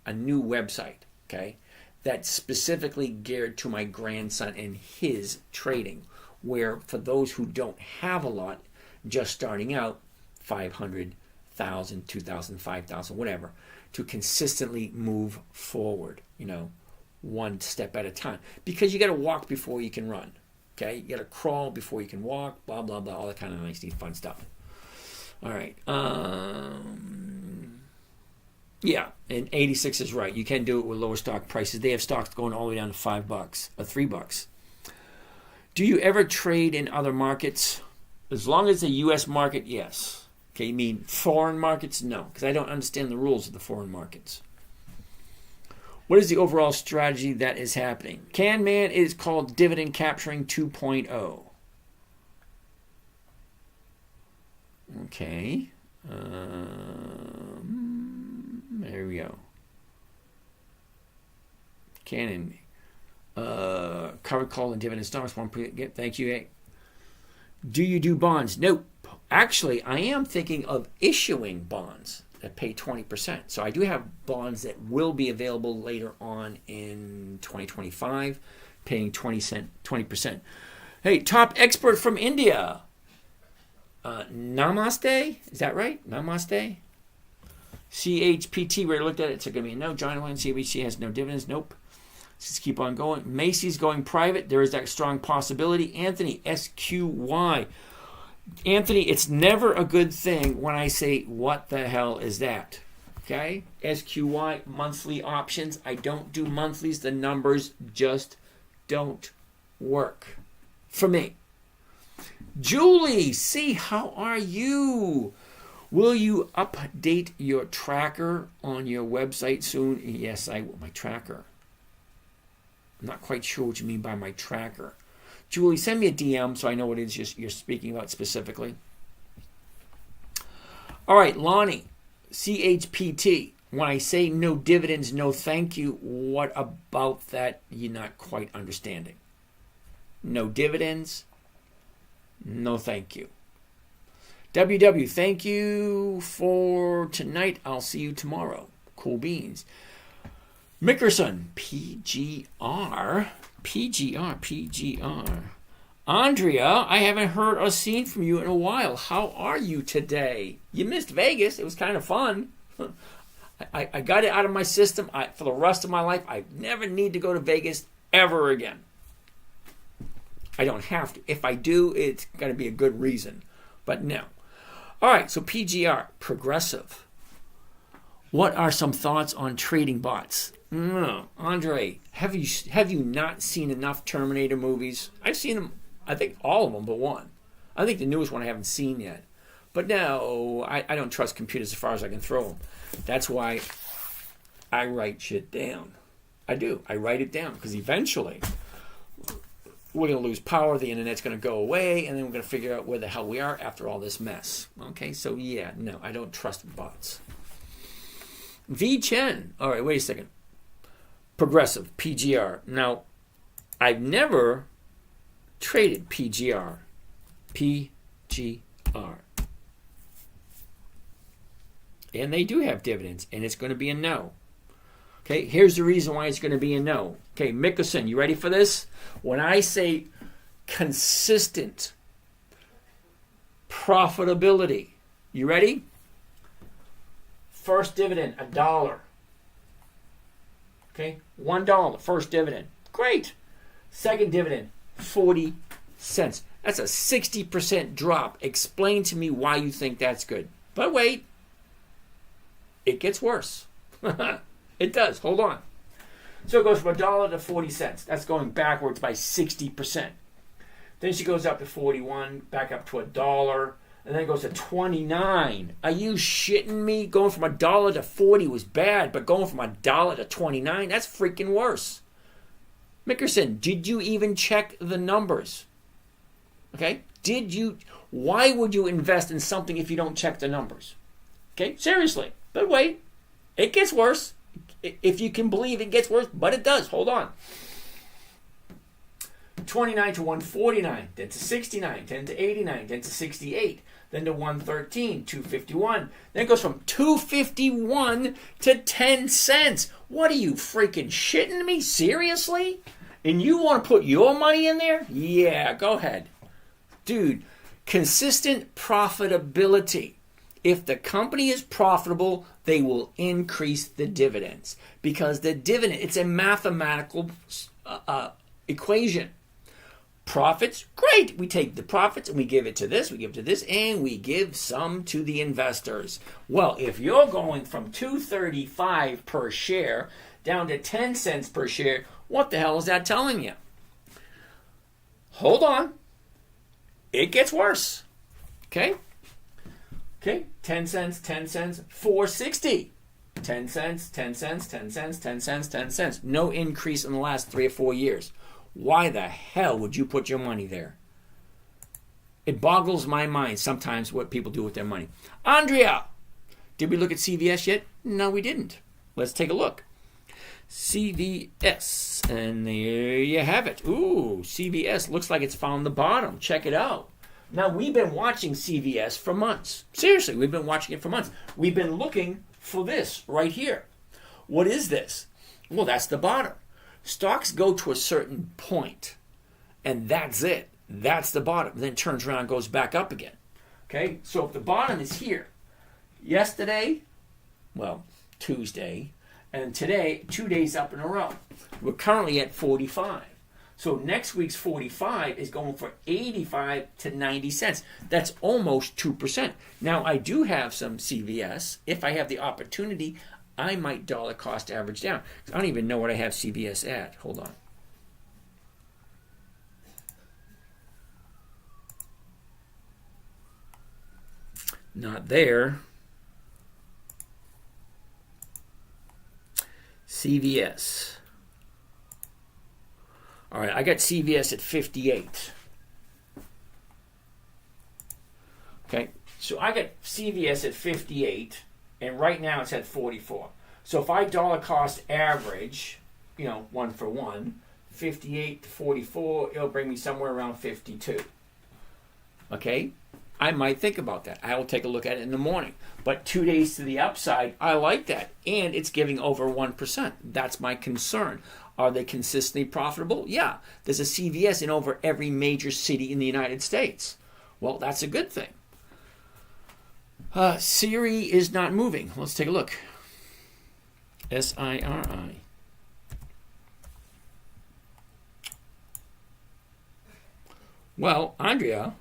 S1: a new website, okay, that's specifically geared to my grandson and his trading, where for those who don't have a lot, just starting out, 500,000, 2,000, 5,000, whatever, to consistently move forward, one step at a time. Because you got to walk before you can run, okay? You got to crawl before you can walk, blah, blah, blah, all that kind of nice, neat, fun stuff. All right. Yeah, and 86 is right. You can do it with lower stock prices. They have stocks going all the way down to $5 or $3. Do you ever trade in other markets? As long as the U.S. market, yes. Okay, you mean foreign markets? No, because I don't understand the rules of the foreign markets. What is the overall strategy that is happening? Can-Man is called Dividend Capturing 2.0. Okay. There we go. Canon. Covered call and dividend stocks. Thank you. Do you do bonds? Nope. Actually, I am thinking of issuing bonds that pay 20%. So I do have bonds that will be available later on in 2025, paying 20%. Hey, top expert from India. Namaste? Is that right? Namaste? CHPT, we already looked at it. It's going to be a no. Giant Line CHPT has no dividends. Nope. Let's just keep on going. Macy's going private. There is that strong possibility. Anthony, SQY. Anthony, it's never a good thing when I say, what the hell is that? Okay? SQY, monthly options. I don't do monthlies. The numbers just don't work for me. Julie, see, how are you? Will you update your tracker on your website soon? Yes, I will. My tracker. I'm not quite sure what you mean by my tracker. Julie, send me a DM so I know what it is you're speaking about specifically. All right, Lonnie, CHPT. When I say no dividends, no thank you, what about that you're not quite understanding? No dividends, no thank you. WW, thank you for tonight. I'll see you tomorrow. Cool beans. Mickerson, PGR. Andrea, I haven't heard or seen from you in a while. How are you today? You missed Vegas. It was kind of fun. I got it out of my system. For the rest of my life, I never need to go to Vegas ever again. I don't have to. If I do, it's going to be a good reason. But no. All right, so PGR, Progressive. What are some thoughts on trading bots? Andre, have you not seen enough Terminator movies? I've seen them, I think all of them but one. I think the newest one I haven't seen yet. But no, I don't trust computers as far as I can throw them. That's why I write shit down. I do. I write it down because eventually we're going to lose power, the internet's going to go away, and then we're going to figure out where the hell we are after all this mess. Okay, so yeah, no, I don't trust bots. V Chen. All right, wait a second. Progressive, PGR. Now, I've never traded PGR. PGR. And they do have dividends, and it's going to be a no. Okay, here's the reason why it's going to be a no. Okay, Mickelson, you ready for this? When I say consistent profitability, you ready? First dividend, $1. Okay, $1, first dividend. Great. Second dividend, 40 cents. That's a 60% drop. Explain to me why you think that's good. But wait, it gets worse. It does. Hold on. So it goes from $1 to 40 cents. That's going backwards by 60%. Then she goes up to 41, back up to $1, and then it goes to 29. Are you shitting me? Going from $1 to 40 was bad, but going from $1 to 29, that's freaking worse. Mickerson, did you even check the numbers? Okay? Why would you invest in something if you don't check the numbers? Okay? Seriously. But wait, it gets worse. if you can believe it gets worse, but it does. Hold on. 29 to 149, then to 69, then to 89, then to 68, then to 113, 251. Then it goes from 251 to 10 cents. What are you freaking shitting me? Seriously? And you want to put your money in there? Yeah, go ahead. Dude, consistent profitability. If the company is profitable, they will increase the dividends. Because the dividend, it's a mathematical equation. Profits, great. We take the profits and we give it to this, we give it to this, and we give some to the investors. Well, if you're going from $2.35 per share down to 10 cents per share, what the hell is that telling you? Hold on. It gets worse. Okay? Okay, 10 cents, 10 cents, 4.60. 10 cents, 10 cents, 10 cents, 10 cents, 10 cents. No increase in the last 3 or 4 years. Why the hell would you put your money there? It boggles my mind sometimes what people do with their money. Andrea, did we look at CVS yet? No, we didn't. Let's take a look. CVS, and there you have it. Ooh, CVS looks like it's found the bottom. Check it out. Now, we've been watching CVS for months. Seriously, we've been watching it for months. We've been looking for this right here. What is this? Well, that's the bottom. Stocks go to a certain point, and that's it. That's the bottom. Then it turns around and goes back up again. Okay, so if the bottom is here, yesterday, well, Tuesday, and today, 2 days up in a row. We're currently at 45. So next week's 45 is going for 85 to 90 cents. That's almost 2%. Now, I do have some CVS. If I have the opportunity, I might dollar cost average down. I don't even know what I have CVS at. Hold on. Not there. CVS. All right, I got CVS at 58. Okay, so I got CVS at 58, and right now it's at 44. So if I dollar cost average, 1 for 1, 58 to 44, it'll bring me somewhere around 52. Okay, I might think about that. I will take a look at it in the morning. But 2 days to the upside, I like that. And it's giving over 1%. That's my concern. Are they consistently profitable? Yeah. There's a CVS in over every major city in the United States. Well, that's a good thing. Siri is not moving. Let's take a look. SIRI. Well, Andrea,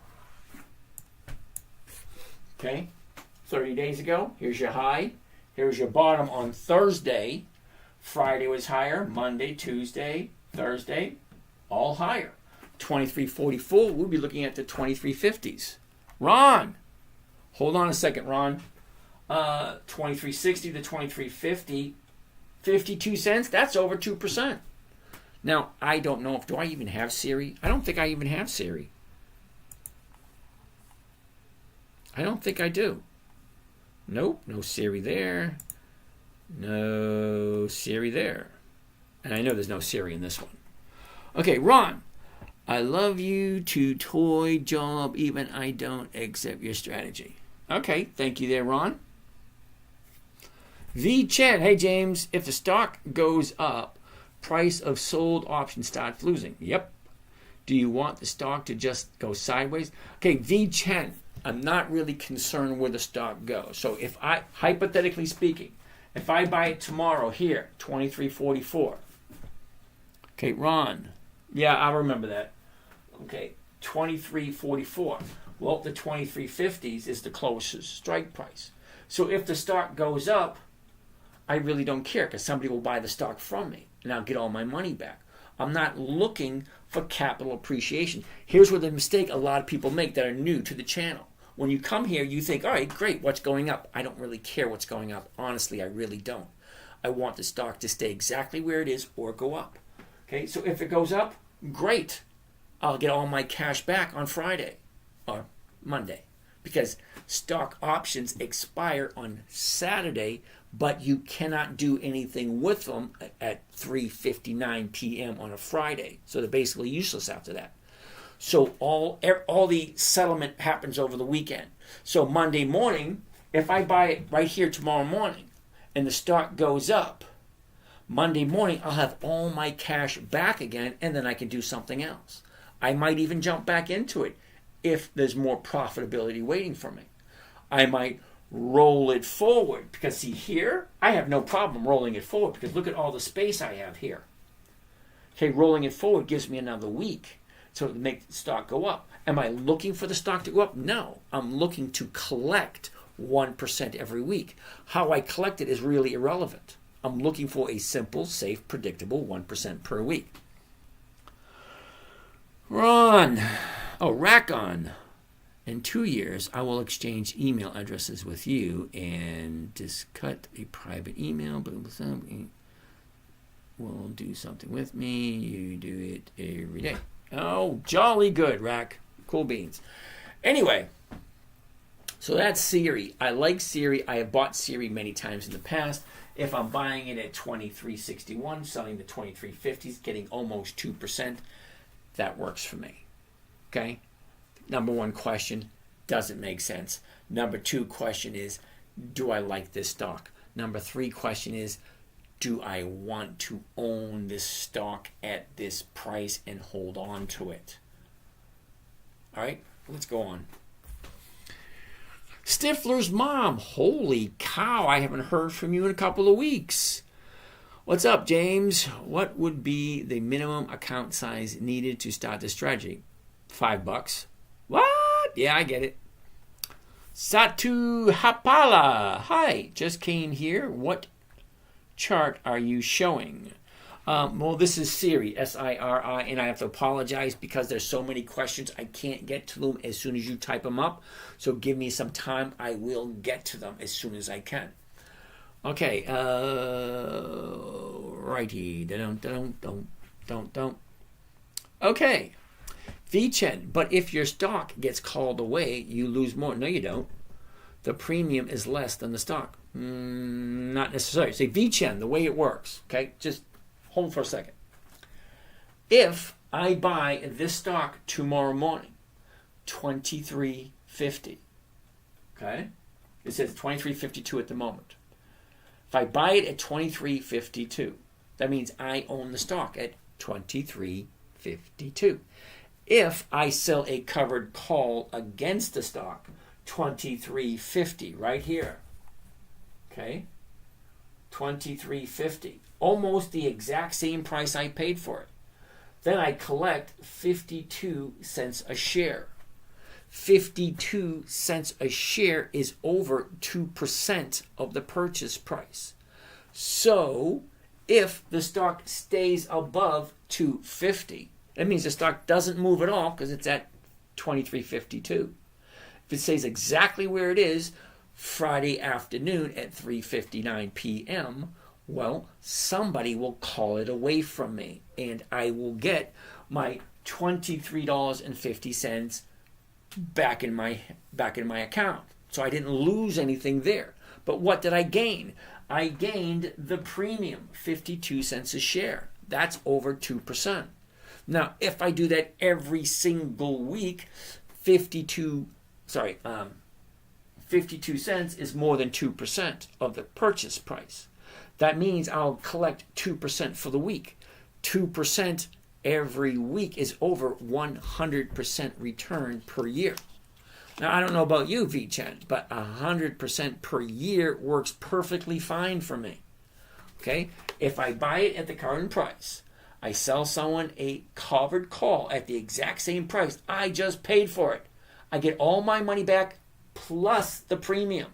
S1: okay, 30 days ago, here's your high. Here's your bottom on Thursday. Friday was higher. Monday, Tuesday, Thursday, all higher. 23.44, we'll be looking at the 23.50s. Ron, hold on a second, Ron. 23.60 to 23.50, 52 cents, that's over 2%. Now, I don't know do I even have Siri? I don't think I even have Siri. I don't think I do. Nope, no Siri there. No Siri there. And I know there's no Siri in this one. Okay, Ron. I love you to toy job, even I don't accept your strategy. Okay, thank you there, Ron. V. Chen. Hey, James. If the stock goes up, price of sold options starts losing. Yep. Do you want the stock to just go sideways? Okay, V. Chen. I'm not really concerned where the stock goes. So if I, hypothetically speaking, if I buy it tomorrow here, 23.44. Okay, Ron. Yeah, I'll remember that. Okay, 23.44. Well, the 23.50s is the closest strike price. So if the stock goes up, I really don't care because somebody will buy the stock from me and I'll get all my money back. I'm not looking for capital appreciation. Here's where the mistake a lot of people make that are new to the channel. When you come here, you think, all right, great, what's going up? I don't really care what's going up. Honestly, I really don't. I want the stock to stay exactly where it is or go up. Okay, so if it goes up, great. I'll get all my cash back on Friday or Monday because stock options expire on Saturday but you cannot do anything with them at 3:59 p.m. on a Friday. So they're basically useless after that. So all the settlement happens over the weekend. So Monday morning, if I buy it right here tomorrow morning and the stock goes up, Monday morning I'll have all my cash back again, and then I can do something else. I might even jump back into it if there's more profitability waiting for me. I might roll it forward, because see here, I have no problem rolling it forward because look at all the space I have here. Okay, rolling it forward gives me another week to make the stock go up. Am I looking for the stock to go up? No, I'm looking to collect 1% every week. How I collect it is really irrelevant. I'm looking for a simple, safe, predictable 1% per week. Ron, rack on. In 2 years, I will exchange email addresses with you and just cut a private email. Will do something with me. You do it every day. Oh, jolly good, Rack. Cool beans. Anyway, so that's Siri. I like Siri. I have bought Siri many times in the past. If I'm buying it at 23.61, selling the 23.50s, getting almost 2%, that works for me. Okay? Number one question, does it make sense? Number two question is, do I like this stock? Number three question is, do I want to own this stock at this price and hold on to it? All right, let's go on. Stifler's mom. Holy cow, I haven't heard from you in a couple of weeks. What's up, James? What would be the minimum account size needed to start the strategy? $5. What? Yeah, I get it. Satu Hapala. Hi, just came here. What chart are you showing? Well, this is Siri, S-I-R-I, and I have to apologize because there's so many questions. I can't get to them as soon as you type them up. So give me some time. I will get to them as soon as I can. Okay, righty. Don't. Okay. VCHEN, but if your stock gets called away, you lose more. No, you don't. The premium is less than the stock. Not necessarily. Say VCHEN, the way it works. Okay, just hold for a second. If I buy this stock tomorrow morning, $23.50. Okay, it says $23.52 at the moment. If I buy it at $23.52, that means I own the stock at $23.52. If I sell a covered call against the stock, $23.50 right here. Okay? $23.50. Almost the exact same price I paid for it. Then I collect 52 cents a share. 52 cents a share is over 2% of the purchase price. So, if the stock stays above $2.50, that means the stock doesn't move at all because it's at $23.52. If it stays exactly where it is Friday afternoon at 3:59 p.m., well, somebody will call it away from me, and I will get my $23.50 back in my account. So I didn't lose anything there. But what did I gain? I gained the premium, 52 cents a share. That's over 2%. Now, if I do that every single week, 52 cents is more than 2% of the purchase price. That means I'll collect 2% for the week. 2% every week is over 100% return per year. Now, I don't know about you, VCHEN, but 100% per year works perfectly fine for me. Okay? If I buy it at the current price, I sell someone a covered call at the exact same price I just paid for it, I get all my money back plus the premium.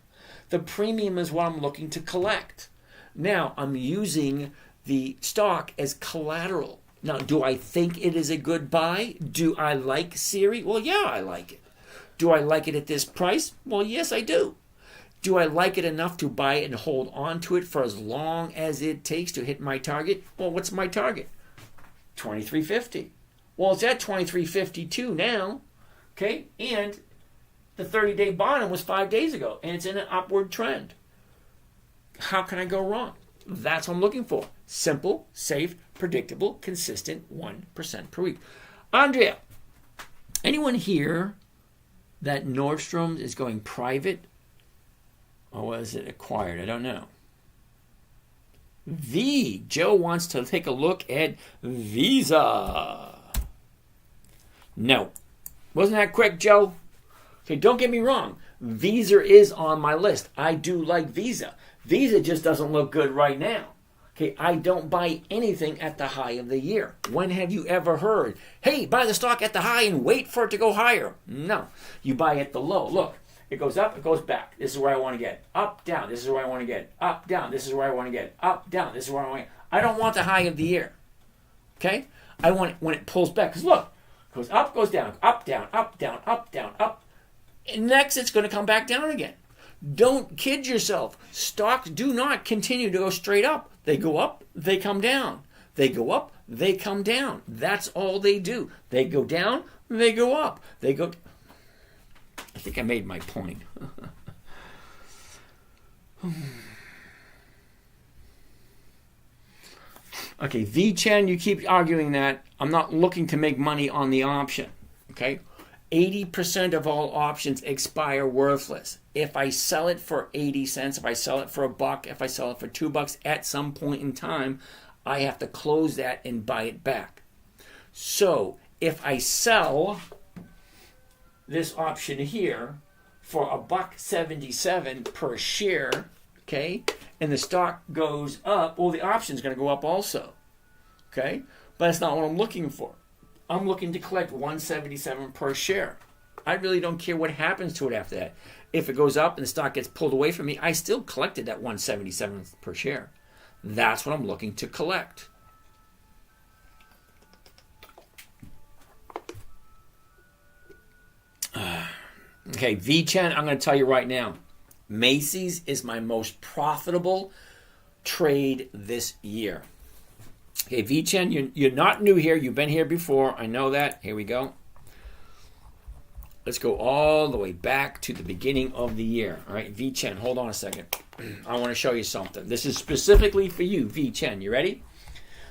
S1: The premium is what I'm looking to collect. Now, I'm using the stock as collateral. Now, do I think it is a good buy? Do I like Siri? Well, yeah, I like it. Do I like it at this price? Well, yes, I do. Do I like it enough to buy it and hold on to it for as long as it takes to hit my target? Well, what's my target? $23.50. Well, it's at $23.52 now. Okay, and the 30-day bottom was 5 days ago, and it's in an upward trend. How can I go wrong? That's what I'm looking for. Simple, safe, predictable, consistent 1% per week. Andrea, anyone here that Nordstrom's is going private? Or was it acquired? I don't know. Joe wants to take a look at Visa. No. Wasn't that quick, Joe? Okay, don't get me wrong. Visa is on my list. I do like Visa. Visa just doesn't look good right now. Okay, I don't buy anything at the high of the year. When have you ever heard, hey, buy the stock at the high and wait for it to go higher? No, you buy at the low. Look, it goes up, it goes back. This is where I want to get. Up, down, this is where I want to get. Up, down, this is where I want to get. Up, down, this is where I want to get. I don't want the high of the year. Okay? I want it when it pulls back. Because look, it goes up, goes down, up, down, up, down, up, down, up. And next, it's going to come back down again. Don't kid yourself. Stocks do not continue to go straight up. They go up, they come down. They go up, they come down. That's all they do. They go down, they go up. They go... I think I made my point. Okay, V-Chen, you keep arguing that. I'm not looking to make money on the option. Okay? 80% of all options expire worthless. If I sell it for 80 cents, if I sell it for $1, if I sell it for $2, at some point in time, I have to close that and buy it back. So if I sell this option here for $1.77 per share, okay, and the stock goes up, well, the option is going to go up also, okay? But that's not what I'm looking for. I'm looking to collect $1.77 per share. I really don't care what happens to it after that. If it goes up and the stock gets pulled away from me, I still collected that $1.77 per share. That's what I'm looking to collect. Okay, V-Chen, I'm going to tell you right now, Macy's is my most profitable trade this year. Okay, V-Chen, you're not new here. You've been here before. I know that. Here we go. Let's go all the way back to the beginning of the year. All right, V-Chen, hold on a second. I want to show you something. This is specifically for you, V-Chen. You ready?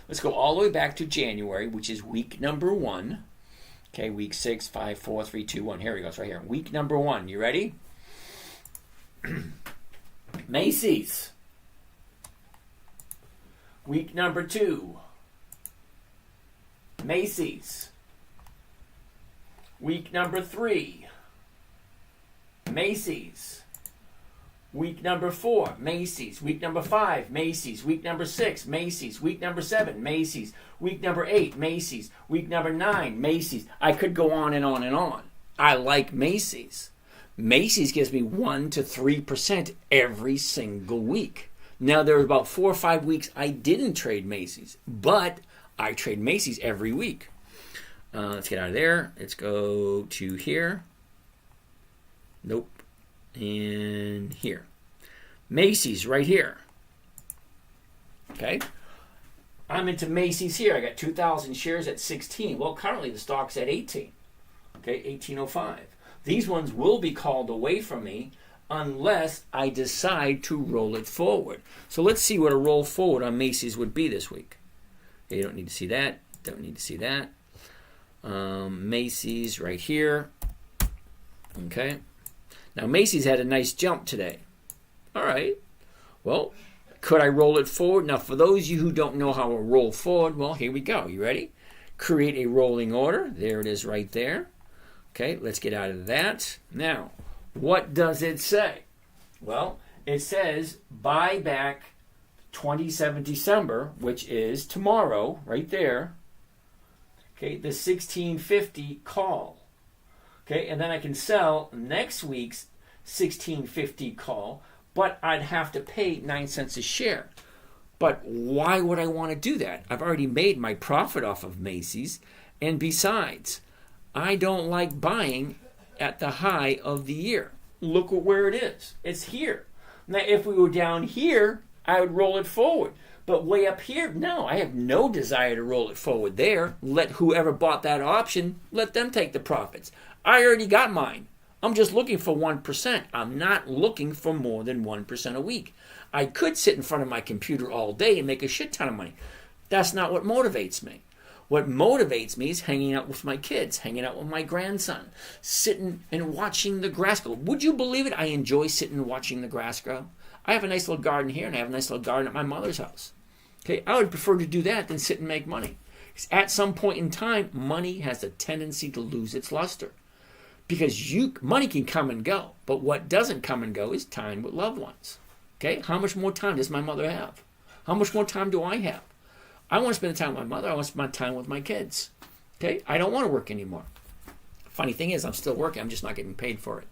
S1: Let's go all the way back to January, which is week number 1. Okay, week 6, 5, 4, 3, 2, 1. Here we go. It's right here. Week number 1. You ready? Macy's. Week number 2. Macy's. Week number 3. Macy's. Week number 4, Macy's. Week number 5, Macy's. Week number 6, Macy's. Week number 7, Macy's. Week number 8, Macy's. Week number 9, Macy's. I could go on and on and on. I like Macy's. Macy's gives me 1 to 3% every single week. Now, there were about 4 or 5 weeks I didn't trade Macy's, but I trade Macy's every week. Let's get out of there. Let's go to here. Nope. And here. Macy's right here. Okay. I'm into Macy's here. I got 2,000 shares at 16. Well, currently the stock's at 18. Okay, 1805. These ones will be called away from me unless I decide to roll it forward. So let's see what a roll forward on Macy's would be this week. Okay, you don't need to see that. Don't need to see that. Macy's right here. Okay. Now, Macy's had a nice jump today. All right. Well, could I roll it forward? Now, for those of you who don't know how to roll forward, well, here we go. You ready? Create a rolling order. There it is right there. Okay, let's get out of that. Now, what does it say? Well, it says buy back 27th December, which is tomorrow, right there. Okay, the 1650 call. Okay, and then I can sell next week's 1650 call, but I'd have to pay 9 cents a share. But why would I want to do that? I've already made my profit off of Macy's, and besides, I don't like buying at the high of the year. Look at where it is. It's here. Now, if we were down here, I would roll it forward. But way up here, no, I have no desire to roll it forward there. Let whoever bought that option, let them take the profits. I already got mine. I'm just looking for 1%. I'm not looking for more than 1% a week. I could sit in front of my computer all day and make a shit ton of money. That's not what motivates me. What motivates me is hanging out with my kids, hanging out with my grandson, sitting and watching the grass grow. Would you believe it? I enjoy sitting and watching the grass grow. I have a nice little garden here, and I have a nice little garden at my mother's house. Okay, I would prefer to do that than sit and make money. Because at some point in time, money has a tendency to lose its luster. Because money can come and go, but what doesn't come and go is time with loved ones. Okay, how much more time does my mother have? How much more time do I have? I want to spend time with my mother. I want to spend time with my kids. Okay, I don't want to work anymore. Funny thing is, I'm still working. I'm just not getting paid for it.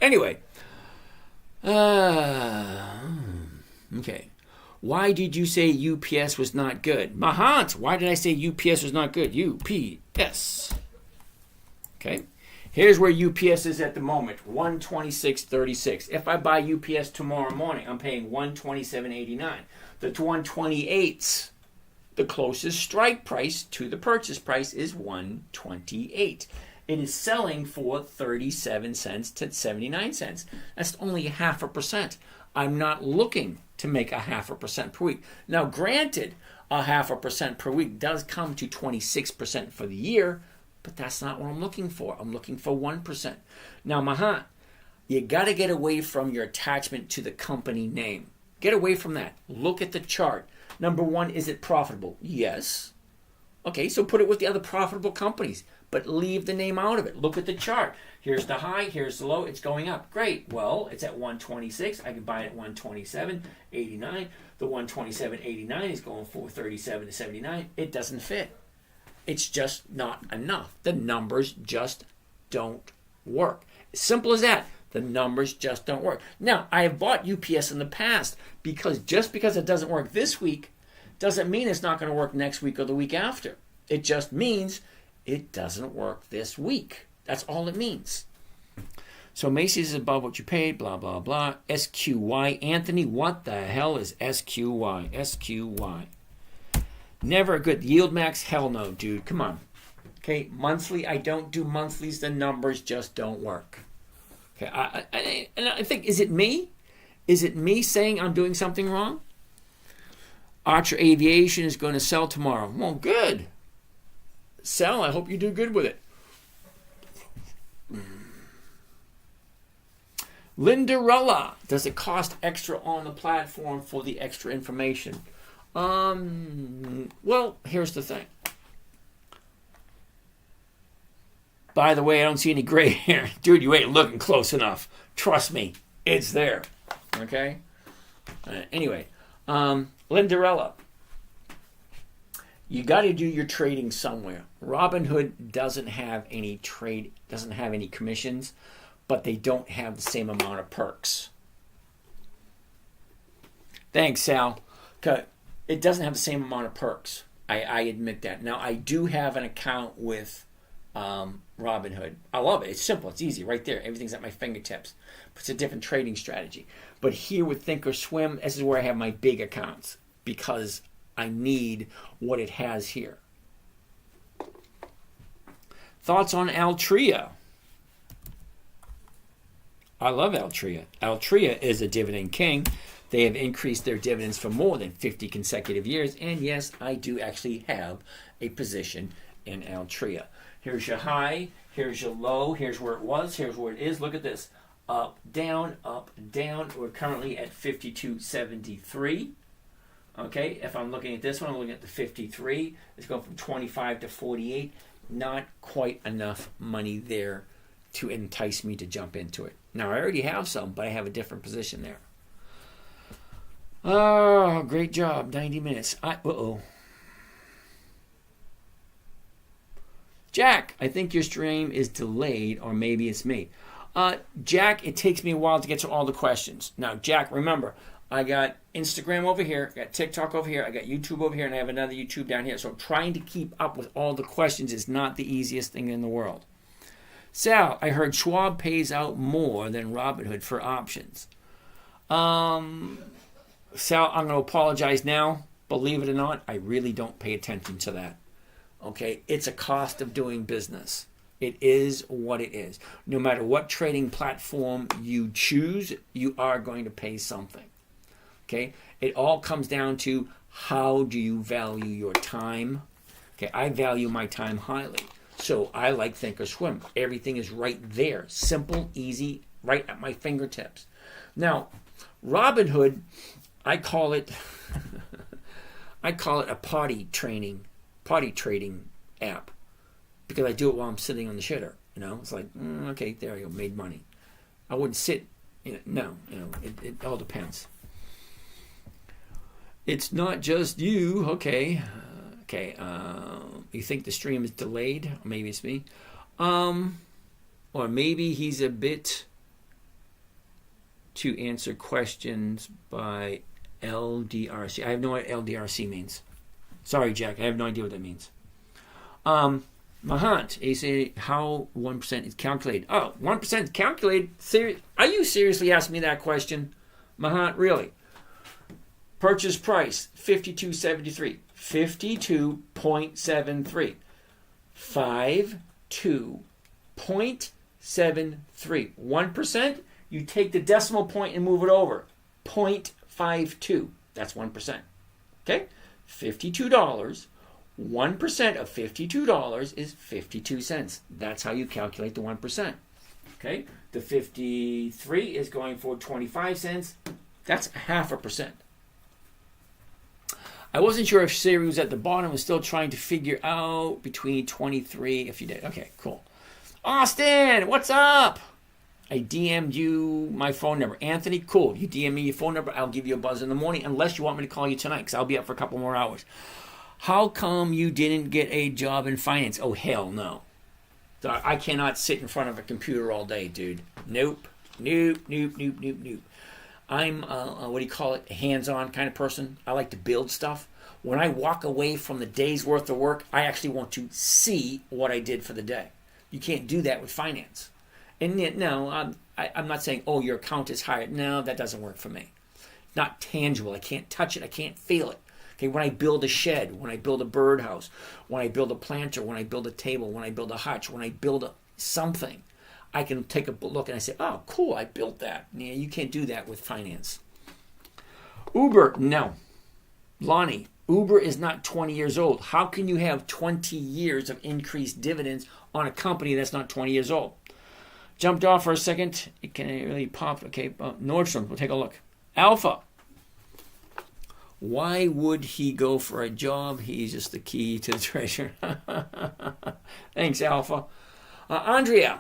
S1: Anyway, okay. Why did you say UPS was not good? Mahant, why did I say UPS was not good? UPS. Okay. Here's where UPS is at the moment, $126.36. If I buy UPS tomorrow morning, I'm paying $127.89. The 128s, the closest strike price to the purchase price is $128. It is selling for 37 cents to 79 cents. That's only 0.5%. I'm not looking to make 0.5% per week. Now, granted, 0.5% per week does come to 26% for the year, but that's not what I'm looking for. I'm looking for 1%. Now, Mahan, you got to get away from your attachment to the company name. Get away from that. Look at the chart. Number one, is it profitable? Yes. Okay, so put it with the other profitable companies, but leave the name out of it. Look at the chart. Here's the high, here's the low, it's going up. Great. Well, it's at 126. I can buy it at 127.89. The 127.89 is going for 37 to 79. It doesn't fit. It's just not enough. The numbers just don't work. Simple as that. The numbers just don't work. Now, I have bought UPS in the past because just because it doesn't work this week doesn't mean it's not going to work next week or the week after. It just means it doesn't work this week. That's all it means. So Macy's is above what you paid, blah, blah, blah. SQY. Anthony, what the hell is SQY? SQY. Never a good. Yield max? Hell no, dude. Come on. Okay, monthly. I don't do monthlies. The numbers just don't work. Okay, I think, is it me? Is it me saying I'm doing something wrong? Archer Aviation is going to sell tomorrow. Well, good. Sell. I hope you do good with it. Lindarella. Does it cost extra on the platform for the extra information? Well, here's the thing. By the way, I don't see any gray hair. Dude, you ain't looking close enough. Trust me, it's there. Okay? Anyway, Lindarella. You got to do your trading somewhere. Robinhood doesn't have any commissions, but they don't have the same amount of perks. Thanks, Sal. It doesn't have the same amount of perks. I admit that. Now, I do have an account with Robinhood. I love it. It's simple. It's easy. Right there. Everything's at my fingertips. But it's a different trading strategy. But here with Thinkorswim, this is where I have my big accounts because I need what it has here. Thoughts on Altria? I love Altria. Altria is a dividend king. They have increased their dividends for more than 50 consecutive years. And yes, I do actually have a position in Altria. Here's your high. Here's your low. Here's where it was. Here's where it is. Look at this. Up, down, up, down. We're currently at 52.73. Okay, if I'm looking at this one, I'm looking at the 53. It's going from 25 to 48. Not quite enough money there to entice me to jump into it. Now, I already have some, but I have a different position there. Oh, great job. 90 minutes. Jack, I think your stream is delayed, or maybe it's me. Jack, it takes me a while to get to all the questions. Now, Jack, remember, I got Instagram over here, I got TikTok over here, I got YouTube over here, and I have another YouTube down here. So trying to keep up with all the questions is not the easiest thing in the world. Sal, I heard Schwab pays out more than Robinhood for options. Sal, I'm going to apologize now. Believe it or not, I really don't pay attention to that. Okay, it's a cost of doing business. It is what it is. No matter what trading platform you choose, you are going to pay something. Okay? It all comes down to how do you value your time. Okay, I value my time highly. So I like Thinkorswim. Everything is right there. Simple, easy, right at my fingertips. Now, Robinhood, I call it a potty trading app. Because I do it while I'm sitting on the shitter. It's like, okay, there I go, made money. I wouldn't sit, no, it all depends. It's not just you, okay. You think the stream is delayed? Maybe it's me. Or maybe he's a bit to answer questions by LDRC. I have no idea what LDRC means. Sorry, Jack, I have no idea what that means. Mahant, he said how 1% is calculated. Oh, 1% is calculated? Are you seriously asking me that question? Mahant, really? Purchase price, $52.73. 52.73. 52.73. 1%, you take the decimal point and move it over. 0.52. That's 1%. Okay? $52. 1% of $52 is 52 cents. That's how you calculate the 1%. Okay? The 53 is going for 25 cents. That's 0.5%. I wasn't sure if Siri was at the bottom and still trying to figure out between 23 if you did. Okay, cool. Austin, what's up? I DM'd you my phone number. Anthony, cool. You DM me your phone number, I'll give you a buzz in the morning unless you want me to call you tonight because I'll be up for a couple more hours. How come you didn't get a job in finance? Oh, hell no. I cannot sit in front of a computer all day, dude. Nope. I'm, a hands-on kind of person. I like to build stuff. When I walk away from the day's worth of work, I actually want to see what I did for the day. You can't do that with finance. And yet, no, I'm not saying, oh, your account is higher. No, that doesn't work for me. It's not tangible. I can't touch it. I can't feel it. Okay, when I build a shed, when I build a birdhouse, when I build a planter, when I build a table, when I build a hutch, when I build something, I can take a look and I say, oh, cool, I built that. Yeah, you can't do that with finance. Uber, no. Lonnie, Uber is not 20 years old. How can you have 20 years of increased dividends on a company that's not 20 years old? Jumped off for a second. It can really pop. Okay, Nordstrom, we'll take a look. Alpha. Why would he go for a job? He's just the key to the treasure. Thanks, Alpha. Andrea.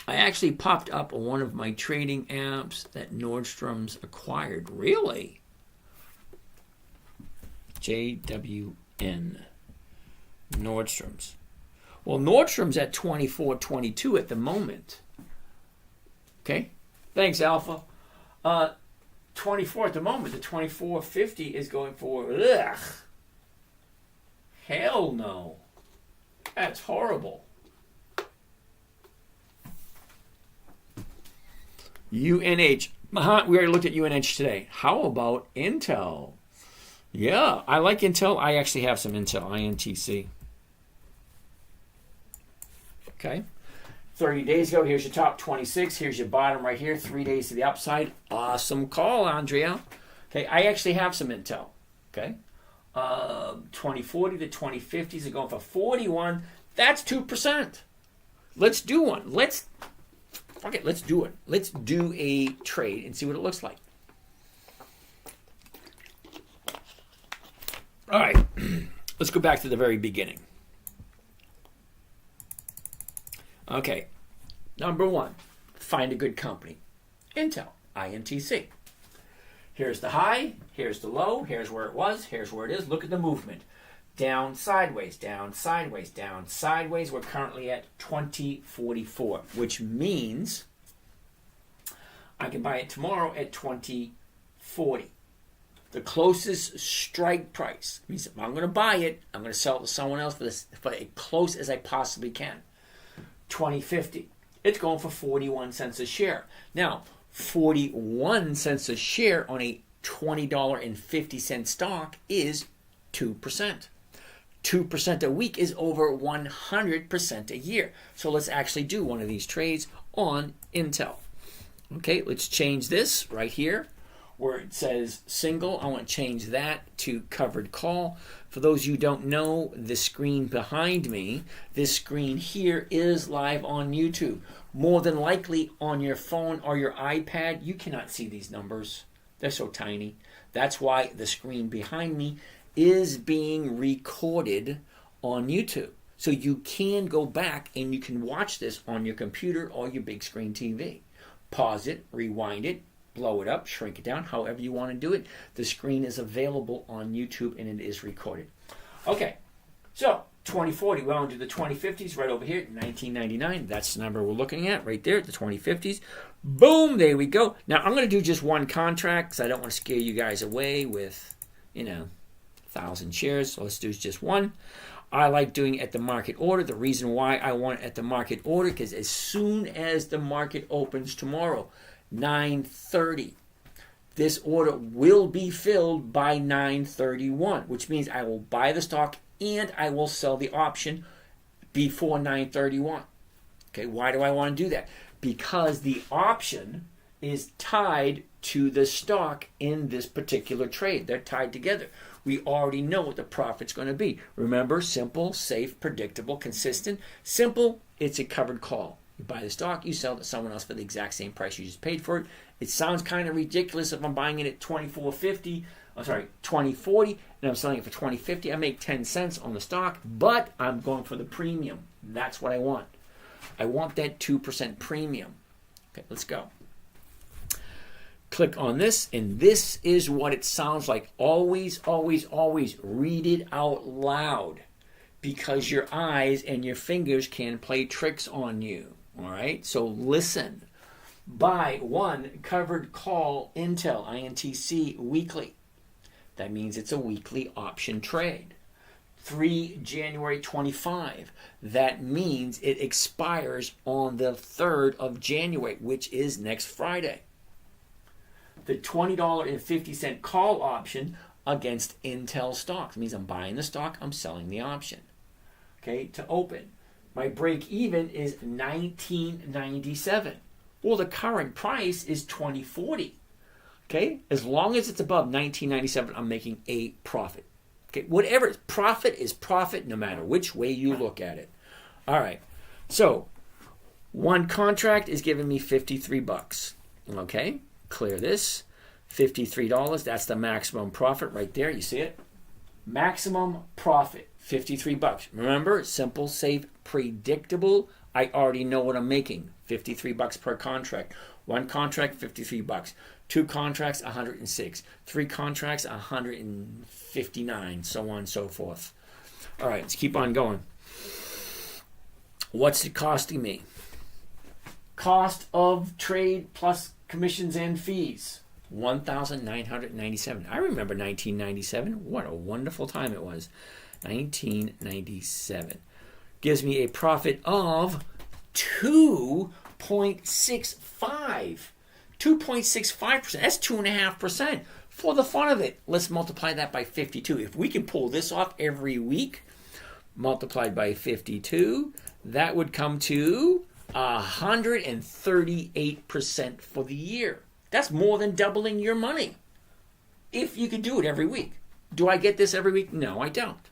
S1: I actually popped up on one of my trading apps that Nordstrom's acquired. Really? JWN. Nordstrom's. Well, Nordstrom's at 24.22 at the moment. Okay? Thanks, Alpha. 24 at the moment. The 24.50 is going for, hell no. That's horrible. UNH. We already looked at UNH today. How about Intel? Yeah, I like Intel. I actually have some Intel, INTC. Okay. 30 days ago, here's your top 26. Here's your bottom right here. 3 days to the upside. Awesome call, Andrea. Okay, I actually have some Intel. Okay. 2040 to 2050s are going for 41. That's 2%. Let's do one. Let's do it. Let's do a trade and see what it looks like. All right. Let's go back to the very beginning. Okay. Number one, find a good company. Intel, INTC. Here's the high. Here's the low. Here's where it was. Here's where it is. Look at the movement. Down, sideways, down, sideways, down, sideways. We're currently at 2044, which means I can buy it tomorrow at 2040. The closest strike price means if I'm going to buy it, I'm going to sell it to someone else for as close as I possibly can. 2050. It's going for 41 cents a share. Now, 41 cents a share on a $20.50 stock is 2%. 2% a week is over 100% a year. So let's actually do one of these trades on Intel. Okay, let's change this right here where it says single. I want to change that to covered call. For those of you who don't know, the screen behind me, this screen here is live on YouTube. More than likely on your phone or your iPad, you cannot see these numbers. They're so tiny. That's why the screen behind me is being recorded on YouTube. So you can go back and you can watch this on your computer or your big screen TV. Pause it, rewind it, blow it up, shrink it down, however you want to do it. The screen is available on YouTube and it is recorded. Okay, so 2040, we're on to the 2050s right over here, 1999. That's the number we're looking at right there, the 2050s. Boom, there we go. Now, I'm going to do just one contract because I don't want to scare you guys away with, 1,000 shares. So let's do just one. I like doing it at the market order. The reason why I want it at the market order, because as soon as the market opens tomorrow, 9:30, this order will be filled by 9:31, which means I will buy the stock and I will sell the option before 9:31. Okay, why do I want to do that? Because the option is tied to the stock in this particular trade. They're tied together. We already know what the profit's going to be. Remember, simple, safe, predictable, consistent. Simple, it's a covered call. You buy the stock, you sell it to someone else for the exact same price you just paid for it. It sounds kind of ridiculous if I'm buying it at $24.50, 2040, and I'm selling it for $20.50. I make 10 cents on the stock, but I'm going for the premium. That's what I want. I want that 2% premium. Okay, let's go. Click on this, and this is what it sounds like. Always, always, always read it out loud because your eyes and your fingers can play tricks on you. All right, so listen. Buy one covered call Intel INTC weekly. That means it's a weekly option trade. 3 January 25. That means it expires on the 3rd of January, which is next Friday. The $20.50 call option against Intel stocks. It means I'm buying the stock, I'm selling the option. Okay, to open. My break even is $19.97. Well, the current price is $20.40. Okay, as long as it's above $19.97, I'm making a profit. Okay, whatever, profit is profit no matter which way you look at it. All right, so one contract is giving me $53. Okay, clear this. $53, that's the maximum profit right there. You see it? Maximum profit, $53. Remember, simple, safe, predictable. I already know what I'm making. $53 per contract. One contract, $53. Two contracts, $106. Three contracts, $159. So on and so forth. All right, let's keep on going. What's it costing me? Cost of trade plus commissions and fees. $1,997. I remember 1997. What a wonderful time it was. 1997. Gives me a profit of 2.65. 2.65%. That's 2.5%. For the fun of it, let's multiply that by 52. If we can pull this off every week, multiplied by 52, that would come to 138% for the year. That's more than doubling your money. If you could do it every week. Do I get this every week? No, I don't.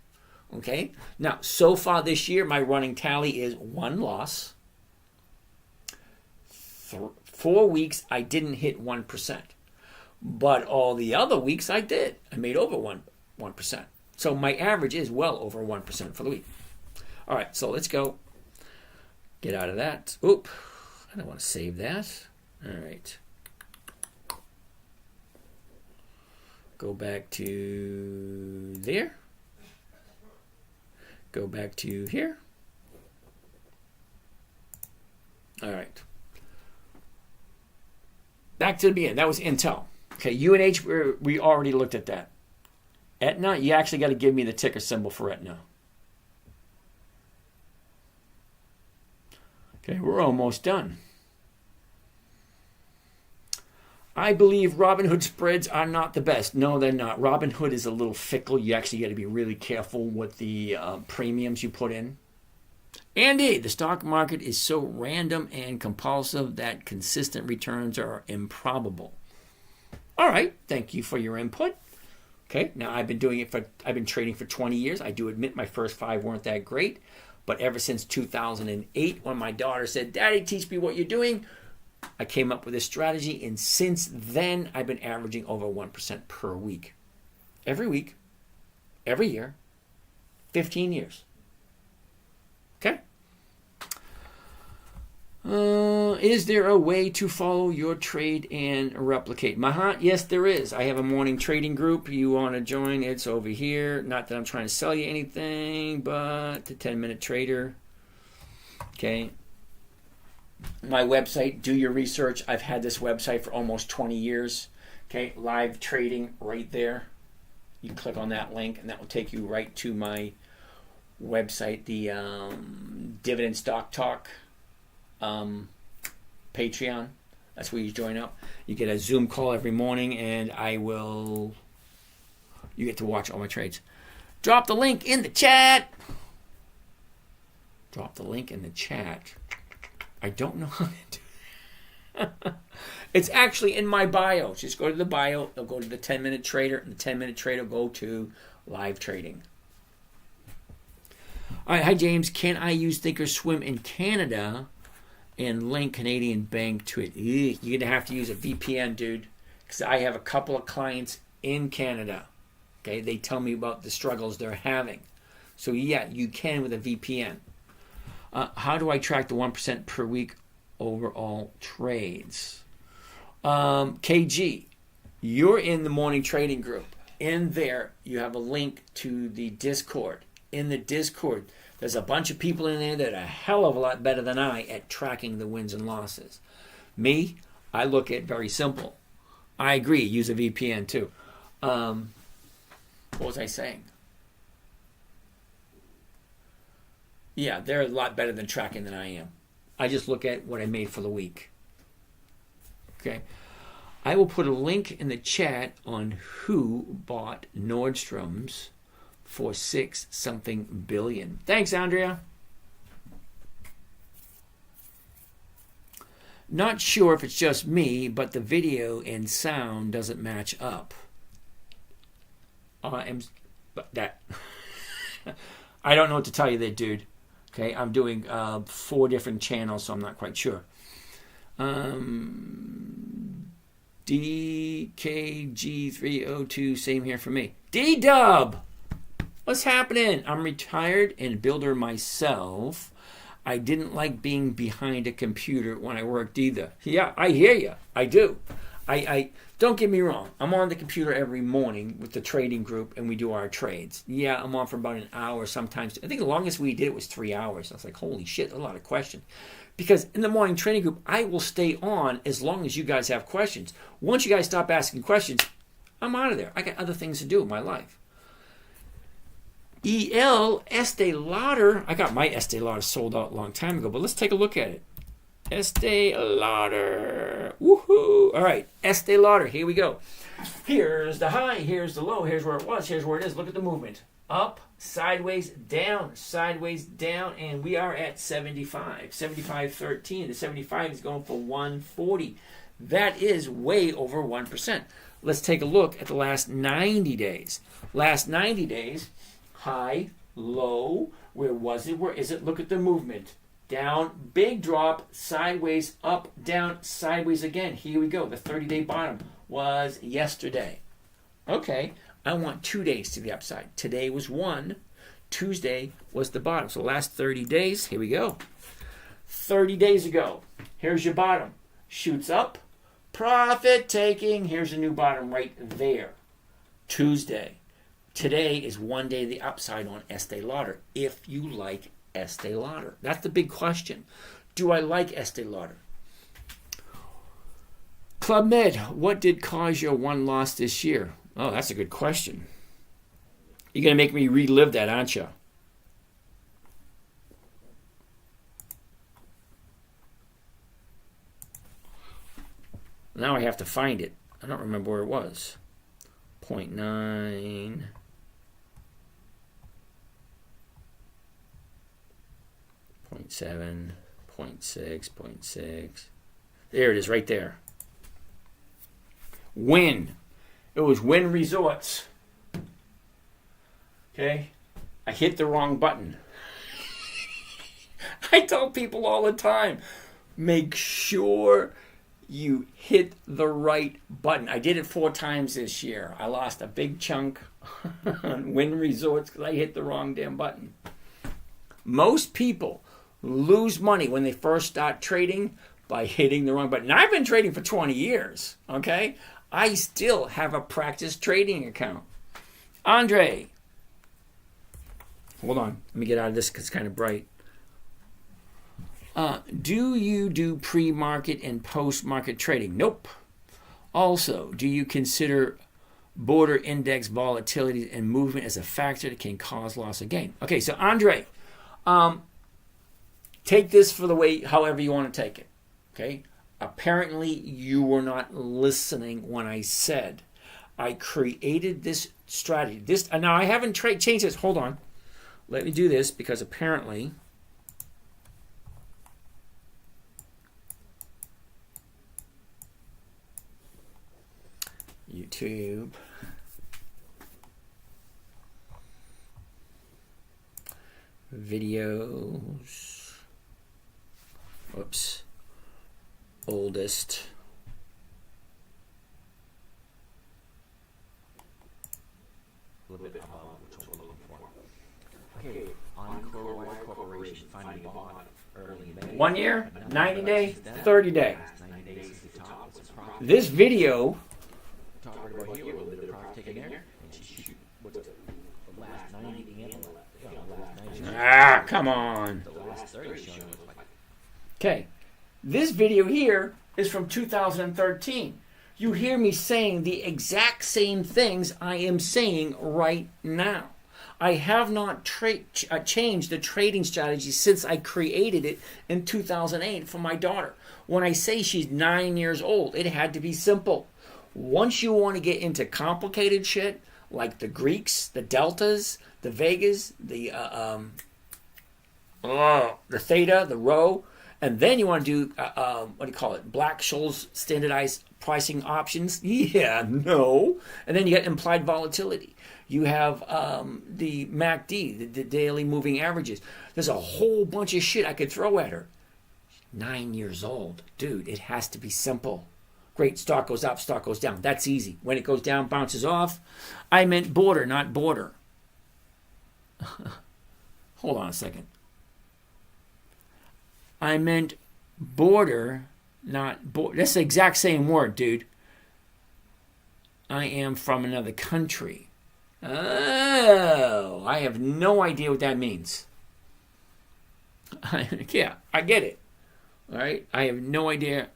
S1: Okay? Now, so far this year, my running tally is 1 loss. 4 weeks, I didn't hit 1%. But all the other weeks, I did. I made over 1%. So my average is well over 1% for the week. All right, so let's go. Get out of that. Oop, I don't want to save that. All right. Go back to there. Go back to here. All right. Back to the beginning. That was Intel. Okay, UNH, we already looked at that. Aetna, you actually got to give me the ticker symbol for Aetna. Okay, we're almost done. I believe Robinhood spreads are not the best. No, they're not. Robinhood is a little fickle. You actually got to be really careful with the premiums you put in. Andy, the stock market is so random and compulsive that consistent returns are improbable. All right, thank you for your input. Okay, now I've been trading for 20 years. I do admit my first 5 weren't that great, but ever since 2008, when my daughter said, "Daddy, teach me what you're doing," I came up with this strategy, and since then, I've been averaging over 1% per week. Every week, every year, 15 years. Okay? Is there a way to follow your trade and replicate? Mahat, yes, there is. I have a morning trading group. You want to join? It's over here. Not that I'm trying to sell you anything, but the 10-minute trader. Okay. My website, do your research. I've had this website for almost 20 years. Okay, live trading right there. You click on that link, and that will take you right to my website, the Dividend Stock Talk Patreon. That's where you join up. You get a Zoom call every morning, and you get to watch all my trades. Drop the link in the chat. Drop the link in the chat. I don't know how to do it. It's actually in my bio. Just go to the bio. It'll go to the 10-minute trader, and the 10-minute trader will go to live trading. All right, hi James. Can I use Thinkorswim in Canada and link Canadian bank to it? You're going to have to use a VPN, dude, because I have a couple of clients in Canada. Okay, they tell me about the struggles they're having. So yeah, you can with a VPN. How do I track the 1% per week overall trades? KG, you're in the morning trading group. In there, you have a link to the Discord. In the Discord, there's a bunch of people in there that are a hell of a lot better than I at tracking the wins and losses. Me, I look at very simple. I agree, use a VPN too. What was I saying? Yeah, they're a lot better than tracking than I am. I just look at what I made for the week. Okay. I will put a link in the chat on who bought Nordstrom's for $6-something billion. Thanks, Andrea. Not sure if it's just me, but the video and sound doesn't match up. I don't know what to tell you there, dude. Okay, I'm doing 4 different channels, so I'm not quite sure. DKG302, same here for me. D-Dub! What's happening? I'm retired and builder myself. I didn't like being behind a computer when I worked either. Yeah, I hear you. I do. I don't get me wrong. I'm on the computer every morning with the trading group, and we do our trades. Yeah, I'm on for about an hour sometimes. I think the longest we did it was 3 hours. I was like, holy shit, a lot of questions. Because in the morning trading group, I will stay on as long as you guys have questions. Once you guys stop asking questions, I'm out of there. I got other things to do in my life. EL Estee Lauder. I got my Estee Lauder sold out a long time ago, but let's take a look at it. Estee Lauder. Woohoo! All right, Estee Lauder. Here we go. Here's the high. Here's the low. Here's where it was. Here's where it is. Look at the movement. Up, sideways, down, and we are at 75. 75.13. The 75 is going for 140. That is way over 1%. Let's take a look at the last 90 days. Last 90 days, high, low. Where was it? Where is it? Look at the movement. Down, big drop, sideways, up, down, sideways again. Here we go. The 30-day bottom was yesterday. Okay, I want 2 days to the upside. Today was 1. Tuesday was the bottom. So last 30 days, here we go. 30 days ago, here's your bottom. Shoots up, profit taking. Here's a new bottom right there. Tuesday. Today is 1 day the upside on Estee Lauder, if you like Estee Lauder. That's the big question. Do I like Estee Lauder? Club Med, what did cause your one loss this year? Oh, that's a good question. You're going to make me relive that, aren't you? Now I have to find it. I don't remember where it was. 0.9. 0.7. 0.6. 0.6. There it is, right there. Wynn. It was Wynn Resorts. Okay? I hit the wrong button. I tell people all the time, make sure you hit the right button. I did it 4 times this year. I lost a big chunk on Wynn Resorts because I hit the wrong damn button. Most people lose money when they first start trading by hitting the wrong button. Now, I've been trading for 20 years, okay? I still have a practice trading account. Andre. Hold on. Let me get out of this because it's kind of bright. Do you do pre-market and post-market trading? Nope. Also, do you consider border index volatility and movement as a factor that can cause loss or gain? Okay, so Andre, take this for the way, however you want to take it. Okay? Apparently, you were not listening when I said I created this strategy. Now, I haven't changed this. Hold on. Let me do this because apparently YouTube. Videos. Whoops. Oldest.
S3: A little bit above which we're looking for. Okay, Encore Wire Corporation finally bought early May.
S1: 1 year, 90 day, 30 day.
S3: 90 days is the top. What's the profit?
S1: This video.
S3: Talk right about here with a little bit of profit taken there. And she shoot what's the last 90 and the last 90.
S1: Come on.
S3: The last 30 showing was like.
S1: Okay. This video here is from 2013. You hear me saying the exact same things I am saying right now. I have not changed the trading strategy since I created it in 2008 for my daughter. When I say she's 9 years old, it had to be simple. Once you want to get into complicated shit, like the Greeks, the deltas, the vegas, the theta, the rho, and then you want to do, Black-Scholes standardized pricing options? Yeah, no. And then you get implied volatility. You have the MACD, the daily moving averages. There's a whole bunch of shit I could throw at her. 9 years old. Dude, it has to be simple. Great, stock goes up, stock goes down. That's easy. When it goes down, bounces off. I meant border, not border. Hold on a second. I meant border, not border. That's the exact same word, dude. I am from another country. Oh, I have no idea what that means. Yeah, I get it. All right, I have no idea.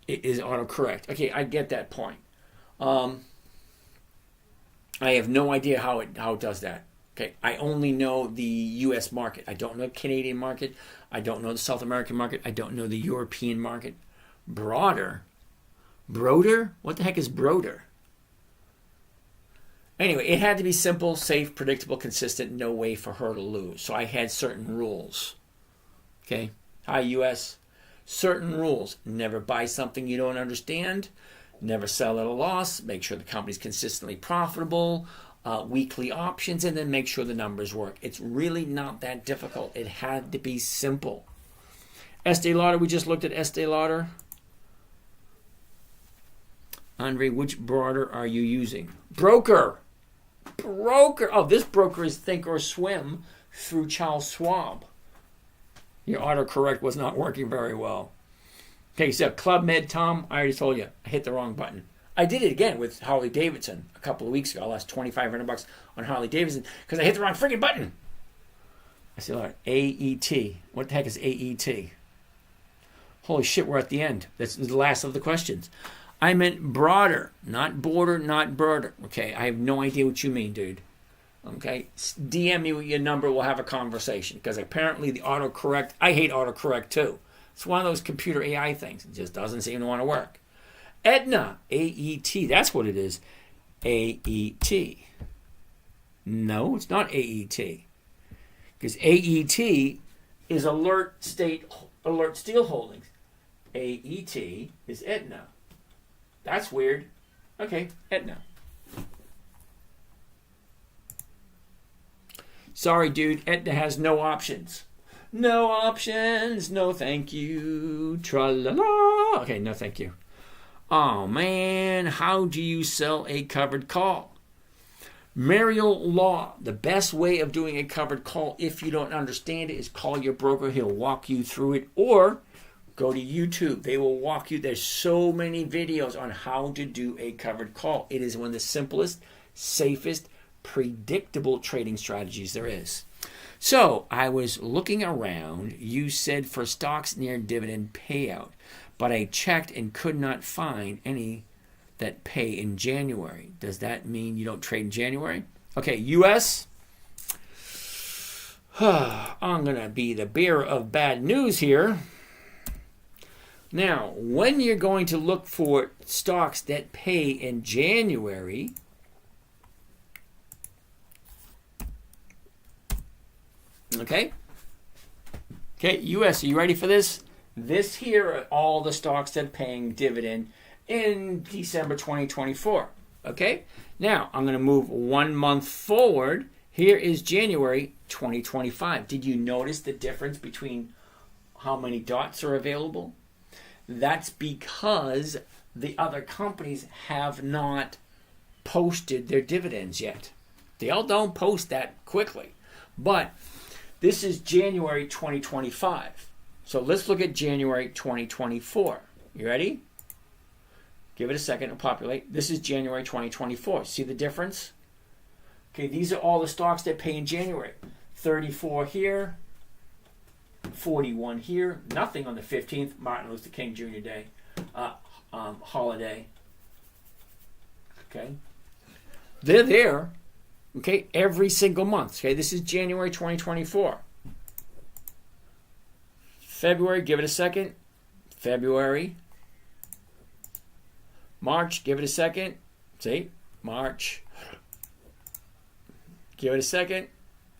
S1: It is autocorrect. Okay, I get that point. I have no idea how it does that. Okay, I only know the U.S. market. I don't know the Canadian market. I don't know the South American market. I don't know the European market. Broader? What the heck is broader? Anyway, it had to be simple, safe, predictable, consistent, no way for her to lose. So I had certain rules. Okay? Hi, U.S. Certain rules. Never buy something you don't understand. Never sell at a loss. Make sure the company's consistently profitable. Weekly options, and then make sure the numbers work. It's really not that difficult. It had to be simple. Estee Lauder, we just looked at Estee Lauder. Andre, which broker are you using? Broker. Oh, this broker is Thinkorswim through Charles Schwab. Your autocorrect was not working very well. Okay, so Club Med Tom, I already told you, I hit the wrong button. I did it again with Harley Davidson a couple of weeks ago. I lost $2,500 on Harley Davidson because I hit the wrong freaking button. I said, all right, AET. What the heck is AET? Holy shit, we're at the end. That's the last of the questions. I meant broader, not border, not broader. Okay, I have no idea what you mean, dude. Okay, DM me with your number. We'll have a conversation because apparently the autocorrect, I hate autocorrect too. It's one of those computer AI things. It just doesn't seem to want to work. Aetna, A-E-T. That's what it is. A-E-T. No, it's not A-E-T. Because A-E-T is Alert Steel Holdings. A-E-T is Aetna. That's weird. Okay, Aetna. Sorry, dude. Aetna has no options. No options. No thank you. Tra-la-la. Okay, no thank you. Oh, man. How do you sell a covered call? Marial Law. The best way of doing a covered call, if you don't understand it, is call your broker. He'll walk you through it. Or go to YouTube. They will walk you. There's so many videos on how to do a covered call. It is one of the simplest, safest, predictable trading strategies there is. So I was looking around. You said for stocks near dividend payout, but I checked and could not find any that pay in January. Does that mean you don't trade in January? Okay, U.S. I'm going to be the bearer of bad news here. Now, when you're going to look for stocks that pay in January, okay, U.S., are you ready for this? This here are all the stocks that are paying dividend in December 2024. Okay, now I'm going to move 1 month forward. Here is January 2025. Did you notice the difference between how many dots are available? That's because the other companies have not posted their dividends yet. They all don't post that quickly. But this is January 2025. So let's look at January 2024. You ready? Give it a second to populate. This is January 2024. See the difference? Okay, these are all the stocks that pay in January. 34 here, 41 here, nothing on the 15th, Martin Luther King Jr. Day, holiday. Okay, they're there. Okay, every single month. Okay, this is January 2024. February, give it a second. February. March, give it a second. See, March. Give it a second.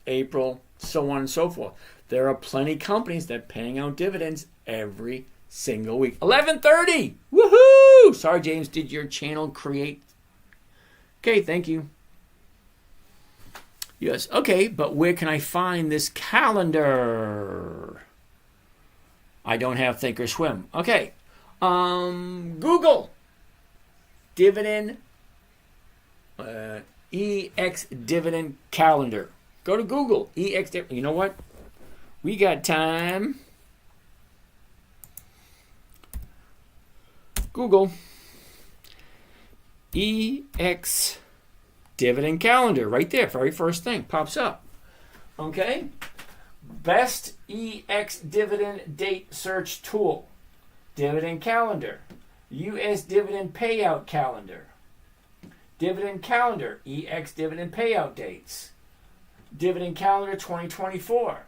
S1: April, so on and so forth. There are plenty of companies that are paying out dividends every single week. 11:30. Woohoo! Sorry, James, did your channel create? Okay, thank you. Yes, okay, but where can I find this calendar? I don't have Thinkorswim. Okay, Google dividend EX dividend calendar. Go to Google EX. You know what? We got time. Google EX dividend calendar. Right there, very first thing pops up. Okay. Best EX dividend date search tool. Dividend calendar. U.S. dividend payout calendar. Dividend calendar. EX dividend payout dates. Dividend calendar 2024.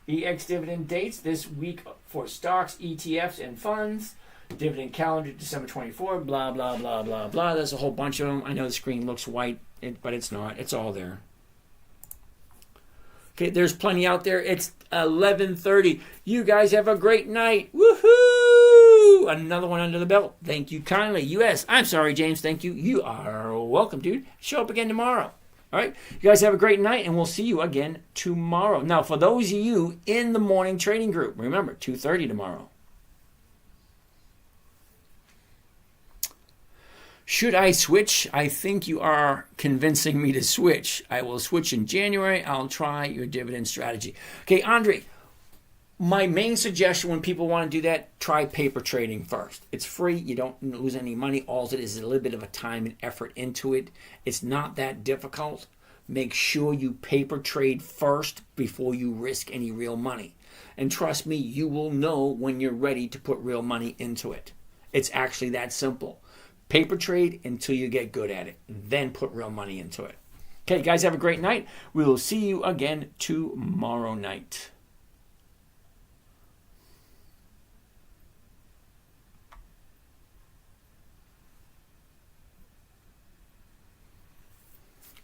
S1: EX dividend dates this week for stocks, ETFs, and funds. Dividend calendar December 24. Blah, blah, blah, blah, blah. There's a whole bunch of them. I know the screen looks white, but it's not. It's all there. Okay, there's plenty out there. It's 11:30. You guys have a great night. Woohoo! Another one under the belt. Thank you kindly. U.S. I'm sorry, James. Thank you. You are welcome, dude. Show up again tomorrow. All right? You guys have a great night, and we'll see you again tomorrow. Now, for those of you in the morning trading group, remember, 2:30 tomorrow. Should I switch? I think you are convincing me to switch. I will switch in January. I'll try your dividend strategy. Okay, Andre, my main suggestion when people want to do that, try paper trading first. It's free. You don't lose any money. All it is a little bit of a time and effort into it. It's not that difficult. Make sure you paper trade first before you risk any real money. And trust me, you will know when you're ready to put real money into it. It's actually that simple. Paper trade until you get good at it. Then put real money into it. Okay, guys, have a great night. We will see you again tomorrow night.